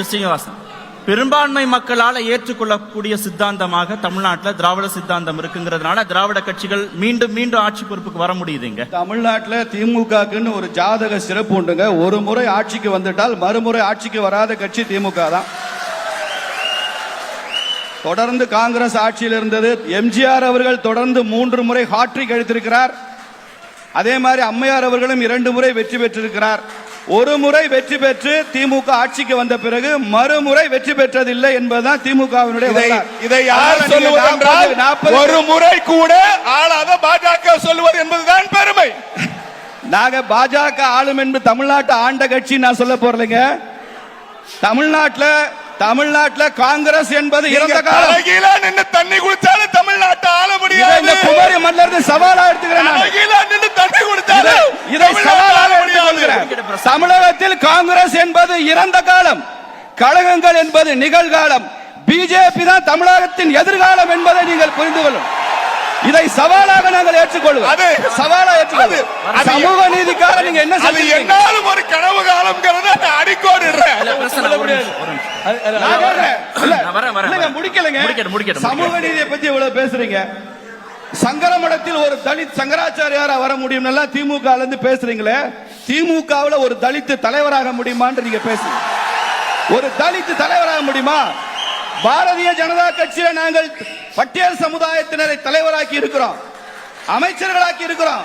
ஸ்ரீனிவாசன், பெரும்பான்மை மக்களால் ஏற்றுக்கொள்ளக்கூடிய சித்தாந்தமாக தமிழ்நாட்டில் திராவிட சித்தாந்தம் இருக்குங்கிறதுனால திராவிட கட்சிகள் மீண்டும் மீண்டும் ஆட்சி பொறுப்புக்கு வர முடியுதுங்க. தமிழ்நாட்டில் திமுகன்னு ஒரு ஜாதக சிறப்பு உண்டுங்க. ஒரு முறை ஆட்சிக்கு வந்துட்டால் மறுமுறை ஆட்சிக்கு வராத கட்சி திமுக தான். தொடர்ந்து காங்கிரஸ் ஆட்சியில் இருந்தது. எம்ஜிஆர் அவர்கள் தொடர்ந்து 3 முறை ஹாட்ரிக் அடித்திருக்கிறார். அதே மாதிரி அம்மையார் அவர்களும் 2 முறை வெற்றி பெற்றிருக்கிறார். ஒரு முறை வெற்றி பெற்று திமுக ஆட்சிக்கு வந்த பிறகு மறுமுறை வெற்றி பெற்றதில்லை என்பதுதான் திமுகவினுடைய இதை யார் சொல்லுவது என்றால் ஒரு முறை கூட ஆளாத பாஜக சொல்லுவது என்பதுதான் பெருமை. நாங்க பாஜக ஆளும் என்று தமிழ்நாட்டு ஆண்ட கட்சி நான் சொல்ல போறலைங்க. தமிழ்நாட்டுல காங்கிரஸ் என்பது இறந்த காலம். நின்று தண்ணி குடிச்சாலும் தமிழ்நாட்டை ஆள முடியாது. இந்த குமரி மன்னருக்கு சவாலா எடுத்துக்கிறேன். நின்று தண்ணி குடிச்சாலும் இதை சவாலாக எடுத்துக்கொள்கிறேன். தமிழகத்தில் காங்கிரஸ் என்பது இறந்த காலம், கழகங்கள் என்பது நிகழ்காலம், பிஜேபி தான் தமிழகத்தின் எதிர்காலம் என்பதை நீங்கள் புரிந்து கொள்ளும். இதை சவாலாக நாங்கள் ஏற்றுக்கொள்வோம். சவாலா ஏற்றுக்கொள்வோம். சமூக நீதிக்காக நீங்க என்ன சொல்றீங்க? என்னாலும் ஒரு கனவு காலம்ங்கறத அடிக்கோடு முடிக்கலைங்க. சமூக நீதியை பத்தி இவ்வளவு பேசுறீங்க. சங்கரமடத்தில் ஒரு தலித் சங்கராச்சாரியாரா வர முடியும் திமுக இருந்து பேசுறீங்களே. திமுகவில் ஒரு தலித் தலைவராக முடியுமான்னு நீங்க பேசுறீங்க. ஒரு தலித் தலைவராக முடியுமா? பாரதிய ஜனதா கட்சியில நாங்கள் பட்டியல் சமுதாயத்தினரை தலைவராக்கி இருக்கிறோம், அமைச்சர்களாக்கி இருக்கிறோம்,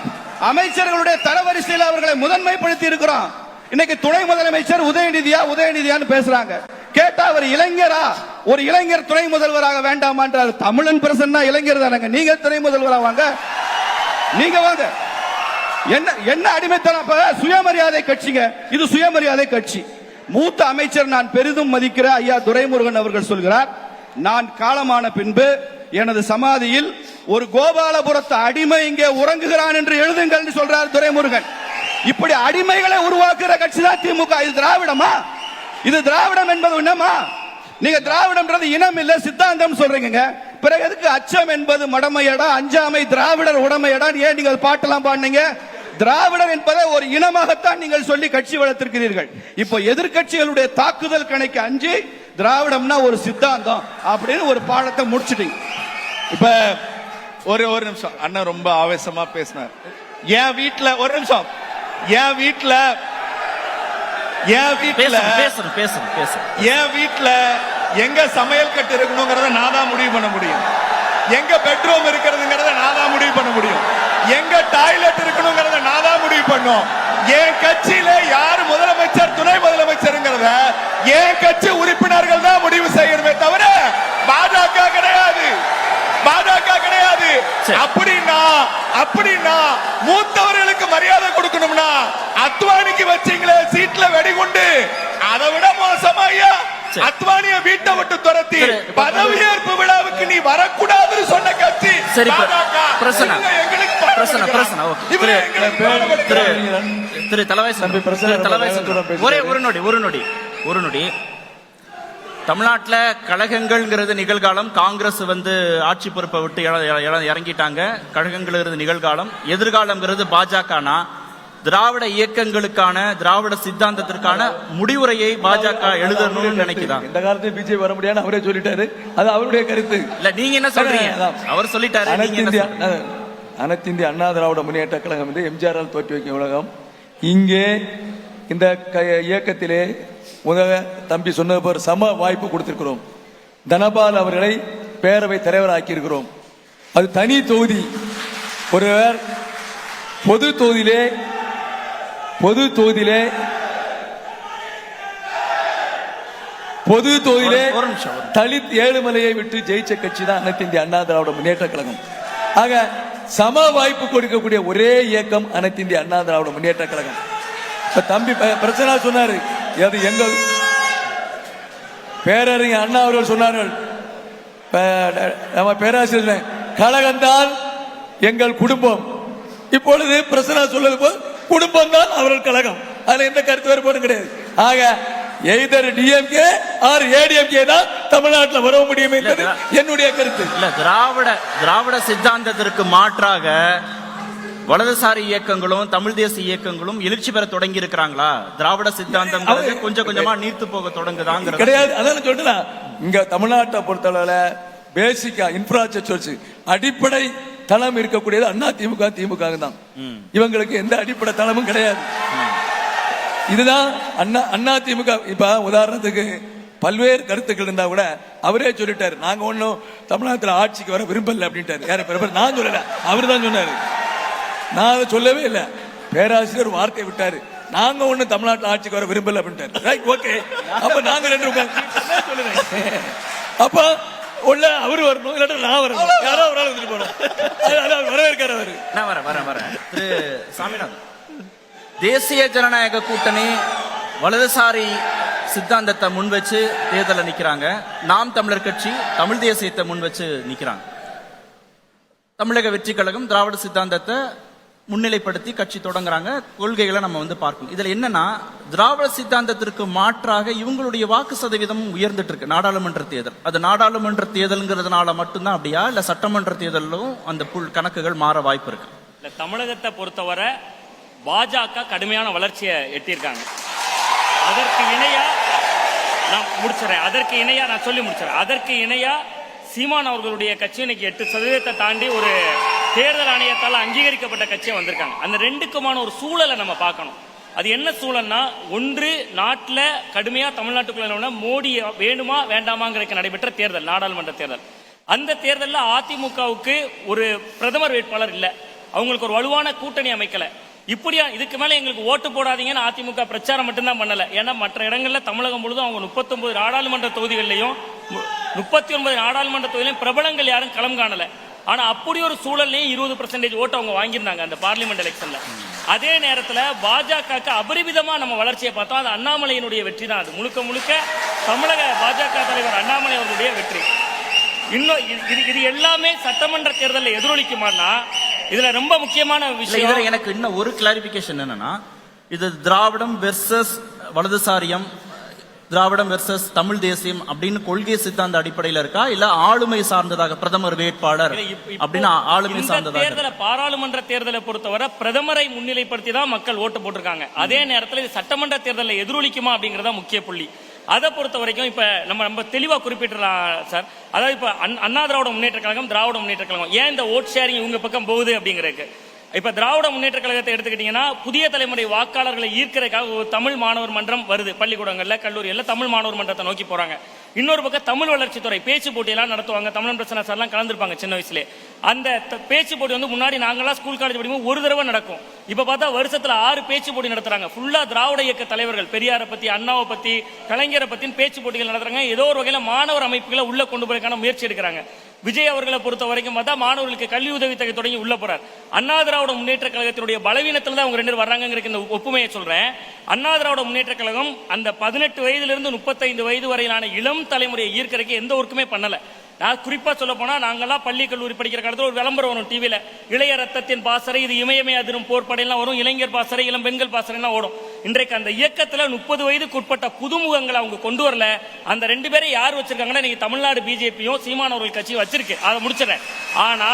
அமைச்சர்களுடைய தரவரிசையில் அவர்களை முதன்மைப்படுத்தி இருக்கிறோம். இன்னைக்கு துணை முதலமைச்சர் உதயநிதியான்னு பேசுறாங்க. கேட்டா அவர் இளைஞரா? ஒரு இளைஞர் துணை முதல்வராக வேண்டாமான்றார். தமிழன் பிரசன்னா இளைஞர் தானங்க. நீங்க துணை முதல்வராக வாங்க, நீங்க வாங்க. என்ன அடிமைத்தனம்? சுயமரியாதை கட்சிங்க இது, சுயமரியாதை கட்சி. மூத்த அமைச்சர் நான் பெரிதும் மதிக்கிற ஐயா துரைமுருகன் அவர்கள் சொல்கிறார், நான் காலமான பின்பு எனது சமாதியில் ஒரு கோபாலபுரத்து அடிமை இங்கே உறங்குகிறான் என்று எழுதுங்கள் சொல்றார் துரைமுருகன். இப்படி அடிமைகளை உருவாக்குற கட்சி தான் திமுக. இது திராவிடமா? இது திராவிடம் என்பது என்னமா? நீங்க திராவிடம்ன்றது இனம் இல்ல சித்தாந்தம் சொல்றீங்க. பிறகு எதுக்கு அச்சம் என்பது மடமையடா, அஞ்சாமை திராவிடர் உடமையடா ஏன் நீங்க பாட்டெல்லாம் பாடுனீங்க? திராவிடர் என்பதை ஒரு இனமாகத்தான் நீங்கள் சொல்லி கட்சி வளர்த்திருக்கிறீர்கள். இப்போ எதிர்கட்சிகளுடைய தாக்குதல் கணக்கு அஞ்சு திராவிடம்னா ஒரு சித்தாந்தம் அப்படின்னு ஒரு பாடத்தை முடிச்சிட்டீங்க. இப்ப ஒரு நிமிஷம், அண்ணன் ரொம்ப ஆவேசமா பேசினார். என் வீட்டுல ஒரு நிமிஷம், என் வீட்டுல எங்க சமையல் கட்டு இருக்கணுங்கிறத நான் தான் முடிவு பண்ண முடியும். எங்க பெட்ரூம் இருக்கிறதுங்கிறத நான் தான் முடிவு பண்ண முடியும். எங்க டாய்லெட் இருக்கணுங்கிறத நான் தான் முடிவு பண்ணும். என் கட்சியில யாரு முதலமைச்சர் துணை முதலமைச்சருங்கிறத என் கட்சி உறுப்பினர்கள் தான் முடிவு செய்யணுமே தவிர பாஜக கிடையாது. பாஜக கிடையாது. அப்படின்னா மூத்தவர்களுக்கு மரியாதை கொடுக்கணும்னா அத்வானிக்கு வச்சீங்களே சீட்ல வெடிகுண்டு, அதை விட மோசமா ஐயா அத்வானிய வீட்டை விட்டு துரத்தி பதவியேற்பு விழாவுக்கு நீ வரக்கூடாதுன்னு சொன்ன கட்சி ஒரு நொடி. தமிழ்நாட்டில் கழகங்கள்ங்கிறது நிகழ்காலம். காங்கிரஸ் ஆட்சி பொறுப்பை விட்டு இறங்கிட்டாங்க. கழகங்கிறது நிகழ்காலம். எதிர்காலம்ங்கிறது பாஜகனா திராவிட இயக்கங்களுக்கான திராவிட சித்தாந்தத்திற்கான முடிவுரையை பாஜக எழுதணும்னு நினைக்குதான். இந்த காலத்துல பிஜேபி வர முடியாது அவரே சொல்லிட்டாரு. அது அவருடைய கருத்து இல்ல. நீங்க என்ன சொல்றீங்க? அவர் சொல்லிட்டாரு. அனைத்து இந்திய அண்ணா திராவிட முன்னேற்ற கழகம் எம்ஜிஆரால் தோற்றி வைக்கும் உலகம். இங்கே இந்த இயக்கத்திலே முதல தம்பி சொன்ன போர் சம வாய்ப்பு கொடுத்திருக்கிறோம். தனபால் அவர்களை பேரவை தலைவராக்கி இருக்கிறோம். அது தனி தொகுதி. ஒருவர் பொது தொகுதியிலே தலித் ஏழுமலையை விட்டு ஜெயிச்ச கட்சி தான் அனைத்து இந்திய அண்ணா திராவிட முன்னேற்ற கழகம். ஆக சம வாய்ப்பு கொடுக்கக்கூடிய ஒரே இயக்கம் அனைத்து இந்திய அண்ணா திராவிட முன்னேற்ற கழகம். தம்பி பிரச்சனை சொன்னாரு, அது எங்கள் பேரறிஞர் அண்ணா அவர்கள் சொன்னார்கள், நம்ம பேராசிரியர் கழகம்தான் எங்கள் குடும்பம். இப்பொழுது பிரச்சனை சொல்வது போல் குடும்பம் தான் அவர்கள் கழகம். அதுல எந்த கருத்து வேறுபாடும் கிடையாது. ஆக எய்தர் டிஎம்கே ஆர் ஏடிஎம்கே தான் தமிழ்நாட்டில் வர முடியும் என்பது என்னுடைய கருத்து. இல்ல, திராவிட சித்தாந்தத்திற்கு மாற்றாக வலதுசாரி இயக்கங்களும் தமிழ் தேசிய இயக்கங்களும் எழுச்சி பெற தொடங்கி இருக்கிறாங்களா? திராவிட சித்தாந்தம் கொஞ்சம் கொஞ்சமா நீர்த்து போக தொடங்குதாங்க கிடையாது. அதான் சொல்றேன், இங்க தமிழ்நாட்டை பொறுத்தளவுல பேசிக்கா இன்ஃப்ராஸ்ட்ரக்சர் அடிப்படை தளம் இருக்கக்கூடியது அண்ணா திமுக தான். இவங்களுக்கு எந்த அடிப்படை தளமும் கிடையாது. இதுதான் அண்ணா திமுக. இப்ப உதாரணத்துக்கு பல்வேறு கருத்துக்கள் இருந்தா கூட அவரே சொல்லிட்டாரு, நாங்க ஒன்னும் தமிழ்நாட்டில் ஆட்சிக்கு வர விரும்பல அப்படின்ட்டாரு. யாரு? நான் சொல்லல, அவரு தான் சொன்னாரு. நான் அதை சொல்லவே இல்லை. பேராசிரியர் வார்த்தை விட்டாரு, நாங்க ஒண்ணு தமிழ்நாட்டுல ஆட்சிக்கு வர விரும்பல அப்படின்ட்டாரு. Right, okay. அப்ப நாங்க ரெண்டு உட்கார்ந்து அப்ப உள்ள அவரு வரணும், இல்லாட்டா நான் வரணும், யாரோ ஒரு ஆள் வந்துட்டு போனோம். அவர் வரவேற்காரு. அவரு நான் வரேன். திரு சாமிநாதன், தேசிய ஜனநாயக கூட்டணி வலதுசாரி சித்தாந்தத்தை முன் வச்சு தேர்தல நிக்கிறாங்க. நாம் தமிழர் கட்சி தமிழ் தேசியத்தை முன் வச்சு நிக்கிறாங்க. தமிழக வெற்றி கழகம் திராவிட சித்தாந்தத்தை முன்னிலைப்படுத்தி கட்சி தொடங்குறாங்க. கொள்கைகளை நம்ம பார்க்கணும். இதுல என்னன்னா, திராவிட சித்தாந்தத்திற்கு மாற்றாக இவங்களுடைய வாக்கு சதவீதம் உயர்ந்துட்டு இருக்கு. நாடாளுமன்ற தேர்தல், அது நாடாளுமன்ற தேர்தல்ங்கிறதுனால மட்டும்தான் அப்படியா, இல்ல சட்டமன்ற தேர்தலும் அந்த கணக்குகள் மாற வாய்ப்பு இருக்கு? இல்ல, தமிழகத்தை பொறுத்தவரை பாஜக கடுமையான வளர்ச்சியை எட்டியிருக்காங்க. அதற்கு இணையா அதற்கு இணையா சீமான் அவர்களுடைய கட்சி இன்னைக்கு 8% தாண்டி ஒரு தேர்தல் ஆணையத்தால் அங்கீகரிக்கப்பட்ட கட்சியை வந்திருக்காங்க. அந்த ரெண்டுக்குமான ஒரு சூழலை நம்ம பார்க்கணும். அது என்ன சூழல்னா, ஒன்று நாட்டில் கடுமையா தமிழ்நாட்டுக்குள்ள மோடி வேணுமா வேண்டாமாங்கிறதுக்கு நடைபெற்ற தேர்தல், நாடாளுமன்ற தேர்தல். அந்த தேர்தலில் அதிமுகவுக்கு ஒரு பிரதமர் வேட்பாளர் இல்லை, அவங்களுக்கு ஒரு வலுவான கூட்டணி அமைக்கல. இப்படியா இதுக்கு மேல எங்களுக்கு ஓட்டு போடாதீங்கன்னு அதிமுக பிரச்சாரம் மட்டும்தான் பண்ணல. ஏன்னா மற்ற இடங்கள்ல தமிழகம் முழுதும் அவங்க 39 நாடாளுமன்ற தொகுதிகளிலையும் 39 நாடாளுமன்ற தொகுதியிலையும் பிரபலங்கள் யாரும் களம் காணல. ஆனா அப்படி ஒரு சூழல்லையும் 20% ஓட்டு அவங்க வாங்கியிருந்தாங்க அந்த பார்லிமெண்ட் எலெக்ஷன்ல. அதே நேரத்தில் பாஜகவுக்கு அபரிமிதமா நம்ம வளர்ச்சியை பார்த்தோம். அது அண்ணாமலையினுடைய வெற்றி தான். அது முழுக்க முழுக்க தமிழக பாஜக தலைவர் அண்ணாமலை அவர்களுடைய வெற்றி. இன்னும் இது எல்லாமே சட்டமன்ற தேர்தலில் எதிரொலிக்குமானா, இதுல ரொம்ப முக்கியமான விஷயம், எனக்கு இன்னும் ஒரு கிளாரிபிகேஷன் என்னன்னா, இது திராவிடம் வெர்சஸ் வலதுசாரியம், திராவிடம் வெர்சஸ் தமிழ் தேசியம் அப்படின்னு கொள்கை சித்தாந்த அடிப்படையில் இருக்கா, இல்ல ஆளுமை சார்ந்ததாக பிரதமர் வேட்பாளர் அப்படின்னு ஆளுமை சார்ந்ததாக? தேர்தல பாராளுமன்ற தேர்தலை பொறுத்தவரை பிரதமரை முன்னிலைப்படுத்தி தான் மக்கள் ஓட்டு போட்டிருக்காங்க. அதே நேரத்தில் இது சட்டமன்ற தேர்தலில் எதிரொலிக்குமா அப்படிங்கறத முக்கிய புள்ளி. அதை பொறுத்த வரைக்கும் இப்ப நம்ம தெளிவா குறிப்பிடலாம் சார். அதாவது இப்ப அண்ணா திராவிட முன்னேற்ற கழகம், திராவிட முன்னேற்ற கழகம் ஏன் இந்த ஓட் ஷேரிங் இவங்க பக்கம் போகுது அப்படிங்கிறதுக்கு, இப்ப திராவிட முன்னேற்ற கழகத்தை எடுத்துக்கிட்டீங்கன்னா, புதிய தலைமுறை வாக்காளர்களை ஈர்க்கிறதுக்காக ஒரு தமிழ் மாணவர் மன்றம் வருது. பள்ளிக்கூடங்கள்ல கல்லூரிகள்ல தமிழ் மாணவர் மன்றத்தை நோக்கி போறாங்க. இன்னொரு பக்கம் தமிழ் வளர்ச்சித்துறை பேச்சு போட்டியெல்லாம் நடத்துவாங்க. தமிழன் பிரச்சனை சார்லாம் கலந்துருப்பாங்க சின்ன வயசுல. அந்த பேச்சு போட்டி முன்னாடி நாங்களாம் ஸ்கூல் காலேஜ் படிக்கும்போது ஒரு தடவை நடக்கும். இப்ப பார்த்தா வருஷத்துல 6 பேச்சு போட்டி நடத்துறாங்க. ஃபுல்லா திராவிட இயக்க தலைவர்கள், பெரியாரை பத்தி, அண்ணாவை பத்தி, கலைஞரை பத்தி பேச்சு போட்டிகள் நடத்துறாங்க. ஏதோ ஒரு வகையில மாணவர் அமைப்புகளை உள்ள கொண்டு போறதுக்கான முயற்சி எடுக்கிறாங்க. விஜய் அவர்களை பொறுத்த வரைக்கும் பார்த்தா மாணவர்களுக்கு கல்வி உதவித்தொகை தொடங்கி உள்ள போறார். அண்ணா திராவிட முன்னேற்ற கழகத்தினுடைய பலவீனத்துல தான் அவங்க 2 பேர் வர்றாங்க. இந்த ஒப்புமையை சொல்றேன். அண்ணா திராவிட முன்னேற்ற கழகம் அந்த 18 வயதிலிருந்து 35 வயது வரையிலான இளம் தலைமுறையை ஈர்க்கிறதுக்கு எந்த ஒர்க்குமே பண்ணல. நான் குறிப்பா சொல்ல போனா, நாங்கெல்லாம் பள்ளி கல்லூரி படிக்கிற காலத்துல ஒரு விளம்பரம் வரும் டிவியில, இளைய ரத்தத்தின் பாசறை, இது இமயமே அதிரும் போர்ப்படையெல்லாம் வரும், இளைஞர் பாசறை, இளம் பெண்கள் பாசறைலாம் ஓடும். இன்றைக்கு அந்த இயக்கத்துல 30 வயதுக்கு உட்பட்ட புதுமுகங்களை அவங்க கொண்டு வரல. அந்த 2 பேரை யார் வச்சிருக்காங்கன்னா, இன்னைக்கு தமிழ்நாடு பிஜேபியும் சீமானவர்கள் கட்சியும் வச்சிருக்கு. அதை முடிச்சிடறேன். ஆனா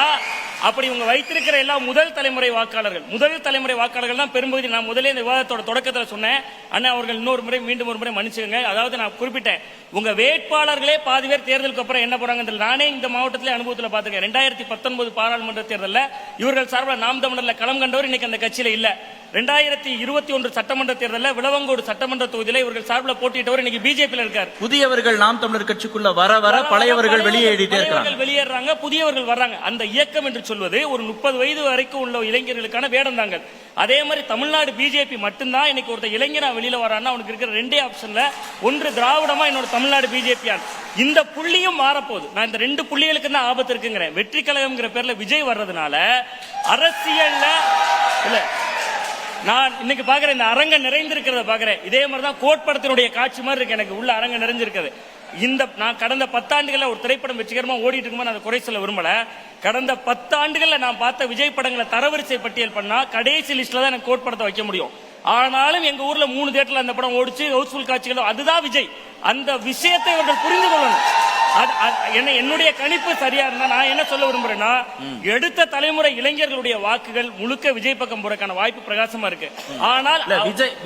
அப்படி இவங்க வைத்திருக்கிற எல்லா முதல் தலைமுறை வாக்காளர்கள் தான் பெரும்பகுதி. நான் முதலே இந்த விவாதத்தோட தொடக்கத்தில் சொன்னேன். அண்ணா அவர்கள் மீண்டும் ஒரு முறை மன்னிச்சுங்க. அதாவது நான் குறிப்பிட்டேன், உங்க வேட்பாளர்களே பாதி பேர் தேர்தலுக்கு அப்புறம் என்ன போறாங்க. நானே இந்த மாவட்டத்திலே அனுபவத்தில் பார்த்துருக்கேன். 2019 பாராளுமன்ற தேர்தலில் இவர்கள் சார்பில் நாம் தமிழர்ல களம் கண்டவர் இன்னைக்கு அந்த கட்சியில இல்ல. 2021 சட்டமன்ற தேர்தலில் விளவங்கோடு சட்டமன்ற தொகுதியில இவர்கள் சார்பில் போட்டியிட்டவர் இன்னைக்கு பிஜேபியில் இருக்கார். புதியவர்கள் நாம் தமிழர் கட்சிக்குள்ள வர பழையவர்கள் வெளியேறாங்க, புதியவர்கள் வர்றாங்க. அந்த இயக்கம் என்று சொல்வது ஒரு 30 வயது வரைக்கும் உள்ள இளைஞர்களுக்கான வேடம் தாங்க. அதே மாதிரி தமிழ்நாடு பிஜேபி மட்டும்தான் இன்னைக்கு ஒருத்தர் இளைஞரா வெளியில வரான்னா அவனுக்கு இருக்கிற 2 ஆப்ஷன்ல ஒன்று திராவிடமா, இன்னொரு தமிழ்நாடு பிஜேபியா. இந்த புள்ளியும் மாறப்போகுது. நான் இந்த 2 புள்ளிகளுக்கு தான் ஆபத்து இருக்குங்கிறேன். வெற்றி கழகம்ங்கிற பேர்ல விஜய் வர்றதுனால அரசியல்ல இல்ல, நான் இன்னைக்கு பாக்குறேன் இந்த அரங்க நிறைந்திருக்கிறத பாக்குறேன். இதே மாதிரிதான் கோட்படத்தினுடைய காட்சி மாதிரி இருக்கு எனக்கு உள்ள அரங்க நிறைஞ்சிருக்கிறது. நான் கடந்த 10 ஆண்டுகள்ல ஒரு திரைப்படம் வெற்றிகரமா ஓடிட்டு இருக்கும்போது அதை குறை சொல்ல விரும்பல. கடந்த 10 ஆண்டுகள்ல நான் பார்த்த விஜய் படங்களை தரவரிசை பட்டியல் பண்ணா கடைசி லிஸ்ட்ல தான் எனக்கு கோட்படத்தை வைக்க முடியும். ஆனாலும் எங்க ஊர்ல 3 தியேட்டர்ல அந்த படம் ஓடிச்சு, ஹவுஸ்ஃபுல் காட்சிகள். அதுதான் விஜய். அந்த விஷயத்தை இவர்கள் புரிந்து கொள்ளணும். என்னுடைய கணிப்பு சரியா இருந்தா நான் என்ன சொல்ல விரும்புறேன்னா, எடுத்த தலைமுறை இளைஞர்களுடைய வாக்குகள் முழுக்க விஜய் பக்கம் போறதுக்கான வாய்ப்பு பிரகாசமா இருக்கு. ஆனால்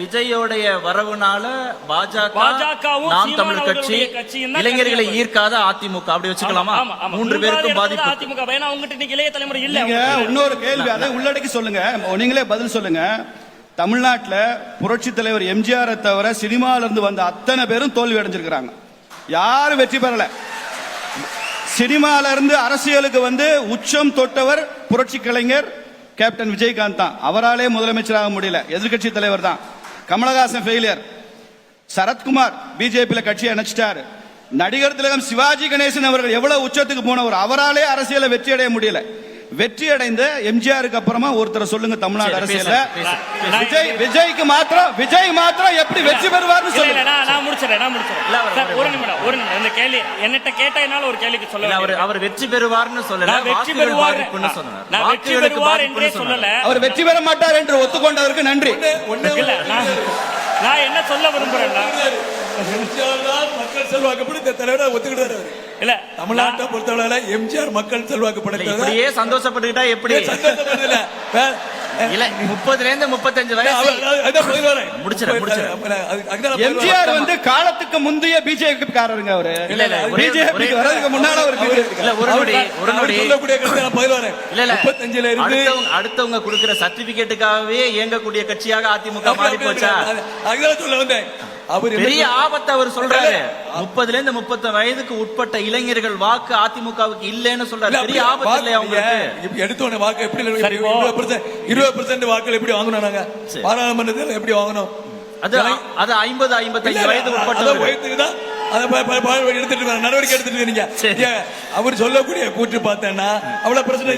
விஜயோடைய வரவுனால பாஜகவும் நாம் தமிழர் கட்சி இளைஞர்களை ஈர்க்காத அதிமுக அப்படி வச்சுக்கலாமா? 3 பேருக்கும் பாதிப்பு. அதிமுக ஏன்னா அவங்ககிட்ட இன்னைக்கு இளைய தலைமுறை இல்ல. இன்னொரு கேள்வி, அதை உள்ளடக்கி சொல்லுங்க, நீங்களே பதில் சொல்லுங்க. தமிழ்நாட்டில் புரட்சி தலைவர் எம்ஜிஆரை தவிர சினிமால இருந்து வந்த அத்தனை பேரும் தோல்வி அடைஞ்சிருக்கிறாங்க. யாரும் வெற்றி பெறல. சினிமால இருந்து அரசியலுக்கு உச்சம் தொட்டவர் புரட்சி கலைஞர் கேப்டன் விஜயகாந்த் தான். அவராலே முதலமைச்சராக முடியல, எதிர்கட்சி தலைவர் தான். கமலஹாசன் ஃபெயிலியர், சரத்குமார் பிஜேபியில கட்சியை அணைச்சிட்டாரு, நடிகர் திலகம் சிவாஜி கணேசன் அவர்கள் எவ்வளவு உச்சத்துக்கு போனவர், அவராலே அரசியல வெற்றி அடைய முடியல. வெற்றி அடைந்த எம்ஜிஆருக்கு அப்புறமா ஒருத்தர் சொல்லுங்க தமிழ்நாடு அரசியல்ல விஜய் மாத்திரம் எப்படி வெற்றி பெறுவார்னு சொல்லுங்க. நான் முடிச்சிடறேன். சார், ஒரு நிமிடம் இந்த கேள்வி என்னட்ட கேட்டதனால ஒரு கேள்விக்கு சொல்ல அவர் வெற்றி பெறுவார்னு சொல்லல, வெற்றி பெறுவார் என்றே சொல்லல. அவர் வெற்றி பெற மாட்டார் என்று ஒத்துக்கொண்டதற்கு நன்றி. இல்ல, நான் என்ன சொல்ல விரும்புறேன்னா, மக்கள் செல்வாக்கு இந்த தலைவரை ஒத்துக்கிட்டாரு. இல்ல, தமிழ்நாட்டை பொறுத்தவரை எம்ஜிஆர் மக்கள் செல்வாக்கு இப்படியே சந்தோஷப்பட்டுக்கிட்டா எப்படி? இல்ல 30ல 35 வயசு எம்ஜிஆர் வந்து காலத்துக்கு முந்தைய பிஜேபி காரருங்க அவரு. பிஜேபி வரதுக்கு முன்னால ஒரு அடுத்தவங்க கொடுக்கிற சர்டிபிகேட்டுக்காகவே இயங்கக்கூடிய கட்சியாக அதிமுக மாறி போச்சா? சொல்ல வந்தேன். பெரிய ஆபத்தை அவர் சொல்றாரு. 30ல 30 வயதுக்கு உட்பட்ட இளைஞர்கள் வாக்கு அதிமுகவுக்கு இல்லன்னு சொல்றாரு. பெரிய ஆபத்து இல்லையா உங்களுக்கு? எடுத்தோட வாக்கு எப்படி 20% வாக்குகள் எப்படி வாங்கணும்? நாங்க பாராளுமன்றத்தில் எப்படி வாங்கணும்? அது 50-55 வயது உட்பட்ட எடுத்துட்டு நடவடிக்கை எடுத்துட்டு இருக்கீங்க. அவர் சொல்லக்கூடிய கூற்று பார்த்தேன்னா அவ்வளவு பிரச்சனை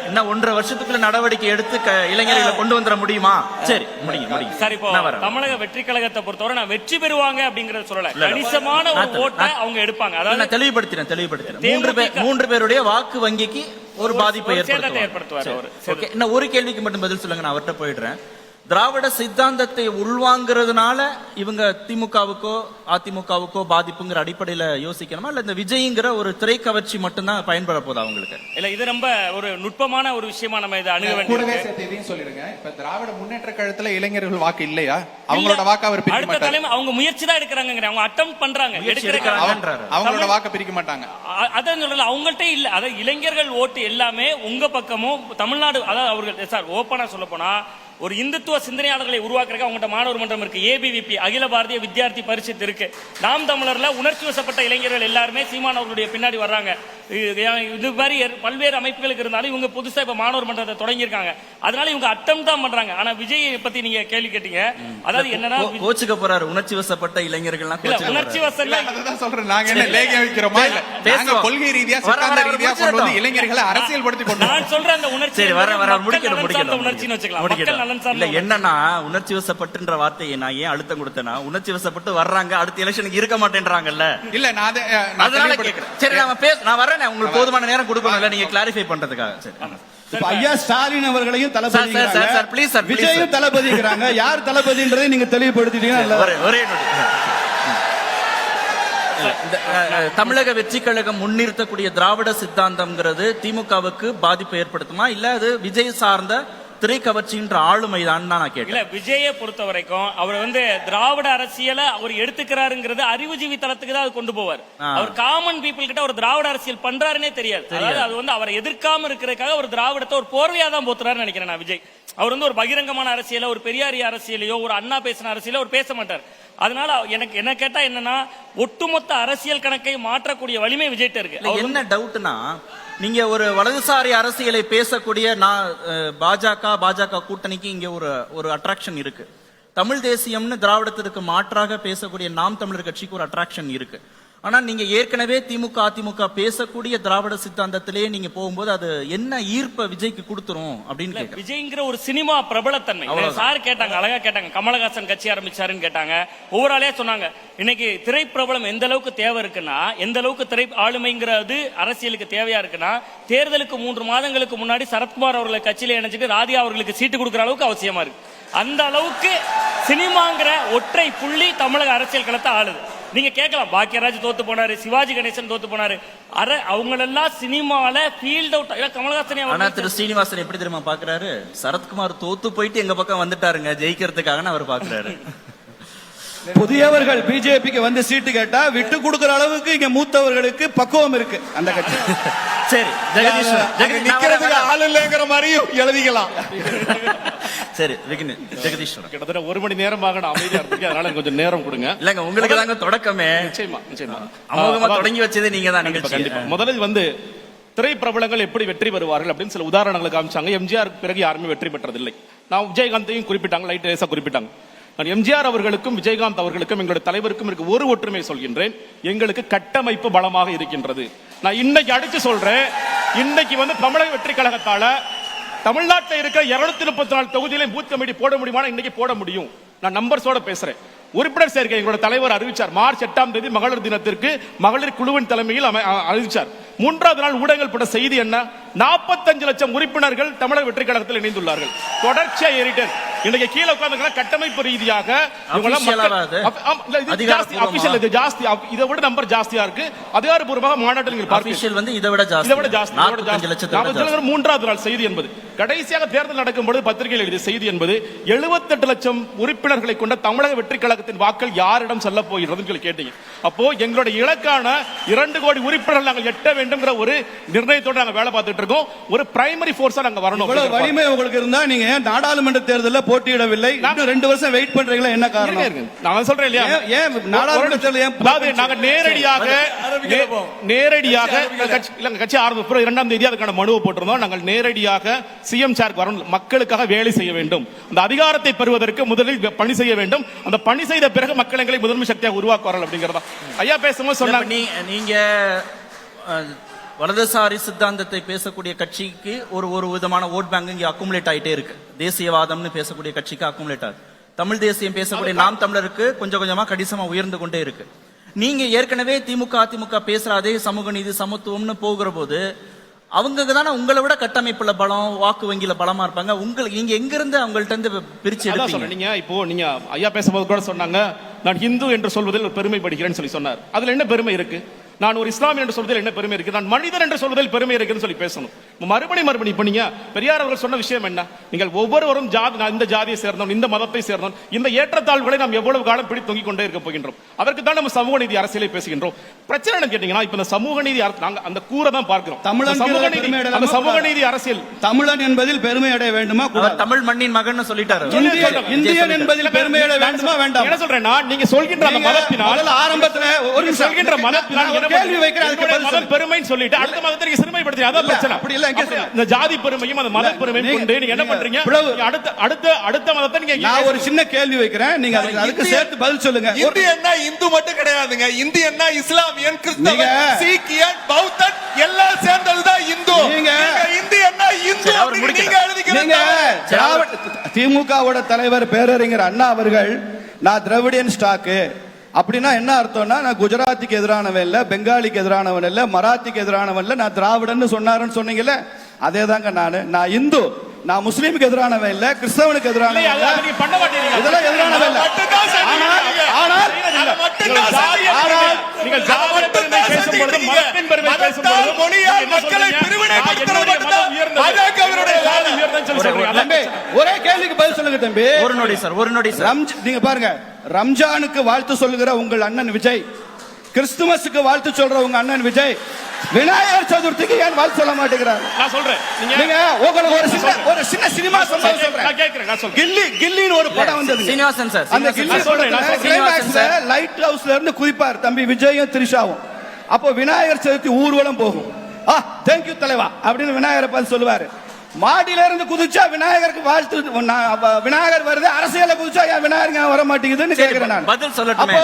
என்ன 1.5 வருஷத்துக்குள்ள நடவடிக்கை எடுத்து இளைஞர்களை கொண்டு வந்துட முடியுமா? சரி, முடியும். சரி, இப்போ தமிழக வெற்றி கழகத்தை பொறுத்தவரை நான் வெற்றி பெறுவாங்க அப்படிங்கறத சொல்லல, கணிசமான ஒரு ஓட்டை அவங்க எடுப்பாங்க. அதாவது நான் தெளிவுபடுத்தினேன். 3 பேருடைய வாக்கு வங்கிக்கு ஒரு பாதிப்பை ஏற்படுத்துவார். என்ன ஒரு கேள்விக்கு மட்டும் பதில் சொல்லுங்க, நான் அவர்கிட்ட போயிடுறேன். திராவிட சித்தாந்தத்தை உள்வாங்கிறதுனால இவங்க திமுகவுக்கோ அதிமுகவுக்கோ பாதிப்புங்கிற அடிப்படையில யோசிக்கணுமா, இல்ல இந்த விஜய்ங்கிற ஒரு திரைக்கவர்ச்சி மட்டும்தான் பயன்பட போதா அவங்களுக்கு? இல்ல, இது ரொம்ப ஒரு நுட்பமான ஒரு விஷயமா நம்ம இதை அணுக வேண்டியது. சொல்லிடுங்க, இப்ப திராவிட முன்னேற்ற கழகத்துல இளைஞர்கள் வாக்கு இல்லையா? அவங்களோட வாக்கு அவர் பிரிக்க மாட்டாங்க. அவங்க முயற்சி தான் எடுக்கிறாங்க, அவங்க அட்டம் பண்றாங்க, அவங்களோட வாக்கு பிரிக்க மாட்டாங்க. அதான் சொல்லல, அவங்கள்ட்ட இல்ல. அதாவது இளைஞர்கள் ஓட்டு எல்லாமே உங்க பக்கமும் தமிழ்நாடு, அதாவது அவர்கள் சார் ஓப்பனா சொல்ல போனா ஒரு இந்துத்துவ சிந்தனையாளர்களை உருவாக்குறதுக்கு அவங்கள்ட்ட மாணவர் மன்றம் இருக்கு, ஏபிவிபி அகில பாரதிய வித்யார்த்தி பரிஷத் இருக்கு. நாம் தமிழர்ல உணர்ச்சி வசப்பட்ட இளைஞர்கள் எல்லாருமே சீமான் அவர்களுடைய பின்னாடி வர்றாங்க. இது மாதிரி பல்வேறு அமைப்புகளுக்கு இருந்தாலும் இவங்க புதுசா இப்ப மாணவர் மன்றத்தை தொடங்கியிருக்காங்க. அதனால இவங்க அட்டம் தான் பண்றாங்க. ஆனா விஜய் பத்தி நீங்க கேள்வி கேட்டீங்க, அதாவது என்னன்னா கோச்சுக்க போறாரு உணர்ச்சி வசப்பட்ட இளைஞர்கள். உணர்ச்சி வசம் சொல்றேன், நாங்க என்ன லேகிய வைக்கிறோமா? இல்ல கொள்கை ரீதியா சித்தாந்த ரீதியா கொண்டு வந்து இளைஞர்களை அரசியல்படுத்தி கொண்டு நான் சொல்றேன் அந்த உணர்ச்சி உணர்ச்சின்னு வச்சுக்கலாம். இல்ல, என்னன்னா உணர்ச்சி வசப்பட்டுன்ற வார்த்தையை நான் ஏன் அழுத்தம் கொடுத்தேன்னா, உணர்ச்சி வசப்பட்டு வர்றாங்க, அடுத்த எலெக்ஷனுக்கு இருக்க மாட்டேன்றாங்கல்ல. இல்ல, நான் சரி, நான் வரேன், உங்களுக்கு போதுமான நேரம் கொடுக்கணும்ல நீங்க கிளாரிஃபை பண்றதுக்காக. சரி, ஐயா ஸ்டாலின் அவர்களையும் தளபதி, விஜயும் தளபதிங்கிறாங்க. யார் தளபதின்றதை நீங்க தெளிவுபடுத்திட்டீங்க. தமிழக வெற்றி கழகம் முன்னிறுத்தக்கூடிய திராவிட சித்தாந்தம்ங்கிறது திமுகவுக்கு பாதிப்பை ஏற்படுத்துமா, இல்ல அது விஜய் சார்ந்த திரைக்கவர்ச்சின்ற ஆளுமைதான் நான் கேட்டேன். இல்ல, விஜயை பொறுத்த வரைக்கும் அவர் வந்து திராவிட அரசியலை அவர் எடுத்துக்கிறாருங்கிறது அறிவுஜீவி தளத்துக்கு தான் அது கொண்டு போவார். அவர் காமன் பீப்புள் கிட்ட ஒரு திராவிட அரசியல் பண்றாருன்னே தெரியாது. அதாவது அது வந்து அவரை எதிர்க்காம இருக்கிறதுக்காக ஒரு திராவிடத்தை ஒரு போர்வையா தான் போத்துறாருன்னு நினைக்கிறேன் நான். விஜய் அவர் வந்து ஒரு பகிரங்கமான அரசியல, ஒரு பெரியாரி அரசியலையோ ஒரு அண்ணா பேசின அரசியலோ அவர் பேச மாட்டார். அதனால எனக்கு என்ன கேட்டா என்னன்னா, ஒட்டுமொத்த அரசியல் கணக்கை மாற்றக்கூடிய வலிமை விஜய்ட்ட இருக்கு. என்ன டவுட்னா, நீங்க ஒரு வலதுசாரி அரசியலை பேசக்கூடிய பாஜக கூட்டணிக்கு இங்க ஒரு அட்ராக்ஷன் இருக்கு. தமிழ் தேசியம்னு திராவிடத்திற்கு மாற்றாக பேசக்கூடிய நாம் தமிழர் கட்சிக்கு ஒரு அட்ராக்ஷன் இருக்கு. ஆனா நீங்க ஏற்கனவே திமுக அதிமுக பேசக்கூடிய திராவிட சித்தாந்தத்திலே நீங்க போகும்போது அது என்ன ஈர்ப்ப விஜய்க்கு கொடுத்துரும் அப்படின்னு விஜய்ங்கிற ஒரு சினிமா பிரபலத்தன்மை. சார் கேட்டாங்க, அழகா கேட்டாங்க, கமலஹாசன் கட்சி ஆரம்பிச்சாருன்னு கேட்டாங்க. ஒவ்வொரு ஆளையா சொன்னாங்க. இன்னைக்கு திரைப்பிரபலம் எந்த அளவுக்கு தேவை இருக்குன்னா, எந்த அளவுக்கு திரை ஆளுமைங்கிறது அரசியலுக்கு தேவையா இருக்குன்னா, தேர்தலுக்கு 3 மாதங்களுக்கு முன்னாடி சரத்குமார் அவர்களை கட்சியில இணைச்சிட்டு ராதியா அவர்களுக்கு சீட்டு கொடுக்குற அளவுக்கு அவசியமா இருக்கு. அந்த அளவுக்கு சினிமாங்கிற ஒற்றை புள்ளி தமிழக அரசியல் களத்தை ஆளுது. நீங்க கேட்கலாம், பாக்கியராஜ் தோத்து போனாரு, சிவாஜி கணேசன் தோத்து போனாரு, அவங்களெல்லாம் சினிமால ஃபீல்ட் அவுட். கமலஹாசன் திரு ஸ்ரீனிவாசன் எப்படி தெரியுமா பாக்குறாரு, சரத்குமார் தோத்து போயிட்டு எங்க பக்கம் வந்துட்டாருங்க ஜெயிக்கிறதுக்காக அவர் பாக்குறாரு. புதியவர்கள் பிஜேபிக்கு வந்து சீட்டு கேட்டா விட்டு கொடுக்கிற அளவுக்கு இங்க மூத்தவர்களுக்கு பக்குவம் இருக்கு அந்த கட்சி. சரி, நிக்கிறதுக்கு ஆள் இல்லைங்கிற மாதிரியும் எழுதிக்கலாம். சரி, ஜெகதீஸ்வரன் கிட்டத்தட்ட 1 மணி நேரமாக நான் அமைதியா இருக்கு, அதனால கொஞ்சம் நேரம் கொடுங்க. இல்லங்க, உங்களுக்கு தாங்க தொடக்கமே. நிச்சயமா அமோகமா தொடங்கி வச்சதே நீங்க தான். கண்டிப்பா முதலில் வந்து திரை பிரபலங்கள் எப்படி வெற்றி பெறுவார்கள் அப்படின்னு சில உதாரணங்களை காமிச்சாங்க. எம்ஜிஆர் பிறகு யாருமே வெற்றி பெற்றதில்லை. நான் விஜயகாந்தையும் குறிப்பிட்டாங்க, லைட் ரேஸா குறிப்பிட்டாங்க. நான் எம்ஜிஆர் அவர்களுக்கும் விஜயகாந்த் அவர்களுக்கும் எங்களுடைய தலைவருக்கும் இருக்க ஒரு ஒற்றுமை சொல்கின்றேன், எங்களுக்கு கட்டமைப்பு பலமாக இருக்கின்றது. நான் இன்னைக்கு அடிச்சு சொல்றேன், இன்னைக்கு வந்து தமிழக வெற்றி கழகத்தால தமிழ்நாட்டில் இருக்கிற 234 தொகுதியிலும் பூத் கமிட்டி போட முடியுமா? இன்னைக்கு போட முடியும். நான் நம்பர்ஸோட பேசுறேன். உறுப்பினர் சேர்க்கை எங்களோட தலைவர் அறிவிச்சார். மார்ச் 8ஆம் தேதி மகளிர் தினத்திற்கு மகளிர் குழுவின் தலைமையில் அறிவிச்சார். 3வது நாள் ஊடகங்கள் போட்ட செய்தி என்ன? 45 லட்சம் உறுப்பினர்கள் தமிழக வெற்றி கழகத்தில் இணைந்துள்ளார்கள். தொடர்ச்சியா ஏறிட்டு இன்னைக்கு கீழே உட்கார்ந்து கட்டமைப்பு ரீதியாக இதை விட நம்பர் ஜாஸ்தியா இருக்கு. அதிகாரப்பூர்வமாக மாநாட்டில் நீங்கள் பார்ப்பீர்கள் இதை விட ஜாஸ்தி. 3வது நாள் செய்தி என்பது கடைசியாக தேர்தல் நடக்கும் பொழுது பத்திரிகையில் எழுதிய செய்தி என்பது 78 லட்சம் உறுப்பினர்களை கொண்ட தமிழக வெற்றி கழகத்தின் வாக்கள் யாரிடம் செல்ல போகிறது கேட்டீங்க. அப்போ எங்களுடைய இலக்கான 2 கோடி உறுப்பினர்கள் நாங்கள் எட்ட வேண்டும்ங்கிற ஒரு நிர்ணயத்தோடு நாங்கள் வேலை பார்த்துட்டு இருக்கோம். ஒரு பிரைமரி போர்ஸா நாங்க வரணும். இவ்வளவு வலிமை உங்களுக்கு இருந்தா நீங்க நாடாளுமன்ற தேர்தலில் போட்டியிடவில்லை, 2 வருஷம் வெயிட் பண்றீங்களா? என்ன காரணம்? நான் சொல்றேன் இல்லையா, ஏன் நாடாளுமன்ற தேர்தல் நாங்க நேரடியாக கட்சி ஆரம்பிப்பு 2ஆம் தேதி அதுக்கான மனுவை போட்டிருந்தோம். நாங்கள் நேரடியாக சிஎம் சார் வரணும், மக்களுக்காக வேலை செய்ய வேண்டும், அந்த அதிகாரத்தை பெறுவதற்கு முதலில் பணி செய்ய வேண்டும், அந்த பணி செய்த பிறகு மக்கள் எங்களை முதன்மை சக்தியாக உருவாக்குவார்கள் அப்படிங்கறதா ஐயா பேசும்போது சொன்னாங்க. நீங்க வலதுசாரி சித்தாந்தத்தை பேசக்கூடிய கட்சிக்கு ஒரு விதமான ஓட் பேங்க் இங்க அக்குமுலேட் ஆயிட்டே இருக்கு. தேசியவாதம்னு பேசக்கூடிய கட்சிக்கு அக்குமுலேட் ஆகுது. தமிழ் தேசியம் பேசக்கூடிய நாம் தமிழருக்கு கொஞ்சம் கொஞ்சமா கணிசமா உயர்ந்து கொண்டே இருக்கு. நீங்க ஏற்கனவே திமுக அதிமுக பேசுற அதே சமூக நீதி சமத்துவம்னு போகிற போது அவங்க தானே உங்களை விட கட்டமைப்புல பலம், வாக்கு வங்கியில பலமா இருப்பாங்க. உங்களுக்கு நீங்க எங்க இருந்து அவங்கள்ட்ட இருந்து பிரிச்சு எடுப்பீங்க? நீங்க இப்போ நீங்க ஐயா பேசும்போது கூட சொன்னாங்க, நான் இந்து என்று சொல்வதில் ஒரு பெருமைப்படுகிறேன்னு சொல்லி சொன்னார். அதுல என்ன பெருமை இருக்கு? நான் ஒரு இஸ்லாமியன் என்று சொல்வதில் என்ன பெருமை இருக்கு? நான் மனிதன் என்று சொல்வதில் பெருமை இருக்குன்னு சொல்லி பேசணும். மறுபடி இப்ப நீங்க பெரியார் அவர்கள் சொன்ன விஷயம் என்ன? நீங்கள் ஒவ்வொருவரும் இந்த ஜாதியை சேர்ந்தோம், இந்த மதத்தை சேர்ந்தோம், இந்த ஏற்றத்தாழ்வுகளை நாம் எவ்வளவு காலம் பிடி தொங்கிக் கொண்டே இருக்க போகின்றோம். அதற்கு தான் நம்ம சமூக நீதி அரசியலை பேசுகின்றோம். பிரச்சனை என்ன கேட்டீங்கன்னா, இப்ப இந்த சமூக நீதி நாங்க அந்த கூரை தான் பார்க்கிறோம். சமூக நீதி அரசியல் தமிழன் என்பதில் பெருமை அடைய வேண்டுமா? தமிழ் மண்ணின் மகன் சொல்லிட்டாரு. இந்தியன் என்பதில் பெருமை அடைய வேண்டுமா வேண்டாம்? என்ன சொல்றேன்னா, நீங்க சொல்கின்ற அந்த மதத்தினால் ஆரம்பத்தில் ஒரு சொல்கின்ற மதத்தினால் கேள்வி வைக்கிறேன் பெருமைன்னு சொல்லிட்டு அடுத்த மதத்திற்கு சிறுமைப்படுத்தி அதான் பிரச்சனை. அப்படி இல்ல, இந்த ஜாதி பெருமையும் அந்த மத பெருமையும் கொண்டு நீங்க என்ன பண்றீங்க? அடுத்த மதத்தை நீங்க நான் ஒரு சின்ன கேள்வி வைக்கிறேன், நீங்க அதுக்கு சேர்த்து பதில் சொல்லுங்க. இந்தியன்னா இந்து மட்டும் கிடையாதுங்க. இந்தியன்னா இஸ்லாமியன், கிறிஸ்தவன், சீக்கியன், பௌத்தன் எல்லாம் சேர்ந்ததுதான் இந்து. நீங்க இந்தியன்னா இந்து நீங்க எழுதிக்கிறீங்க. திமுகவோட தலைவர் பேரறிஞர் அண்ணா அவர்கள் நான் திராவிடியன் ஸ்டாக்கு அப்படின்னா என்ன அர்த்தம்னா, நான் குஜராத்திக்கு எதிரானவன் இல்ல, பெங்காலிக்கு எதிரானவன் இல்ல, மராத்திக்கு எதிரானவன் இல்ல, நான் திராவிடன்னு சொன்னாருன்னு சொன்னீங்கல்ல, அதே தாங்க நான் இந்து, நான் முஸ்லீமுக்கு எதிரானவன் இல்ல, கிறிஸ்தவனுக்கு எதிரானவன் இல்ல, இதெல்லாம் எதிரானவன் இல்ல. ஆனால் நீங்கள் ஜாதி பெருமை பேசும்போது மதத்தின் பெருமை பேசும்போது மொழியால் மக்களை பிரிவினைப்படுத்துறது ஒரே கேள்விக்கு பதில் சொல்லுங்க தம்பி. ஒரு நொடி சார். நீங்க பாருங்க, ரம்ஜானுக்கு வாழ்த்து சொல்லுகிற உங்கள் அண்ணன் விஜய், கிறிஸ்துமஸுக்கு வாழ்த்து சொல்ற உங்க அண்ணன் விஜய், விநாயகர் சதுர்த்திக்கு ஏன் வாழ்த்து சொல்ல மாட்டேங்கிறார்? நான் சொல்றேன், நீங்க உங்களுக்கு ஒரு சின்ன சினிமா சொல்றேன். நான் கேக்குறேன், நான் சொல்றேன். கில்லின்னு ஒரு படம் வந்தது சீனிவாசன் சார். அந்த கில்லி கிளைமாக்ஸ்ல லைட் ஹவுஸ்ல இருந்து குதிப்பார் தம்பி விஜயும் திரிஷாவும். அப்போ விநாயகர் சதுர்த்தி ஊர்வலம் போகும். தேங்க்யூ தலைவா அப்படின்னு விநாயகரை பார்த்து சொல்லுவாரு. மாடியில இருந்து குதிச்சா விநாயகருக்கு வாழ்த்து, விநாயகர் வருது, அரசியல குதிச்சா ஏன் விநாயகர் வர மாட்டேங்குதுன்னு கேக்குறேன் நான். பதில் சொல்லட்டுமே.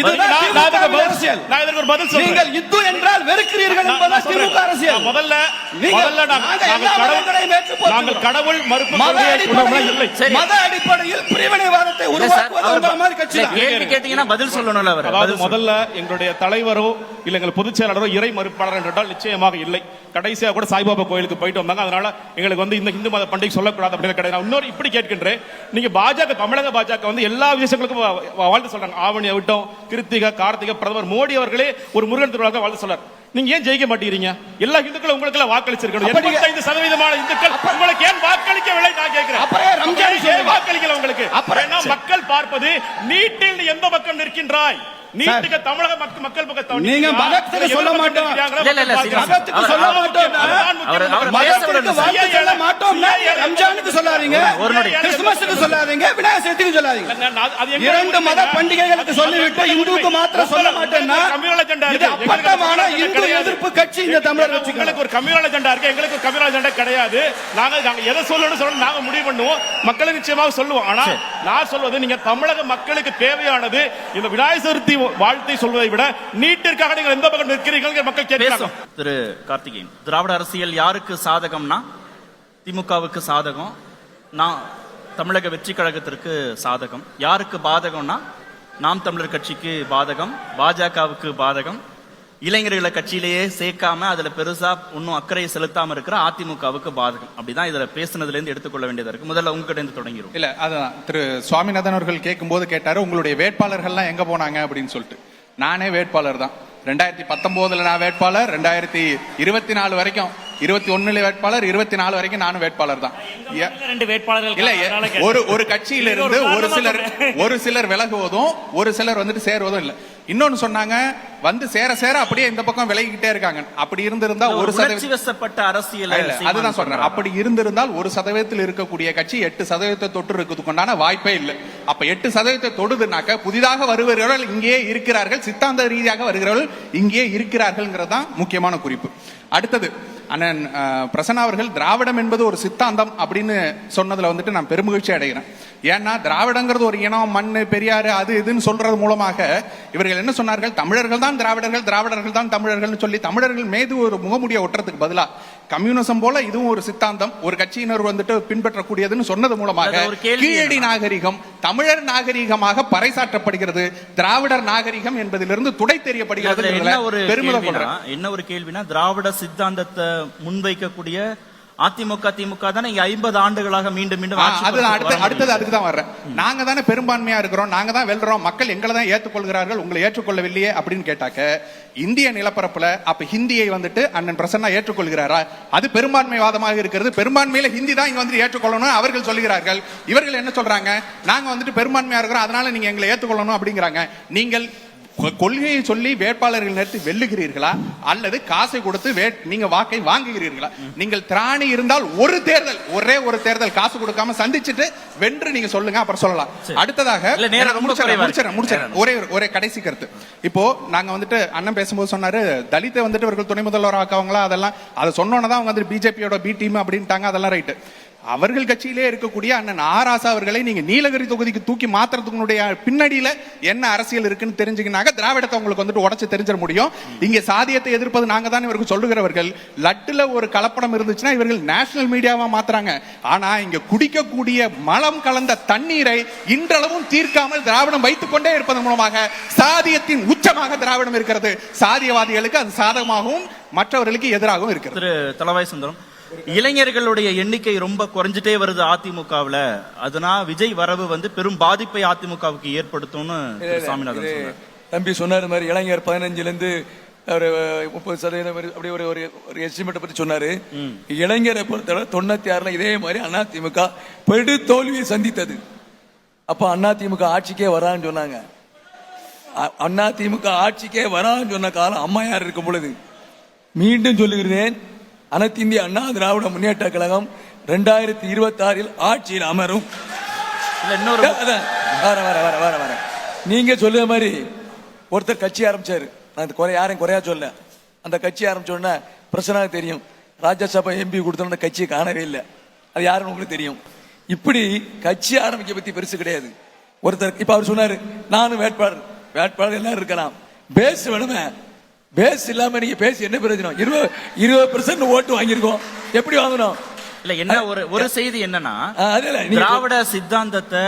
இதுதான் அரசியல். நீங்கள் இந்து என்றால் வெறுக்கிறீர்கள் என்பதுதான் திமுக அரசியல். முதல்ல நாங்கள் கடவுள் மறுப்பு மத அடிப்படையில் பிரிவினைவாதத்தை உருவாக்குவது உங்க மாதிரி கட்சி. கேள்வி கேட்டீங்கன்னா பதில் சொல்லணும்ல அவர். அதாவது முதல்ல எங்களுடைய தலைவரோ இல்ல எங்கள் பொதுச் செயலாளரோ இறை மறுப்பாளர் என்றால் நிச்சயமாக இல்லை. கடைசியாக கூட சாய்பாபா கோயிலுக்கு போயிட்டு வந்தாங்க. அதனால எங்களுக்கு வந்து இந்த இந்து மத பண்டிகை சொல்லக்கூடாது அப்படின்னு கிடையாது. இன்னொரு இப்படி கேட்கின்றேன், நீங்க பாஜக தமிழக பாஜக வந்து எல்லா விசேஷங்களுக்கும் வாழ்த்து சொல்றாங்க. ஆவணி விட்டோம், கிருத்திகா, கார்த்திகை, பிரதமர் மோடி அவர்களே ஒரு முருகன் திருவிழாவுக்கு வாழ்த்து சொல்றாரு. நீங்க ஏன் ஜெயிக்க மாட்டேங்கிறீங்க? எல்லா இந்துக்களும் உங்களுக்கு எல்லாம் வாக்களிச்சிருக்கணும். 85% இந்துக்கள் உங்களுக்கு ஏன் வாக்களிக்கவில்லை நான் கேட்கிறேன். வாக்களிக்கல உங்களுக்கு. மக்கள் பார்ப்பது நீட்டில் எந்த பக்கம் நிற்கின்றாய், நீட்டுக்கு தமிழக மக்கள் பக்கம் நீங்க மதத்துக்கு சொல்ல மாட்டோம். மதத்துக்கு சொல்ல மாட்டோம். மதத்துக்கு வாழ்த்து சொல்ல மாட்டோம். ரம்ஜானுக்கு சொல்லாதீங்க, கிறிஸ்துமஸுக்கு சொல்லாதீங்க, விநாயகர் சதுர்த்திக்கு சொல்லாதீங்க. இரண்டு மத பண்டிகைகளுக்கு சொல்லிவிட்டு இந்துவுக்கு மாத்திரம் சொல்ல மாட்டேன்னா இது அப்பட்டமான இந்து எதிர்ப்பு கட்சி இந்த தமிழர் கட்சி. உங்களுக்கு ஒரு கம்யூனல் அஜெண்டா இருக்கு, எங்களுக்கு ஒரு கம்யூனல் அஜெண்டா கிடையாது. நாங்க எதை சொல்லணும்னு சொல்ல நாங்க முடிவு பண்ணுவோம், மக்களுக்கு நிச்சயமாக சொல்லுவோம். ஆனா நான் சொல்வது நீங்க தமிழக மக்களுக்கு தேவையானது இந்த விநாயகர் சதுர்த்தி வாழ்த்தை சொல்வதை விட நீட்டிற்காக நீங்கள் எந்த பக்கம் நிற்கிறீர்கள் மக்கள் கேட்கிறாங்க. திரு கார்த்திகேயன், திராவிட அரசியல் யாருக்கு சாதகம்னா திமுகவுக்கு சாதகம், நான் தமிழக வெற்றி கழகத்திற்கு சாதகம். யாருக்கு பாதகம்னா நாம் தமிழர் கட்சிக்கு பாதகம், பாஜகவுக்கு பாதகம், இளைஞர்களை கட்சியிலேயே சேர்க்காம அதுல பெருசா இன்னும் அக்கறையை செலுத்தாம இருக்கிற அதிமுகவுக்கு பாதகம். அப்படிதான் இதுல பேசுனதுல இருந்து எடுத்துக்கொள்ள வேண்டியதா இருக்கு. முதல்ல உங்ககிட்ட இருந்து தொடங்கிடும். இல்ல அதுதான் திரு சுவாமிநாதன் அவர்கள் கேட்கும்போது கேட்டாரு உங்களுடைய வேட்பாளர்கள்லாம் எங்க போனாங்க அப்படின்னு சொல்லிட்டு. நானே வேட்பாளர் தான். 2019 நான் வேட்பாளர், 2024 வரைக்கும் 21 வேட்பாளர், 24 வரைக்கும் நானும் வேட்பாளர் தான். ரெண்டு வேட்பாளர்கள் இல்ல ஒரு கட்சியில இருந்து ஒரு சிலர் விலகுவதும் ஒரு சிலர் வந்துட்டு சேருவதும் இல்ல. இன்னொன்னு சொன்னாங்க வந்து சேர சேர அப்படியே இந்த பக்கம் விலகிக்கிட்டே இருக்காங்க. அப்படி இருந்திருந்தா ஒரு சதவீதப்பட்ட அரசியல் அதுதான் சொல்றேன். அப்படி இருந்திருந்தால் 1% இருக்கக்கூடிய கட்சி 8% தொட்டு இருக்கிறதுக்குண்டான வாய்ப்பே இல்லை. அப்ப 8% தொடுதுனாக்க புதிதாக வருகிறவர்கள் இங்கே இருக்கிறார்கள், சித்தாந்த ரீதியாக வருகிறவர்கள் இங்கே இருக்கிறார்கள் தான் முக்கியமான குறிப்பு. அடுத்தது அண்ணன் பிரசன்னா அவர்கள் திராவிடம் என்பது ஒரு சித்தாந்தம் அப்படின்னு சொன்னதுல வந்துட்டு நான் பெருமகிழ்ச்சி அடைகிறேன். ஏன்னா திராவிடங்கிறது ஒரு இனம், மண்ணு, பெரியாறு, அது இதுன்னு சொல்றது மூலமாக இவர்கள் என்ன சொன்னார்கள், தமிழர்கள் தான் திராவிடர்கள், திராவிடர்கள் தான் தமிழர்கள் சொல்லி தமிழர்கள் மீது ஒரு முகமுடிய ஒட்டுறதுக்கு பதிலா கம்யூனிசம் போல இதுவும் ஒரு சித்தாந்தம், ஒரு கட்சியினர் வந்துட்டு பின்பற்றக்கூடியதுன்னு சொன்னது மூலமாக கீழடி நாகரிகம் தமிழர் நாகரிகமாக பறைசாற்றப்படுகிறது, திராவிடர் நாகரிகம் என்பதிலிருந்து துடை தெரியப்படுகிறது. என்ன ஒரு கேள்வினா, திராவிட சித்தாந்தத்தை முன்வைக்கக்கூடிய அதிமுக திமுக தானே 50 ஆண்டுகளாக மீண்டும் மீண்டும் அடுத்தது அதுக்கு தான் வர்றேன். நாங்க தானே பெரும்பான்மையா இருக்கிறோம், நாங்க தான் வெல்றோம், மக்கள் எங்களை தான் ஏற்றுக்கொள்கிறார்கள், உங்களை ஏற்றுக்கொள்ளவில்லையே அப்படின்னு கேட்டாக்க இந்திய நிலப்பரப்புல அப்ப ஹிந்தியை வந்துட்டு அண்ணன் பிரசன்னா ஏற்றுக்கொள்கிறாரா? அது பெரும்பான்மைவாதமாக இருக்கிறது. பெரும்பான்மையில ஹிந்தி தான் இங்க வந்து ஏற்றுக்கொள்ளணும் அவர்கள் சொல்கிறார்கள். இவர்கள் என்ன சொல்றாங்க, நாங்க வந்துட்டு பெரும்பான்மையா இருக்கிறோம் அதனால நீங்க எங்களை ஏற்றுக்கொள்ளணும் அப்படிங்கிறாங்க. நீங்கள் கொள்கையை சொல்லி வேட்பாளர்கள் நிறுத்தி வெல்லுகிறீர்களா அல்லது காசை கொடுத்து நீங்க வாக்கை வாங்குகிறீர்களா? நீங்கள் திராணி இருந்தால் ஒரே ஒரு தேர்தல் காசு கொடுக்காம சந்திச்சுட்டு வென்று நீங்க சொல்லுங்க, அப்புறம் சொல்லலாம். அடுத்ததாக முடிச்சிடறேன் ஒரே கடைசி கருத்து. இப்போ நாங்க வந்துட்டு அண்ணன் பேசும்போது சொன்னாரு தலித்தை வந்துட்டு இவர்கள் துணை முதல்வர் ஆக்கவங்களா, அதெல்லாம் அதை சொன்னோன்னதான் அவங்க வந்து பிஜேபியோட பி டீம் அப்படின்ட்டாங்க. அதெல்லாம் ரைட்டு. அவர்கள் கட்சியிலே இருக்கக்கூடிய அண்ணன் ஆராசா அவர்களை நீங்க நீலகிரி தொகுதிக்கு தூக்கி மாத்திரத்துக்குடைய பின்னணியில என்ன அரசியல் இருக்குன்னு தெரிஞ்சுக்கினாக்க திராவிடத்தை உங்களுக்கு வந்துட்டு உடச்சு தெரிஞ்சிட முடியும். இங்க சாதியத்தை எதிர்ப்பது நாங்க தான் இவருக்கு சொல்லுகிறவர்கள். லட்டுல ஒரு கலப்படம் இருந்துச்சுன்னா இவர்கள் நேஷனல் மீடியாவா மாத்துறாங்க. ஆனா இங்க குடிக்கக்கூடிய மலம் கலந்த தண்ணீரை இன்றளவும் தீர்க்காமல் திராவிடம் வைத்துக் கொண்டே இருப்பதன் மூலமாக சாதியத்தின் உச்சமாக திராவிடம் இருக்கிறது. சாதியவாதிகளுக்கு அது சாதகமாகவும் மற்றவர்களுக்கு எதிராகவும் இருக்கிறது. திரு தளவாய் சுந்தரம், இளைஞர்களுடைய எண்ணிக்கை ரொம்ப குறைஞ்சிட்டே வருது அதிமுகவுல, அதனால விஜய் வரவு வந்து பெரும் பாதிப்பை அதிமுகவுக்கு ஏற்படுத்தும்னு சாமிநாதன் சொன்னார். தம்பி சொன்னார் மாதிரி இளைஞர் 15ல இருந்து ஒரு 30% அப்படி ஒரு எஸ்டிமேட் பத்தி சொன்னாரு. இளைஞரை பொறுத்தவரை 96 இதே மாதிரி அதிமுக படு தோல்வியை சந்தித்தது. அப்ப அதிமுக ஆட்சிக்கே வரான்னு சொன்னாங்க. அதிமுக ஆட்சிக்கே வரான்னு சொன்ன காலம் அம்மையார் இருக்கும் பொழுது. மீண்டும் சொல்லுகிறேன், அனைத்து இந்திய அண்ணா திராவிட முன்னேற்ற கழகம் 2026 ஆட்சியில் அமரும். நீங்க சொல்லுற மாதிரி ஒருத்தர் கட்சி ஆரம்பிச்சாரு, யாரும் குறையா சொல்ல. அந்த கட்சி ஆரம்பிச்சோன்னா பிரச்சனை தெரியும், ராஜ்யசபா எம்பி கொடுத்த அந்த கட்சியை காணவே இல்லை, அது யாருன்னு உங்களுக்கு தெரியும். இப்படி கட்சி ஆரம்பிக்க பத்தி பெருசு கிடையாது. ஒருத்தர் இப்ப அவர் சொன்னாரு நானும் வேட்பாளர் எல்லாரும் இருக்கலாம், பேஸ் வேணுமே. பேஸ் இல்லாம நீங்க பேசி என்ன பிரயோஜனம்? 20% ஓட்டு வாங்கியிருக்கோம், எப்படி வாங்கணும்? இல்ல என்ன ஒரு செய்தி என்னன்னா, திராவிட சித்தாந்தத்தை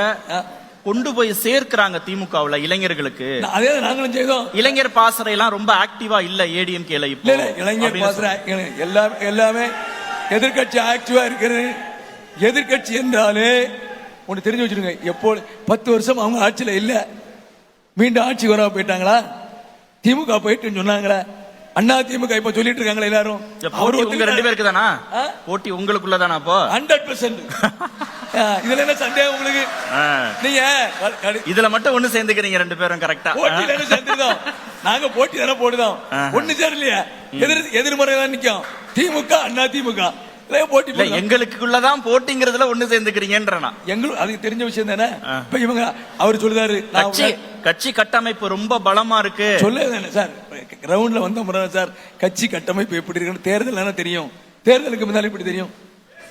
கொண்டு போய் சேர்க்கிறாங்க திமுகவுல இளைஞர்களுக்கு. அதே நாங்களும் செய்தோம். இளைஞர் பாசறை எல்லாம் ரொம்ப ஆக்டிவா இல்ல ஏடிஎம்கேல. இப்ப இளைஞர் பாசறை எல்லாமே எதிர்கட்சி ஆக்டிவா இருக்கிறது. எதிர்கட்சி என்றாலே ஒண்ணு தெரிஞ்சு வச்சிருங்க, எப்போ 10 வருஷம் அவங்க ஆட்சியில இல்ல, மீண்டும் ஆட்சிக்கு வர போயிட்டாங்களா? திமுக போயிட்டு சொன்னாங்களா? அண்ணா திமுக இப்ப சொல்லிட்டு இருக்காங்களா எல்லாரும்? அவரு 2 பேருக்கு தானா போட்டி? உங்களுக்குள்ளதானா? அப்போ 100% இதுல என்ன சந்தேகம் உங்களுக்கு? ஆ. நீங்க இதுல மட்டும் ஒண்ணு சேர்ந்துக்கிறீங்க ரெண்டு பேரும் கரெக்டா. போட்டியில என்ன சேர்ந்துருந்தோம்? நாங்க போட்டி தானே போடுதோம். ஒண்ணு சேரலையா? எதிர்மறை தான் நிக்கும். திமுக அண்ணா திமுக போட்டி இல்ல, எங்களுக்குள்ளதான் போட்டிங்கிறதுல ஒண்ணு சேர்ந்துக்கிறீங்கன்றனா எங்களுக்கு அதுக்கு தெரிஞ்ச விஷயம் தானே. இப்ப இவங்க அவர் சொல்லுதாரு கட்சி கட்டமைப்பு ரொம்ப பலமா இருக்கு சொல்லுதானே சார். கிரவுண்ட்ல வந்த முறை சார் கட்சி கட்டமைப்பு எப்படி இருக்குன்னு தேர்தல் தெரியும். தேர்தலுக்கு முன்னாடி இப்படி தெரியும்.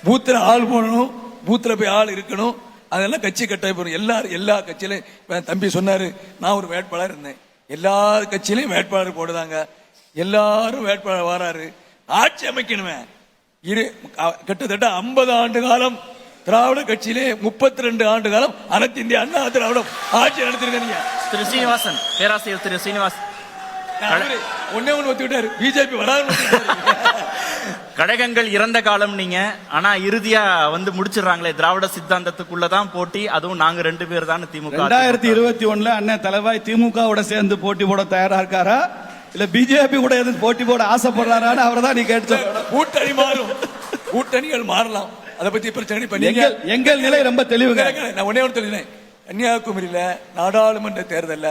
பூத்துல ஆள் போடணும், பூத்துல போய் ஆள் இருக்கணும், அதெல்லாம் கட்சி கட்டமைப்பு. எல்லா கட்சியிலும் தம்பி சொன்னாரு, நான் ஒரு வேட்பாளர் இருந்தேன். எல்லா கட்சியிலையும் வேட்பாளர் போடுதாங்க, எல்லாரும் வேட்பாளர் வராரு. ஆட்சி அமைக்கணுமே. கிட்டத்தட்ட 50 ஆண்டு காலம் திராவிட கட்சியிலே 32 ஆண்டு காலம் அனைத்து இந்திய அண்ணா திராவிடம் ஆட்சி நடத்திருக்கீங்க. திரு சீனிவாசன், பேராசிரியர் திரு சீனிவாசன் ஒன்னே ஒண்ணு ஒத்தி விட்டாரு, பிஜேபி வராது. கழகங்கள் இறந்த காலம் நீங்க, ஆனா இறுதியா வந்து முடிச்சிடறாங்களே திராவிட சித்தாந்தத்துக்குள்ளதான் போட்டி, அதுவும் நாங்க 2 பேர் தான் திமுக. 2021 அண்ணன் தலைவாய் திமுகவோட சேர்ந்து போட்டி போட தயாரா இருக்காரா, இல்ல பிஜேபி கூட எதுவும் போட்டி போட ஆசைப்படுறாரான்னு அவரை தான் நீ கேட்டு. கூட்டணி மாறும், கூட்டணிகள் மாறலாம், அதை பத்தி பிரச்சனை பண்ணி. எங்கள் நிலை ரொம்ப தெளிவுங்க. நான் ஒன்னே ஒன்று தெரிஞ்சேன், கன்னியாகுமரியில நாடாளுமன்ற தேர்தல்ல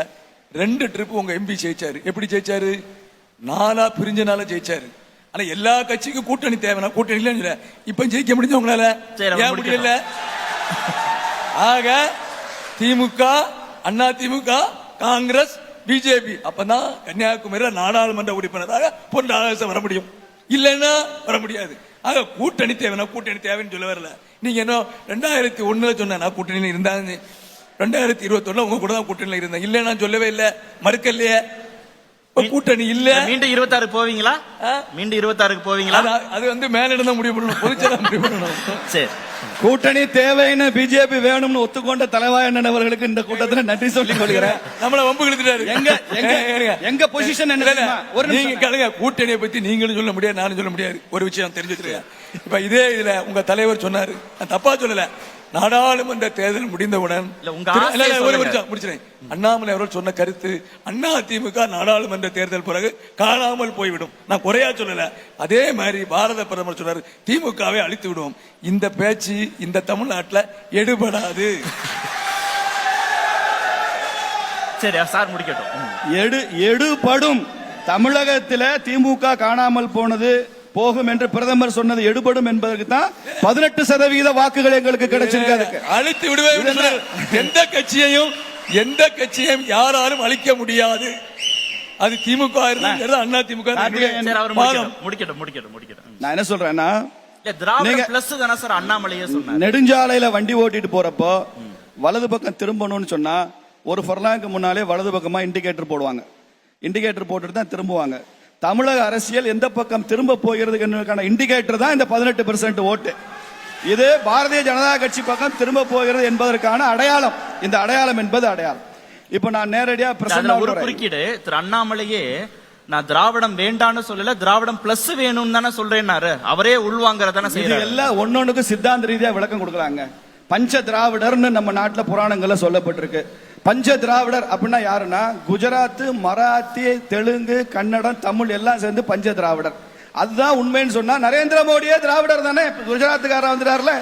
2 ட்ரிப் உங்க எம்பி ஜெயிச்சாரு. எப்படி ஜெயிச்சாரு? 4 பிரிஞ்சனால ஜெயிச்சாரு. ஆனா எல்லா கட்சிக்கும் கூட்டணி தேவை, கூட்டணி இல்ல. இப்ப ஜெயிக்க முடிஞ்ச உங்களால ஏன் முடியல? ஆக திமுக அண்ணா திமுக காங்கிரஸ் பிஜேபி அப்பதான் கன்னியாகுமரியில நாடாளுமன்ற உறுப்பினராக பொன்னாக வர முடியும், இல்லைன்னா வர முடியாது. ஆக கூட்டணி தேவைன்னா கூட்டணி தேவைன்னு சொல்ல வரல. நீங்க என்ன 2001 சொன்ன கூட்டணியில இருந்தாங்க, 2021 உங்க கூட தான் கூட்டணியில இருந்தேன், இல்லைன்னா சொல்லவே இல்லை, மறுக்கலையே. கூட்டணி இல்ல. மீண்டும் 26 போவீங்களா? மீண்டும் 26 போவீங்களா? அது மேலிடம் முடிவு பண்ணணும், பொதுச்செயலா முடிவு பண்ணணும். சரி, கூட்டணி தேவைன்னு பிஜேபி வேணும்னு ஒத்துக்கொண்ட தலைவாயன் அவர்களுக்கு இந்த கூட்டத்தில் நன்றி சொல்லிக் கொள்கிறேன். நம்மள வம்பு இழுத்துட்டாரு. எங்க பொசிஷன் என்ன? ஒரு நீங்க கலங்க கூட்டணியை பத்தி நீங்களும் சொல்ல முடியாது, நானும் சொல்ல முடியாது. ஒரு விஷயம் தெரிஞ்சுக்கிறேன். இப்ப இதே இதுல உங்க தலைவர் சொன்னாரு, நான் தப்பா சொல்லல, நாடாளுமன்ற தேர்தல் முடிந்தவுடன் முடிச்சிட்டேன். அண்ணாமலை அவர்கள் சொன்ன கருத்து அண்ணா திமுக நாடாளுமன்ற தேர்தல் பிறகு காணாமல் போய்விடும். நான் குறையா சொல்லல. அதே மாதிரி பாரத பிரதமர் சொன்னார், திமுகவை அழித்து விடுவோம். இந்த பேச்சு இந்த தமிழ்நாட்டில் எடுபடாது. சரி சார், முடிக்கட்டும். எடுபடும். தமிழகத்தில் திமுக காணாமல் போனது போகும் என்று பிரதமர் சொன்னது எடுபடும் என்பதற்கு தான் 18% வாக்குகள் எங்களுக்கு கிடைச்சிருக்கு. அழித்து விடுவேன். எந்த கட்சியையும் யாராலும் அழிக்க முடியாது. அது திமுக அண்ணா திமுக. நான் என்ன சொல்றேன்னா, நெடுஞ்சாலையில வண்டி ஓட்டிட்டு போறப்போ வலது பக்கம் திரும்பணும்னு சொன்னா ஒரு ஃபர்லாங்க்கு முன்னாலே வலது பக்கமா இண்டிகேட்டர் போடுவாங்க. இண்டிகேட்டர் போட்டுட்டு தான் திரும்புவாங்க. தமிழக அரசியல் எந்த பக்கம் திரும்ப போகிறது என்பதற்கான இண்டிகேட்டர் தான் இந்த 18% ஓட்டு. இது பாரதிய ஜனதா கட்சி பக்கம் திரும்ப போகிறது என்பதற்கான அடையாளம். இந்த அடையாளம் என்பது அடையாளம். இப்ப நான் நேரடியா ஒரு குறுக்கீடு, திரு அண்ணாமலையே நான் திராவிடம் வேண்டான்னு சொல்லல, திராவிடம் பிளஸ் வேணும்னு தானே சொல்றேன்னாரு. அவரே உள்வாங்கறதான செய்யறாரு. எல்லாம் ஒன்னொன்னுக்கு சித்தாந்த ரீதியா விளக்கம் கொடுக்கறாங்க. பஞ்ச திராவிடர்னு நம்ம நாட்டுல புராணங்கள்ல சொல்லப்பட்டிருக்கு. பஞ்ச திராவிடர் அப்படின்னா யாருன்னா, குஜராத், மராத்தி, தெலுங்கு, கன்னடம், தமிழ் எல்லாம் சேர்ந்து பஞ்ச திராவிடர். அதுதான் உண்மைன்னு சொன்னா நரேந்திர மோடியே திராவிடர் தானே. குஜராத்துக்காரர் வந்துட்டார்ல,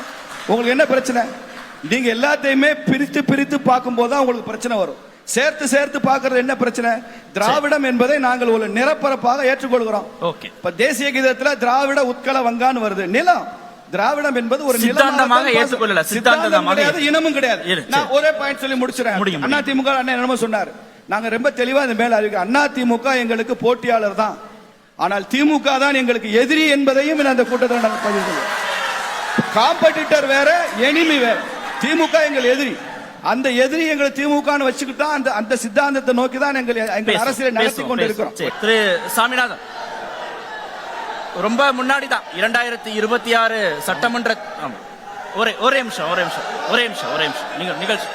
உங்களுக்கு என்ன பிரச்சனை? நீங்க எல்லாத்தையுமே பிரித்து பிரித்து பார்க்கும் போதுதான் உங்களுக்கு பிரச்சனை வரும். சேர்த்து சேர்த்து பார்க்கறது என்ன பிரச்சனை? திராவிடம் என்பதை நாங்கள் ஒரு நிரப்பரப்பாக ஏற்றுக்கொள்கிறோம். இப்ப தேசிய கீதத்துல திராவிட உட்கல வங்கான்னு வருது. நிலம் திராவிடம் என்பது ஒரு சித்தாந்தமாக ஏற்றுக்கொள்ளல, சித்தாந்தமாக இனமும் கிடையாது. நான் ஒரே பாயிண்ட் சொல்லி முடிச்சிறேன். அண்ணா திமுக அண்ணன் என்னமோ சொன்னார், நாங்க ரொம்ப தெளிவா இந்த மேல அறிக்கை, அண்ணா திமுக எங்களுக்கு போட்டியாளர் தான், ஆனால் திமுக தான் எங்களுக்கு எதிரி என்பதையும் அந்த கூட்டத்தில் நாங்கள் பதிவு செய்வோம். காம்படிட்டர் வேற, எனிமி வேற. திமுக எங்கள் எதிரி. அந்த எதிரி எங்களை திமுக வச்சுக்கிட்டா அந்த சித்தாந்தத்தை நோக்கி தான் எங்கள் அரசியலை நடத்தி கொண்டு இருக்கிறோம். திரு சாமிநாதன், ரொம்ப முன்னாடி தான் 2026 சட்டமன்ற ஒரே நிமிஷம் நீங்க நிகழ்ச்சி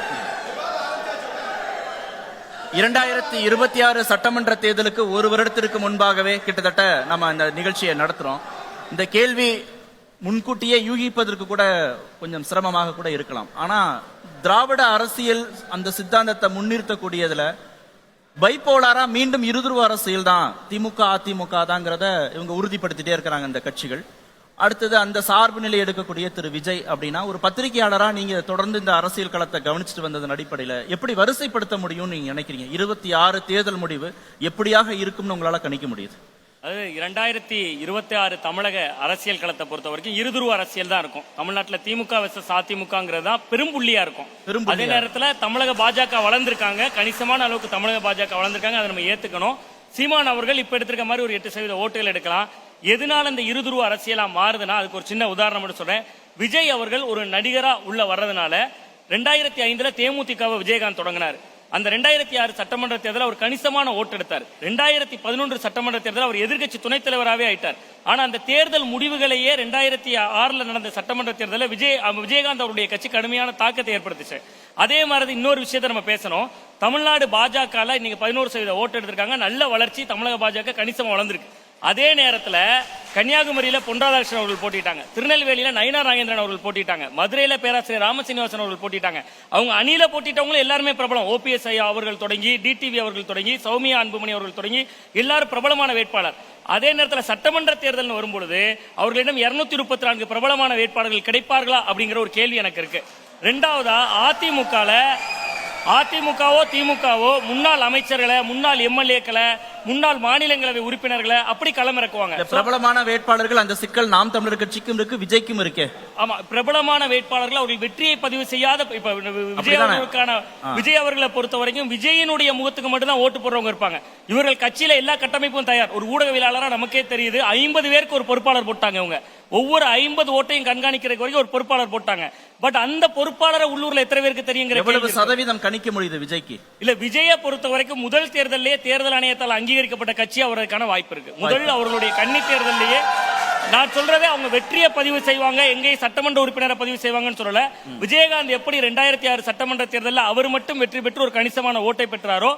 2026 சட்டமன்ற தேர்தலுக்கு ஒரு வருடத்திற்கு முன்பாகவே கிட்டத்தட்ட நம்ம இந்த நிகழ்ச்சியை நடத்துறோம். இந்த கேள்வி முன்கூட்டியே யூகிப்பதற்கு கூட கொஞ்சம் சிரமமாக கூட இருக்கலாம். ஆனா திராவிட அரசியல் அந்த சித்தாந்தத்தை முன்னிறுத்தக்கூடியதுல பைபோலாரா மீண்டும் இருதுருவ அரசியல் தான், திமுக அதிமுக தாங்கிறத இவங்க உறுதிப்படுத்திட்டே இருக்கிறாங்க இந்த கட்சிகள். அடுத்தது அந்த சார்பு நிலை எடுக்கக்கூடிய திரு விஜய் அப்படின்னா ஒரு பத்திரிகையாளரா நீங்க தொடர்ந்து இந்த அரசியல் களத்தை கவனிச்சுட்டு வந்ததன் அடிப்படையில எப்படி வரிசைப்படுத்த முடியும்னு நீங்க நினைக்கிறீங்க? 26 தேர்தல் முடிவு எப்படியாக இருக்கும்னு உங்களால கணிக்க முடியுது? அது 2026 தமிழக அரசியல் களத்தை பொறுத்த வரைக்கும் இருதுருவ அரசியல் தான் இருக்கும். தமிழ்நாட்டில் திமுக வெர்சஸ் அதிமுகங்கிறது தான் பெரும்புள்ளியா இருக்கும். அதே நேரத்தில் தமிழக பாஜக வளர்ந்திருக்காங்க, கணிசமான அளவுக்கு தமிழக பாஜக வளர்ந்திருக்காங்க, அதை நம்ம ஏத்துக்கணும். சீமான் அவர்கள் இப்ப எடுத்திருக்க மாதிரி ஒரு 8% ஓட்டுகள் எடுக்கலாம். எதனால இந்த இருதுருவ அரசியலா மாறுதுன்னா அதுக்கு ஒரு சின்ன உதாரணம் மட்டும் சொல்றேன். விஜய் அவர்கள் ஒரு நடிகரா உள்ள வர்றதுனால 2005 தேமுதிகவை விஜயகாந்த் தொடங்கினார். அந்த 2006 சட்டமன்ற தேர்தலில் அவர் கணிசமான ஓட்டு எடுத்தார். 2011 சட்டமன்ற தேர்தலில் அவர் எதிர்க்கட்சி துணைத் தலைவராகவே ஆயிட்டார். ஆனா அந்த தேர்தல் முடிவுகளையே 2006 நடந்த சட்டமன்ற தேர்தலில் விஜயகாந்த் அவருடைய கட்சி கடுமையான தாக்கத்தை ஏற்படுத்துச்சு. அதே மாதிரி இன்னொரு விஷயத்தை நம்ம பேசணும். தமிழ்நாடு பாஜக இன்னைக்கு 11% ஓட்டு எடுத்திருக்காங்க. நல்ல வளர்ச்சி தமிழக பாஜக கணிசமா வளர்ந்திருக்கு. அதே நேரத்தில் கன்னியாகுமரியில பொன் ராதாகிருஷ்ணன் அவர்கள் போட்டிட்டாங்க, திருநெல்வேலியில நயினார் நாகேந்திரன் அவர்கள் போட்டிட்டாங்க, மதுரையில பேராசிரியர் ராமசீனிவாசன் அவர்கள் போட்டிட்டாங்க. அவங்க அணியில போட்டிட்டவங்களும் எல்லாருமே பிரபலம். OPS ஐயா அவர்கள் தொடங்கி, DTV அவர்கள் தொடங்கி, சௌமியா அன்புமணி அவர்கள் தொடங்கி எல்லாரும் பிரபலமான வேட்பாளர். அதே நேரத்தில் சட்டமன்ற தேர்தல் வரும்பொழுது அவர்களிடம் 234 பிரபலமான வேட்பாளர்கள் கிடைப்பார்களா அப்படிங்கிற ஒரு கேள்வி எனக்கு இருக்கு. ரெண்டாவதா அதிமுகவோ திமுகவோ முன்னாள் அமைச்சர்களை, முன்னாள் எம்எல்ஏக்களை, முன்னாள் மாநிலங்களவை உறுப்பினர்களை அப்படி களமிறக்குவாங்க. பிரபலமான வேட்பாளர்கள் அந்த சிக்கல் நாம் தமிழர் கட்சிக்கும் இருக்கு, விஜய்க்கும் இருக்கு. ஆமா, பிரபலமான வேட்பாளர்கள் அவர்கள் வெற்றியை பதிவு செய்யாத விஜய் அவர்களை பொறுத்த வரைக்கும் விஜயனுடைய முகத்துக்கு மட்டும்தான் ஓட்டு போடுறவங்க இருப்பாங்க. இவர்கள் கட்சியில எல்லா கட்டமைப்பும் தயார். ஒரு ஊடகவியலாளரா நமக்கே தெரியுது, 50 பேருக்கு ஒரு பொறுப்பாளர் போட்டாங்க. இவங்க ஒவ்வொரு 50 ஓட்டையும் கண்காணிக்கிறதுக்கு வரைக்கும் ஒரு பொறுப்பாளர் போட்டாங்க. பட் அந்த பொறுப்பாளரை உள்ளூர்ல எத்தனை பேருக்கு தெரியுங்கிற எவ்வளவு சதவீதம் கணிக்க முடியுது விஜய்க்கு? இல்ல, விஜயை பொறுத்த வரைக்கும் முதல் தேர்தலிலேயே தேர்தல் ஆணையத்தால் அங்கீகரிக்கப்பட்ட கட்சி அவருக்கான வாய்ப்பு இருக்கு. முதல் அவர்களுடைய கன்னி தேர்தலிலேயே நான் சொல்றதே அவங்க வெற்றியை பதிவு செய்வாங்க, எங்கேயும் சட்டமன்ற உறுப்பினரை பதிவு செய்வாங்கன்னு சொல்லல. விஜயகாந்த் எப்படி 2006 சட்டமன்ற தேர்தலில் அவர் மட்டும் வெற்றி பெற்று ஒரு கணிசமான ஓட்டை பெற்றாரோ,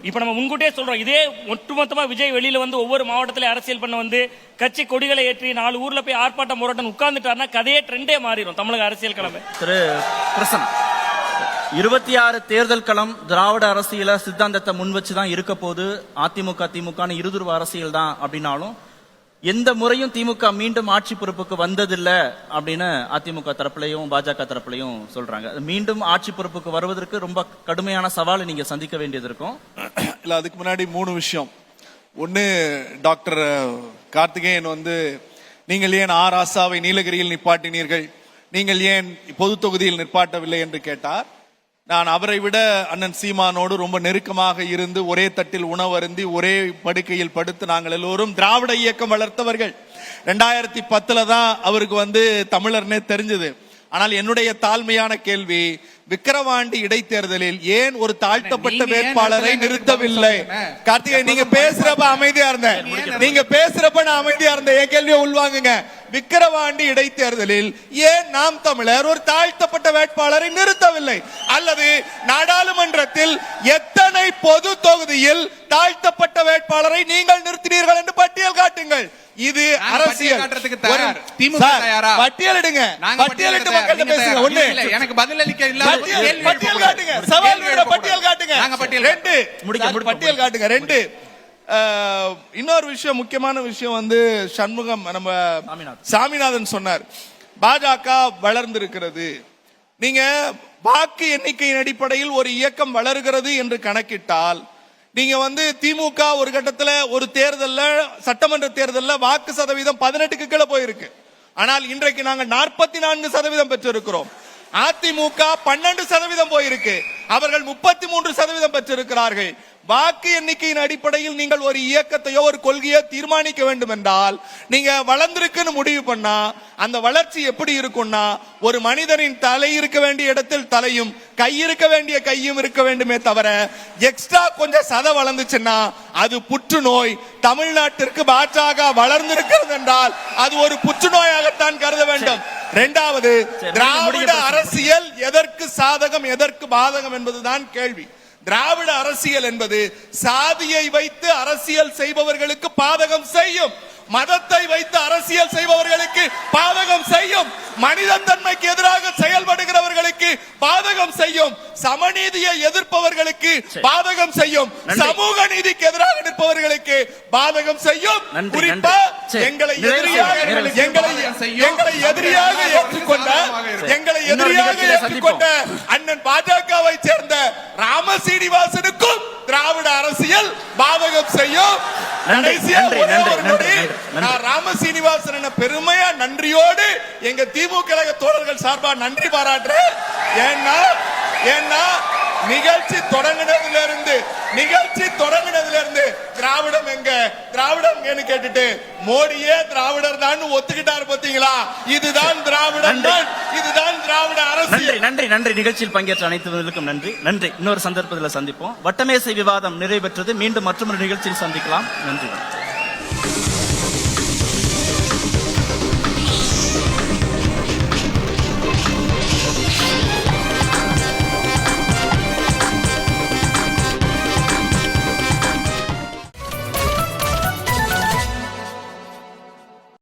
இப்ப நம்ம முன்கூட்டியே சொல்றோம், இதே ஒட்டுமொத்தமா விஜய் வெளியில வந்து ஒவ்வொரு மாவட்டத்திலே அரசியல் பண்ண வந்து கட்சி கொடிகளை ஏற்றி 4 ஊர்ல போய் ஆர்ப்பாட்டம் போராட்டம் உட்கார்ந்துட்டாருன்னா கதையே ட்ரெண்டே மாறிடும் தமிழக அரசியல் கிழமை. திரு பிரசன், 26 தேர்தல் களம் திராவிட அரசியல சித்தாந்தத்தை முன் வச்சுதான் இருக்க போது. அதிமுக திமுக இருதுருவ அரசியல் தான் அப்படின்னாலும் எந்த முறையும் திமுக மீண்டும் ஆட்சி பொறுப்புக்கு வந்ததில்லை அப்படின்னு அதிமுக தரப்புலையும் பாஜக தரப்புலையும் சொல்றாங்க. மீண்டும் ஆட்சி பொறுப்புக்கு வருவதற்கு ரொம்ப கடுமையான சவாலை நீங்க சந்திக்க வேண்டியது இருக்கும். இல்ல, அதுக்கு முன்னாடி 3 விஷயம். ஒன்னு, டாக்டர் கார்த்திகேயன் வந்து நீங்கள் ஏன் ஆர் ஆசாவை நீலகிரியில் நிப்பாட்டினீர்கள், நீங்கள் ஏன் பொது தொகுதியில் நிற்பாட்டவில்லை என்று கேட்டார். நான் அவரை விட அண்ணன் சீமானோடு ரொம்ப நெருக்கமாக இருந்து ஒரே தட்டில் உணவருந்தி ஒரே படுக்கையில் படுத்து நாங்கள் எல்லோரும் திராவிட இயக்கம் வளர்த்தவர்கள். 2010 தான் அவருக்கு வந்து தமிழர்னே தெரிஞ்சது. ஆனால் என்னுடைய தாழ்மையான கேள்வி, விக்கிரவாண்டி இடைத்தேர்தலில் ஏன் ஒரு தாழ்த்தப்பட்ட வேட்பாளரை நிறுத்தவில்லை? கார்த்திகேயன், நீங்க பேசுறப்ப அமைதியா இருந்தேன், நீங்க பேசுறப்ப நான் அமைதியா இருந்தேன். என் கேள்வியை உள்வாங்குங்க. விக்கிரவாண்டி இடைத்தேர்தலில் ஏன் நாம் தமிழர் ஒரு தாழ்த்தப்பட்ட வேட்பாளரை நிறுத்தவில்லை? அல்லது நாடாளுமன்றத்தில் எத்தனை பொது தொகுதியில் தாழ்த்தப்பட்ட வேட்பாளரை நீங்கள் நிறுத்தினீர்கள் என்று பட்டியல் காட்டுங்கள். இது அரசியல். பட்டியலிடுங்க, பட்டியலிட்டு மக்கள் பேசுங்க. ஒண்ணு, எனக்கு பதில் அளிக்க இல்ல, பட்டியல் காட்டுங்க, சவால் விட பட்டியல் காட்டுங்க. 2 பட்டியல் காட்டுங்க. 2, இன்னொரு விஷயம், முக்கியமான விஷயம் வந்து சண்முகம் நம்ம சாமிநாதன் சொன்னார், பாஜக வளர்ந்திருக்கிறது. நீங்க வாக்கு எண்ணிக்கையின் அடிப்படையில் ஒரு இயக்கம் வளர்கிறது என்று கணக்கிட்டால் நீங்க வந்து திமுக ஒரு கட்டத்துல ஒரு தேர்தல்ல, சட்டமன்ற தேர்தல்ல வாக்கு சதவீதம் 18க்கு கீழே போயிருக்கு. ஆனால் இன்றைக்கு நாங்கள் 44% பெற்றிருக்கிறோம். அதிமுக 12% போயிருக்கு, அவர்கள் 33% பெற்றிருக்கிறார்கள். வாக்கு எண்ணிக்கையின் அடிப்படையில் நீங்கள் ஒரு இயக்கத்தையோ ஒரு கொள்கையோ தீர்மானிக்க வேண்டும் என்றால் நீங்க வளர்ந்திருக்குன்னு முடிவு பண்ணா அந்த வளர்ச்சி எப்படி இருக்கும்னா, ஒரு மனிதனின் தலை இருக்க வேண்டிய இடத்தில் தலையும் கை இருக்க வேண்டிய கையும் இருக்க வேண்டுமே தவிர எக்ஸ்ட்ரா கொஞ்சம் சதை வளர்ந்துச்சுன்னா அது புற்றுநோய். தமிழ்நாட்டிற்கு பாஜக வளர்ந்திருக்கிறது என்றால் அது ஒரு புற்றுநோயாகத்தான் கருத வேண்டும். 2வது, திராவிட அரசியல் எதற்கு சாதகம் எதற்கு பாதகம் என்பதுதான் கேள்வி. திராவிட அரசியல் என்பது சாதியை வைத்து அரசியல் செய்பவர்களுக்கு பாதகம் செய்யும். மதத்தை வைத்து அரசியல் செய்பவர்களுக்கு பாதகம் செய்யும், மனித தன்மைக்கு எதிராக செயல்படுகிறவர்களுக்கு பாதகம் செய்யும், சமநீதியை எதிர்ப்பவர்களுக்கு பாதகம் செய்யும், சமூக நீதிக்கு எதிராக நிற்பவர்களுக்கு பாதகம் செய்யும். குறிப்பா எங்களை எதிரியாக ஏற்றுக்கொண்ட அண்ணன் பாஜகவை சேர்ந்த ராம சீனிவாசனுக்கும் திராவிட அரசியல் பாதகம் செய்யும். நான் ராம சீனிவாசன் பெருமையா நன்றியோடு எங்க திமுக தோழர்கள் சார்பா நன்றி பாராட்டுறேன். ஏன்னா நிகழ்ச்சி தொடங்கினதிலிருந்து திராவிடம் எங்கன்னு கேட்டுட்டு மோடியே திராவிடர் தான் ஒத்துக்கிட்டாரு பாத்தீங்களா? இதுதான் திராவிடம் தான், இதுதான் திராவிட அரசு. நன்றி. நிகழ்ச்சியில் பங்கேற்ற அனைத்து நன்றி. இன்னொரு சந்தர்ப்பத்தில் சந்திப்போம். வட்டமேசை விவாதம் நிறைவு பெற்றது. மீண்டும் மற்றொரு நிகழ்ச்சியில் சந்திக்கலாம். நன்றி.